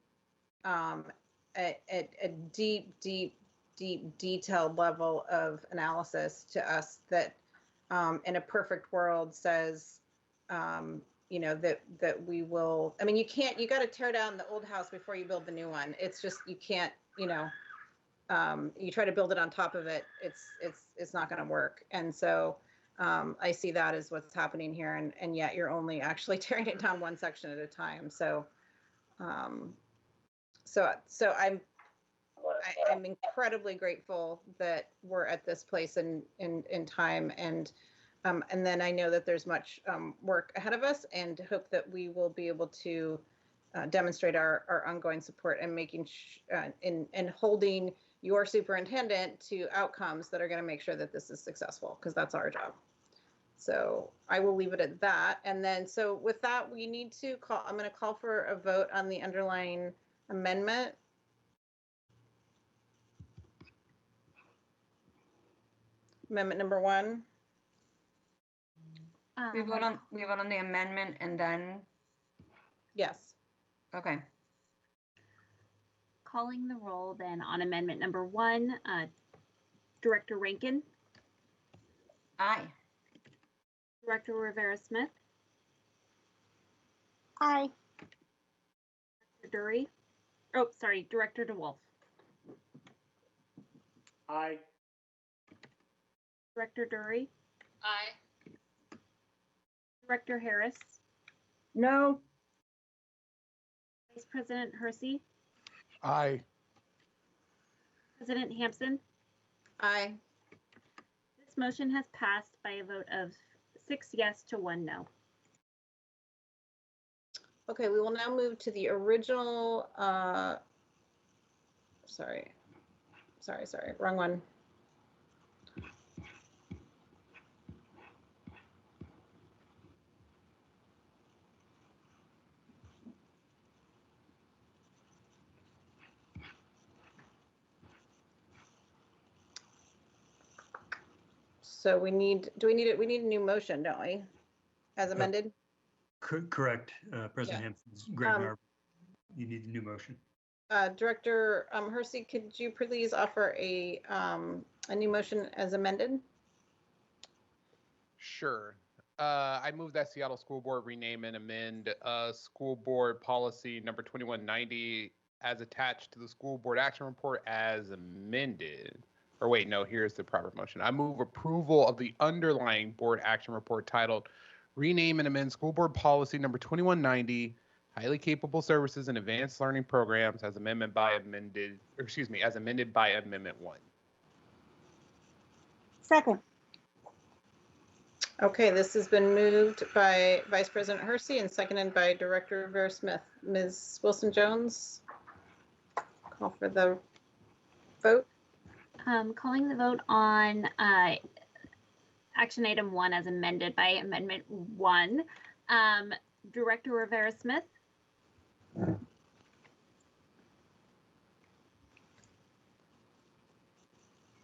a deep detailed level of analysis to us that in a perfect world says, that we will, you got to tear down the old house before you build the new one. It's just, you can't, you try to build it on top of it, it's not going to work. And so I see that as what's happening here, and yet you're only actually tearing it down one section at a time. So I'm incredibly grateful that we're at this place in time, and then I know that there's much work ahead of us, and hope that we will be able to demonstrate our ongoing support and making and holding your superintendent to outcomes that are going to make sure that this is successful, because that's our job. So I will leave it at that. And then, so with that, we need to call, I'm going to call for a vote on the underlying amendment. Amendment number 1. We vote on the amendment and then? Yes. Okay. Calling the roll then on amendment number 1, Director Rankin. Aye. Director Rivera-Smith. Aye. Director Dury. Oh, sorry, Director DeWolf. Aye. Director Dury. Aye. Director Harris. No. Vice President Hersey. Aye. President Hampson. Aye. This motion has passed by a vote of 6 yes to 1 no. Okay, we will now move to the original, sorry, wrong one. So we need a new motion, don't we? As amended? Correct, President Hampton. Greg Narver, you need the new motion. Director Hersey, could you please offer a new motion as amended? Sure. I move that Seattle School Board rename and amend School Board Policy number 2190 as attached to the School Board Action Report as amended. Or wait, no, here's the proper motion. I move approval of the underlying Board Action Report titled Rename and Amend School Board Policy number 2190, Highly Capable Services and Advanced Learning Programs as amended by Amendment 1. Second. Okay, this has been moved by Vice President Hersey and seconded by Director Rivera-Smith. Ms. Wilson-Jones, call for the vote. Calling the vote on action item 1 as amended by amendment 1. Director Rivera-Smith.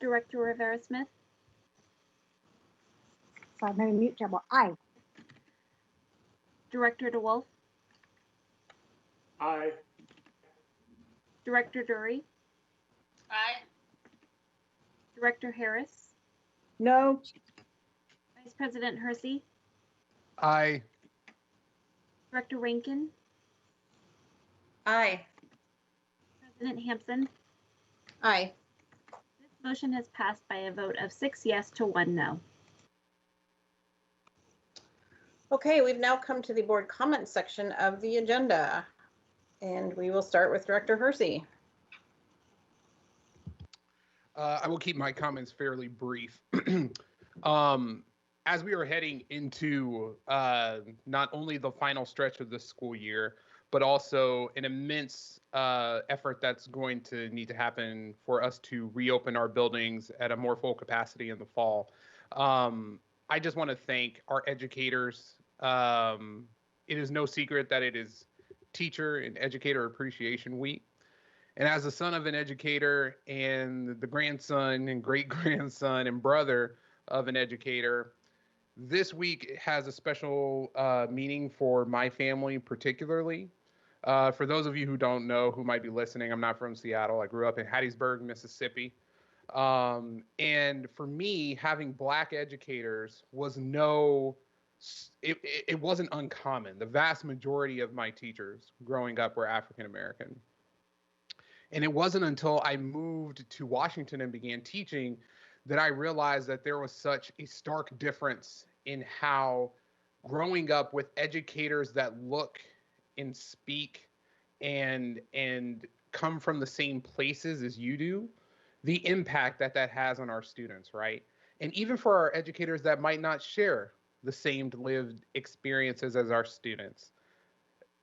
Director Rivera-Smith. Sorry, I'm going to mute Jabba. Aye. Director DeWolf. Aye. Director Dury. Aye. Director Harris. No. Vice President Hersey. Aye. Director Rankin. Aye. President Hampson. Aye. This motion has passed by a vote of 6 yes to 1 no. Okay, we've now come to the board comment section of the agenda, and we will start with Director Hersey. I will keep my comments fairly brief. As we are heading into not only the final stretch of the school year, but also an immense effort that's going to need to happen for us to reopen our buildings at a more full capacity in the fall. I just want to thank our educators. It is no secret that it is Teacher and Educator Appreciation Week. And as the son of an educator and the grandson and great-grandson and brother of an educator, this week has a special meaning for my family particularly. For those of you who don't know, who might be listening, I'm not from Seattle. I grew up in Hattiesburg, Mississippi. And for me, having Black educators was it wasn't uncommon. The vast majority of my teachers growing up were African American. And it wasn't until I moved to Washington and began teaching that I realized that there was such a stark difference in how growing up with educators that look and speak and come from the same places as you do, the impact that that has on our students, right? And even for our educators that might not share the same lived experiences as our students,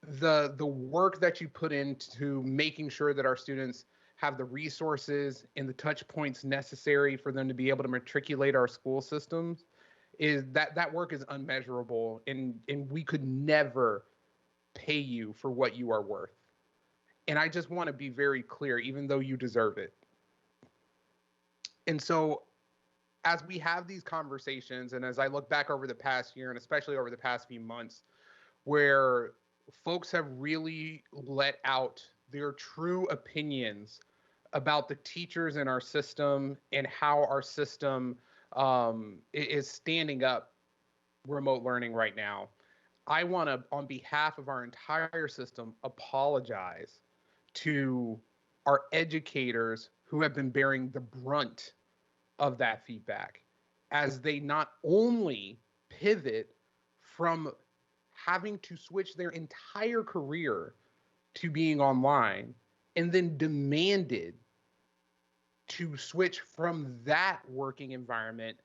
the work that you put into making sure that our students have the resources and the touch points necessary for them to be able to matriculate our school systems is that work is unmeasurable, and we could never pay you for what you are worth. And I just want to be very clear, even though you deserve it. And so as we have these conversations, and as I look back over the past year, and especially over the past few months, where folks have really let out their true opinions about the teachers in our system and how our system is standing up remote learning right now, I want to, on behalf of our entire system, apologize to our educators who have been bearing the brunt of that feedback, as they not only pivot from having to switch their entire career to being online, and then demanded to switch from that working environment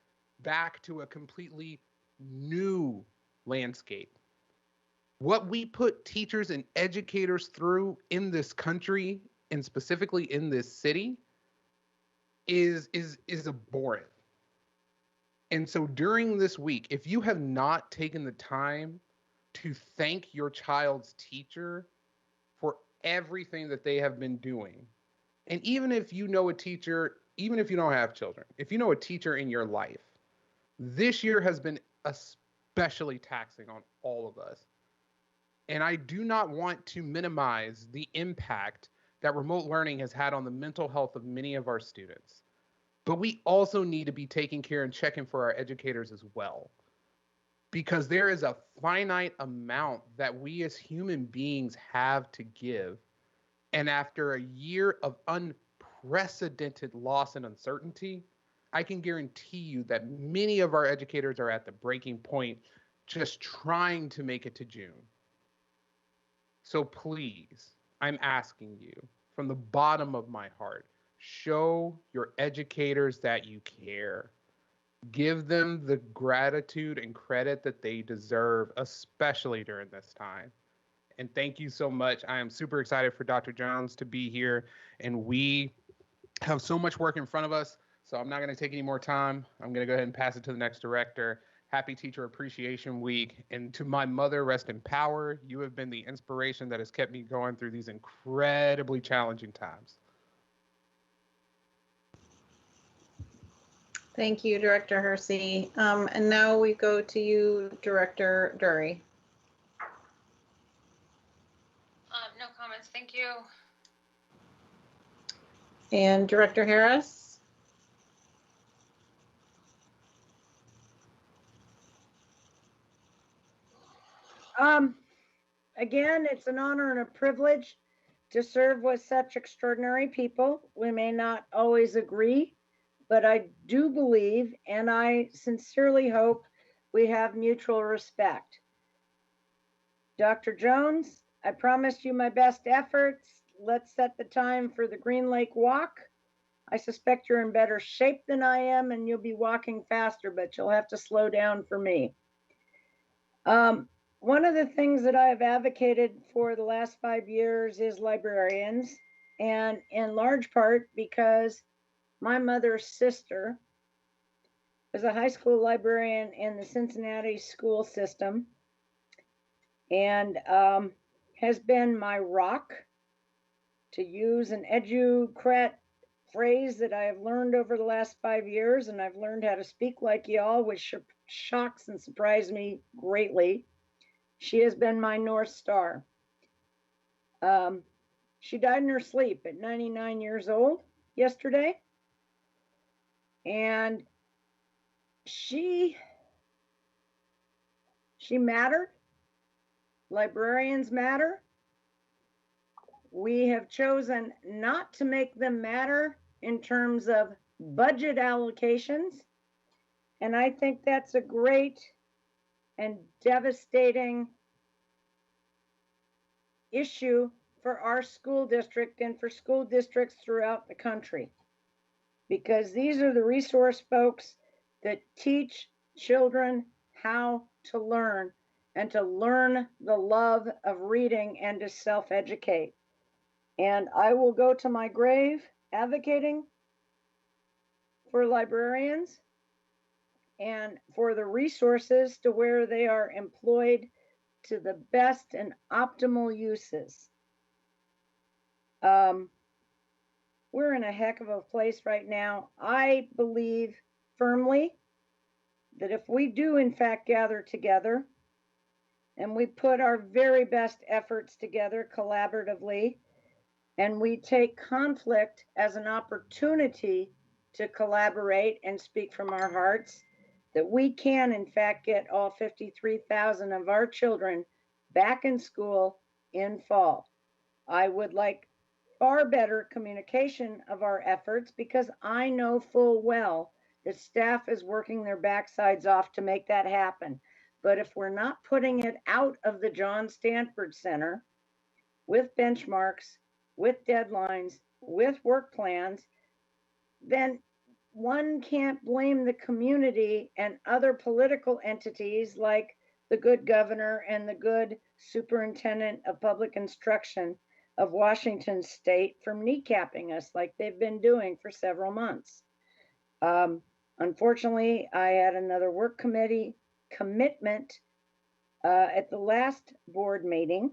back to a completely new landscape. What we put teachers and educators through in this country, and specifically in this city, is abhorrent. And so during this week, if you have not taken the time to thank your child's teacher for everything that they have been doing, and even if you know a teacher, even if you don't have children, if you know a teacher in your life, this year has been especially taxing on all of us. And I do not want to minimize the impact that remote learning has had on the mental health of many of our students. But we also need to be taking care and checking for our educators as well, because there is a finite amount that we as human beings have to give. And after a year of unprecedented loss and uncertainty, I can guarantee you that many of our educators are at the breaking point, just trying to make it to June. So please, I'm asking you from the bottom of my heart, show your educators that you care. Give them the gratitude and credit that they deserve, especially during this time. And thank you so much. I am super excited for Dr. Jones to be here, and we have so much work in front of us, so I'm not going to take any more time. I'm going to go ahead and pass it to the next director. Happy Teacher Appreciation Week. And to my mother, rest in power. You have been the inspiration that has kept me going through these incredibly challenging times. Thank you, Director Hersey. And now we go to you, Director Dury. No comments, thank you. And Director Harris? Again, it's an honor and a privilege to serve with such extraordinary people. We may not always agree, but I do believe, and I sincerely hope, we have mutual respect. Dr. Jones, I promised you my best efforts. Let's set the time for the Green Lake Walk. I suspect you're in better shape than I am, and you'll be walking faster, but you'll have to slow down for me. one of the things that I have advocated for the last 5 years is librarians, and in large part because my mother's sister was a high school librarian in the Cincinnati school system, and has been my rock, to use an educrat phrase that I have learned over the last 5 years, and I've learned how to speak like y'all, which shocks and surprised me greatly. She has been my North Star. She died in her sleep at 99 years old yesterday. And she mattered. Librarians matter. We have chosen not to make them matter in terms of budget allocations. And I think that's a great and devastating issue for our school district and for school districts throughout the country. Because these are the resource folks that teach children how to learn and to learn the love of reading and to self-educate. And I will go to my grave advocating for librarians and for the resources to where they are employed to the best and optimal uses. We're in a heck of a place right now. I believe firmly that if we do in fact gather together and we put our very best efforts together collaboratively, and we take conflict as an opportunity to collaborate and speak from our hearts, that we can in fact get all 53,000 of our children back in school in fall. I would like far better communication of our efforts, because I know full well that staff is working their backsides off to make that happen. But if we're not putting it out of the John Stanford Center with benchmarks, with deadlines, with work plans, then one can't blame the community and other political entities like the good governor and the good superintendent of public instruction of Washington State from kneecapping us like they've been doing for several months. Unfortunately, I had another work committee commitment at the last board meeting,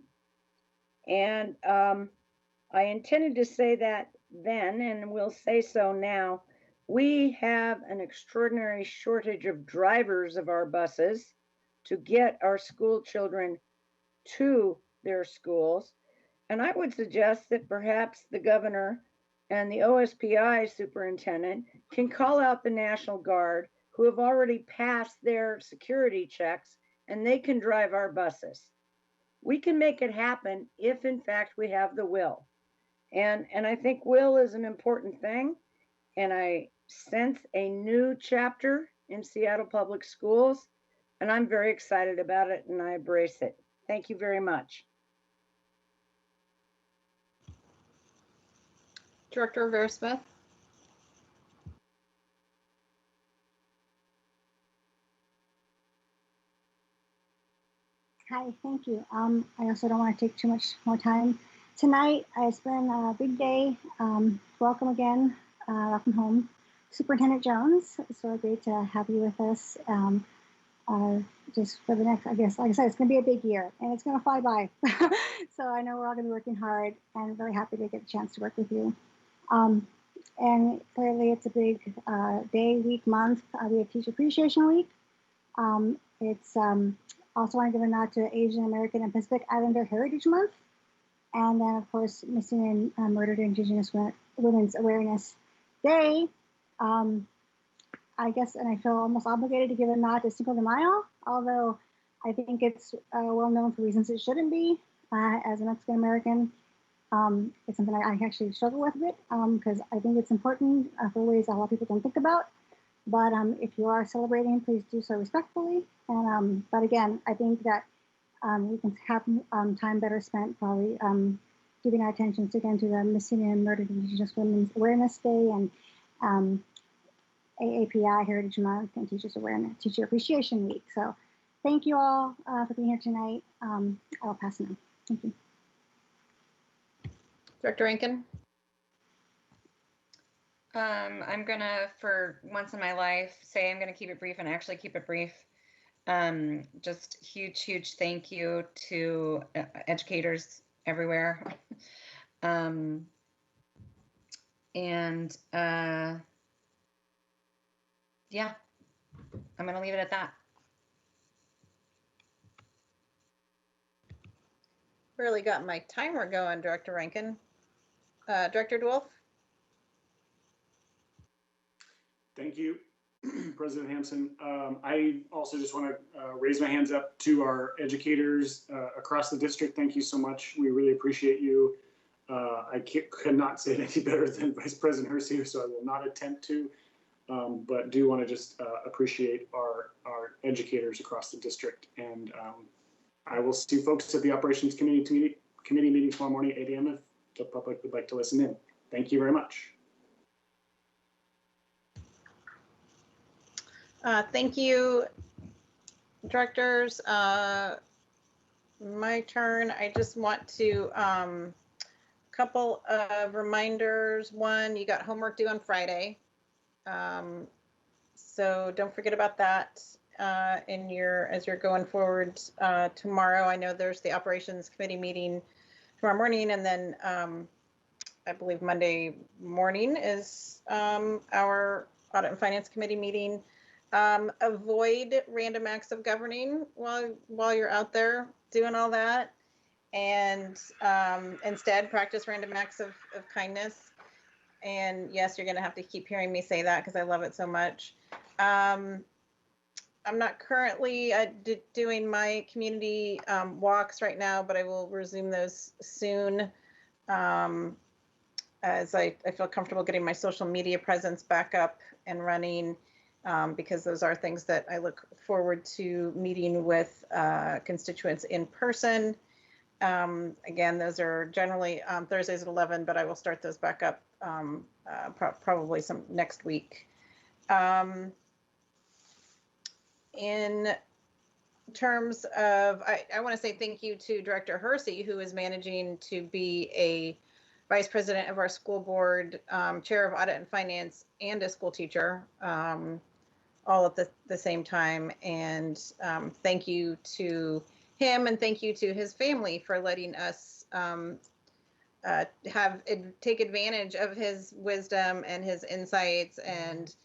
and I intended to say that then, and will say so now. We have an extraordinary shortage of drivers of our buses to get our school children to their schools. And I would suggest that perhaps the governor and the OSPI superintendent can call out the National Guard, who have already passed their security checks, and they can drive our buses. We can make it happen if in fact we have the will. And I think will is an important thing. And I sense a new chapter in Seattle Public Schools, and I'm very excited about it, and I embrace it. Thank you very much. Director Rivera-Smith. Hi, thank you. I also don't want to take too much more time tonight. It's been a big day. Welcome again. Welcome home, Superintendent Jones. It's so great to have you with us. Just for the next, I guess, like I said, it's going to be a big year, and it's going to fly by. So I know we're all going to be working hard, and very happy to get a chance to work with you. And clearly, it's a big day, week, month. We have Teacher Appreciation Week. It's also want to give a nod to Asian American and Pacific Islander Heritage Month, and then of course Missing and Murdered Indigenous Women's Awareness Day. I guess, and I feel almost obligated to give a nod to Cinco de Mayo, although I think it's well known for reasons it shouldn't be. As a Mexican American, it's something I actually struggle with a bit, because I think it's important for ways that a lot of people don't think about. But if you are celebrating, please do so respectfully. And but again, I think that we can have time better spent probably giving our attention again to the Missing and Murdered Indigenous Women's Awareness Day and AAPI Heritage Month and Teacher Appreciation Week. So thank you all for being here tonight. I'll pass now. Thank you. Director Rankin? I'm gonna, for once in my life, say I'm gonna keep it brief and actually keep it brief. Just huge thank you to educators everywhere. Yeah, I'm gonna leave it at that. Really got my timer going, Director Rankin. Director DeWolf? Thank you, President Hampson. I also just want to raise my hands up to our educators across the district. Thank you so much. We really appreciate you. I could not say it any better than Vice President Hersey, so I will not attempt to, but do want to just appreciate our educators across the district. And I will see folks at the Operations Committee meeting tomorrow morning at 8 a.m. if the public would like to listen in. Thank you very much. Thank you, directors. My turn. I just want to, couple of reminders. One, you got homework due on Friday. So don't forget about that as you're going forward tomorrow. I know there's the Operations Committee meeting tomorrow morning, and then I believe Monday morning is our Audit and Finance Committee meeting. Avoid random acts of governing while you're out there doing all that, and instead practice random acts of kindness. And yes, you're going to have to keep hearing me say that because I love it so much. I'm not currently doing my community walks right now, but I will resume those soon as I feel comfortable getting my social media presence back up and running. Because those are things that I look forward to meeting with constituents in person. Again, those are generally Thursdays at 11, but I will start those back up probably some next week. In terms of, I want to say thank you to Director Hersey, who is managing to be a vice president of our school board, chair of audit and finance, and a school teacher. All at the same time. And thank you to him, and thank you to his family for letting us take advantage of his wisdom and his insights, and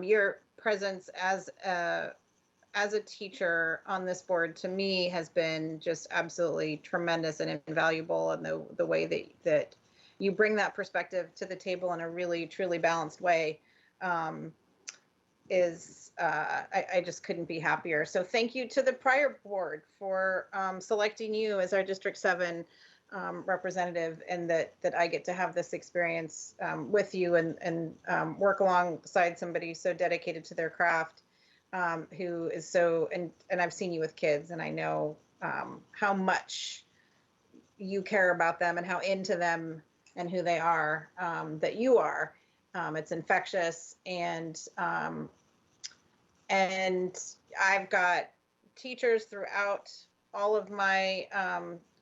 your presence as a teacher on this board to me has been just absolutely tremendous and invaluable, and the way that you bring that perspective to the table in a really truly balanced way is I just couldn't be happier. So thank you to the prior board for selecting you as our District 7 representative, and that I get to have this experience with you and work alongside somebody so dedicated to their craft, who is so, and I've seen you with kids, and I know how much you care about them and how into them and who they are, that you are. It's infectious, and I've got teachers throughout all of my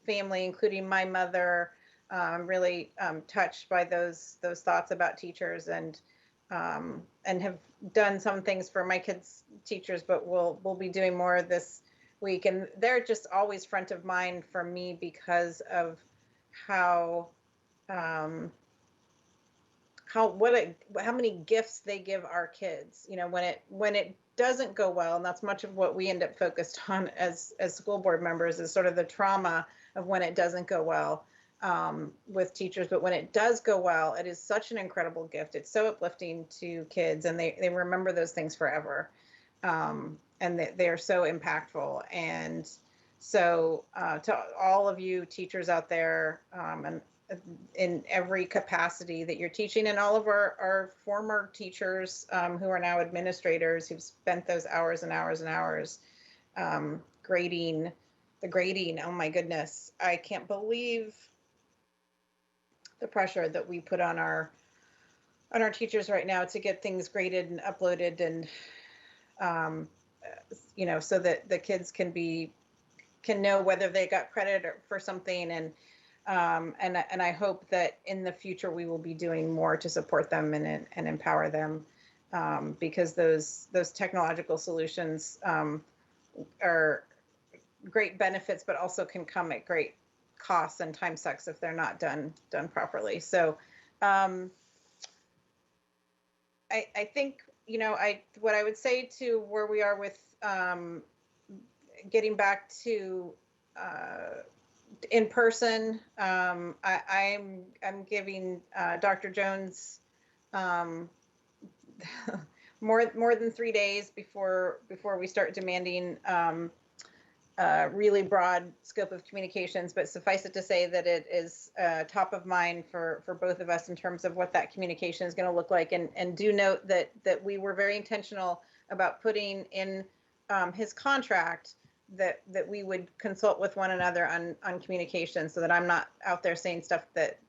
family, including my mother. I'm really touched by those thoughts about teachers, and have done some things for my kids' teachers, but we'll be doing more this week. And they're just always front of mind for me because of how many gifts they give our kids. You know, when it doesn't go well, and that's much of what we end up focused on as school board members, is sort of the trauma of when it doesn't go well with teachers. But when it does go well, it is such an incredible gift. It's so uplifting to kids, and they remember those things forever. And they are so impactful. And so to all of you teachers out there, and in every capacity that you're teaching, and all of our former teachers who are now administrators, who've spent those hours and hours and hours grading. Oh my goodness, I can't believe the pressure that we put on our teachers right now to get things graded and uploaded. And you know, so that the kids can know whether they got credit for something. And I hope that in the future we will be doing more to support them and empower them, because those technological solutions are great benefits, but also can come at great costs and time sucks if they're not done properly. So I think, you know, what I would say to where we are with getting back to in person, I'm giving Dr. Jones more than 3 days before we start demanding really broad scope of communications, but suffice it to say that it is top of mind for both of us in terms of what that communication is going to look like. And do note that we were very intentional about putting in his contract that we would consult with one another on communication, so that I'm not out there saying stuff that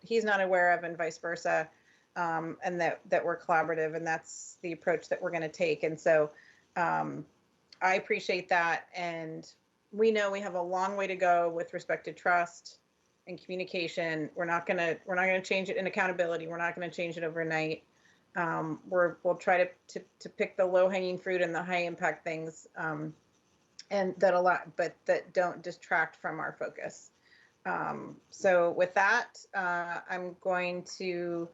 he's not aware of, and vice versa, and that we're collaborative, and that's the approach that we're going to take. And so I appreciate that, and we know we have a long way to go with respect to trust and communication. We're not gonna change it in accountability. We're not gonna change it overnight. We'll try to pick the low-hanging fruit and the high-impact things, and that don't distract from our focus. So with that, I'm going to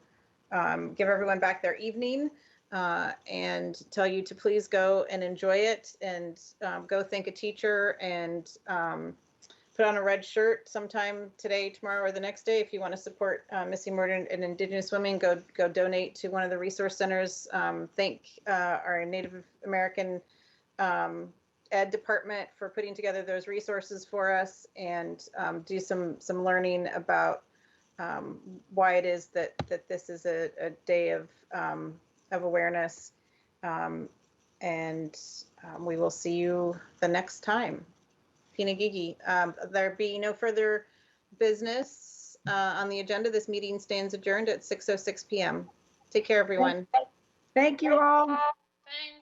give everyone back their evening. And tell you to please go and enjoy it, and go thank a teacher, and put on a red shirt sometime today, tomorrow, or the next day. If you want to support missing, murdered, and Indigenous women, go donate to one of the resource centers. Thank our Native American Ed department for putting together those resources for us, and do some learning about why it is that this is a day of awareness, and we will see you the next time. Pinagigi. There be no further business on the agenda. This meeting stands adjourned at 6:06 p.m. Take care, everyone. Thank you all. Thanks.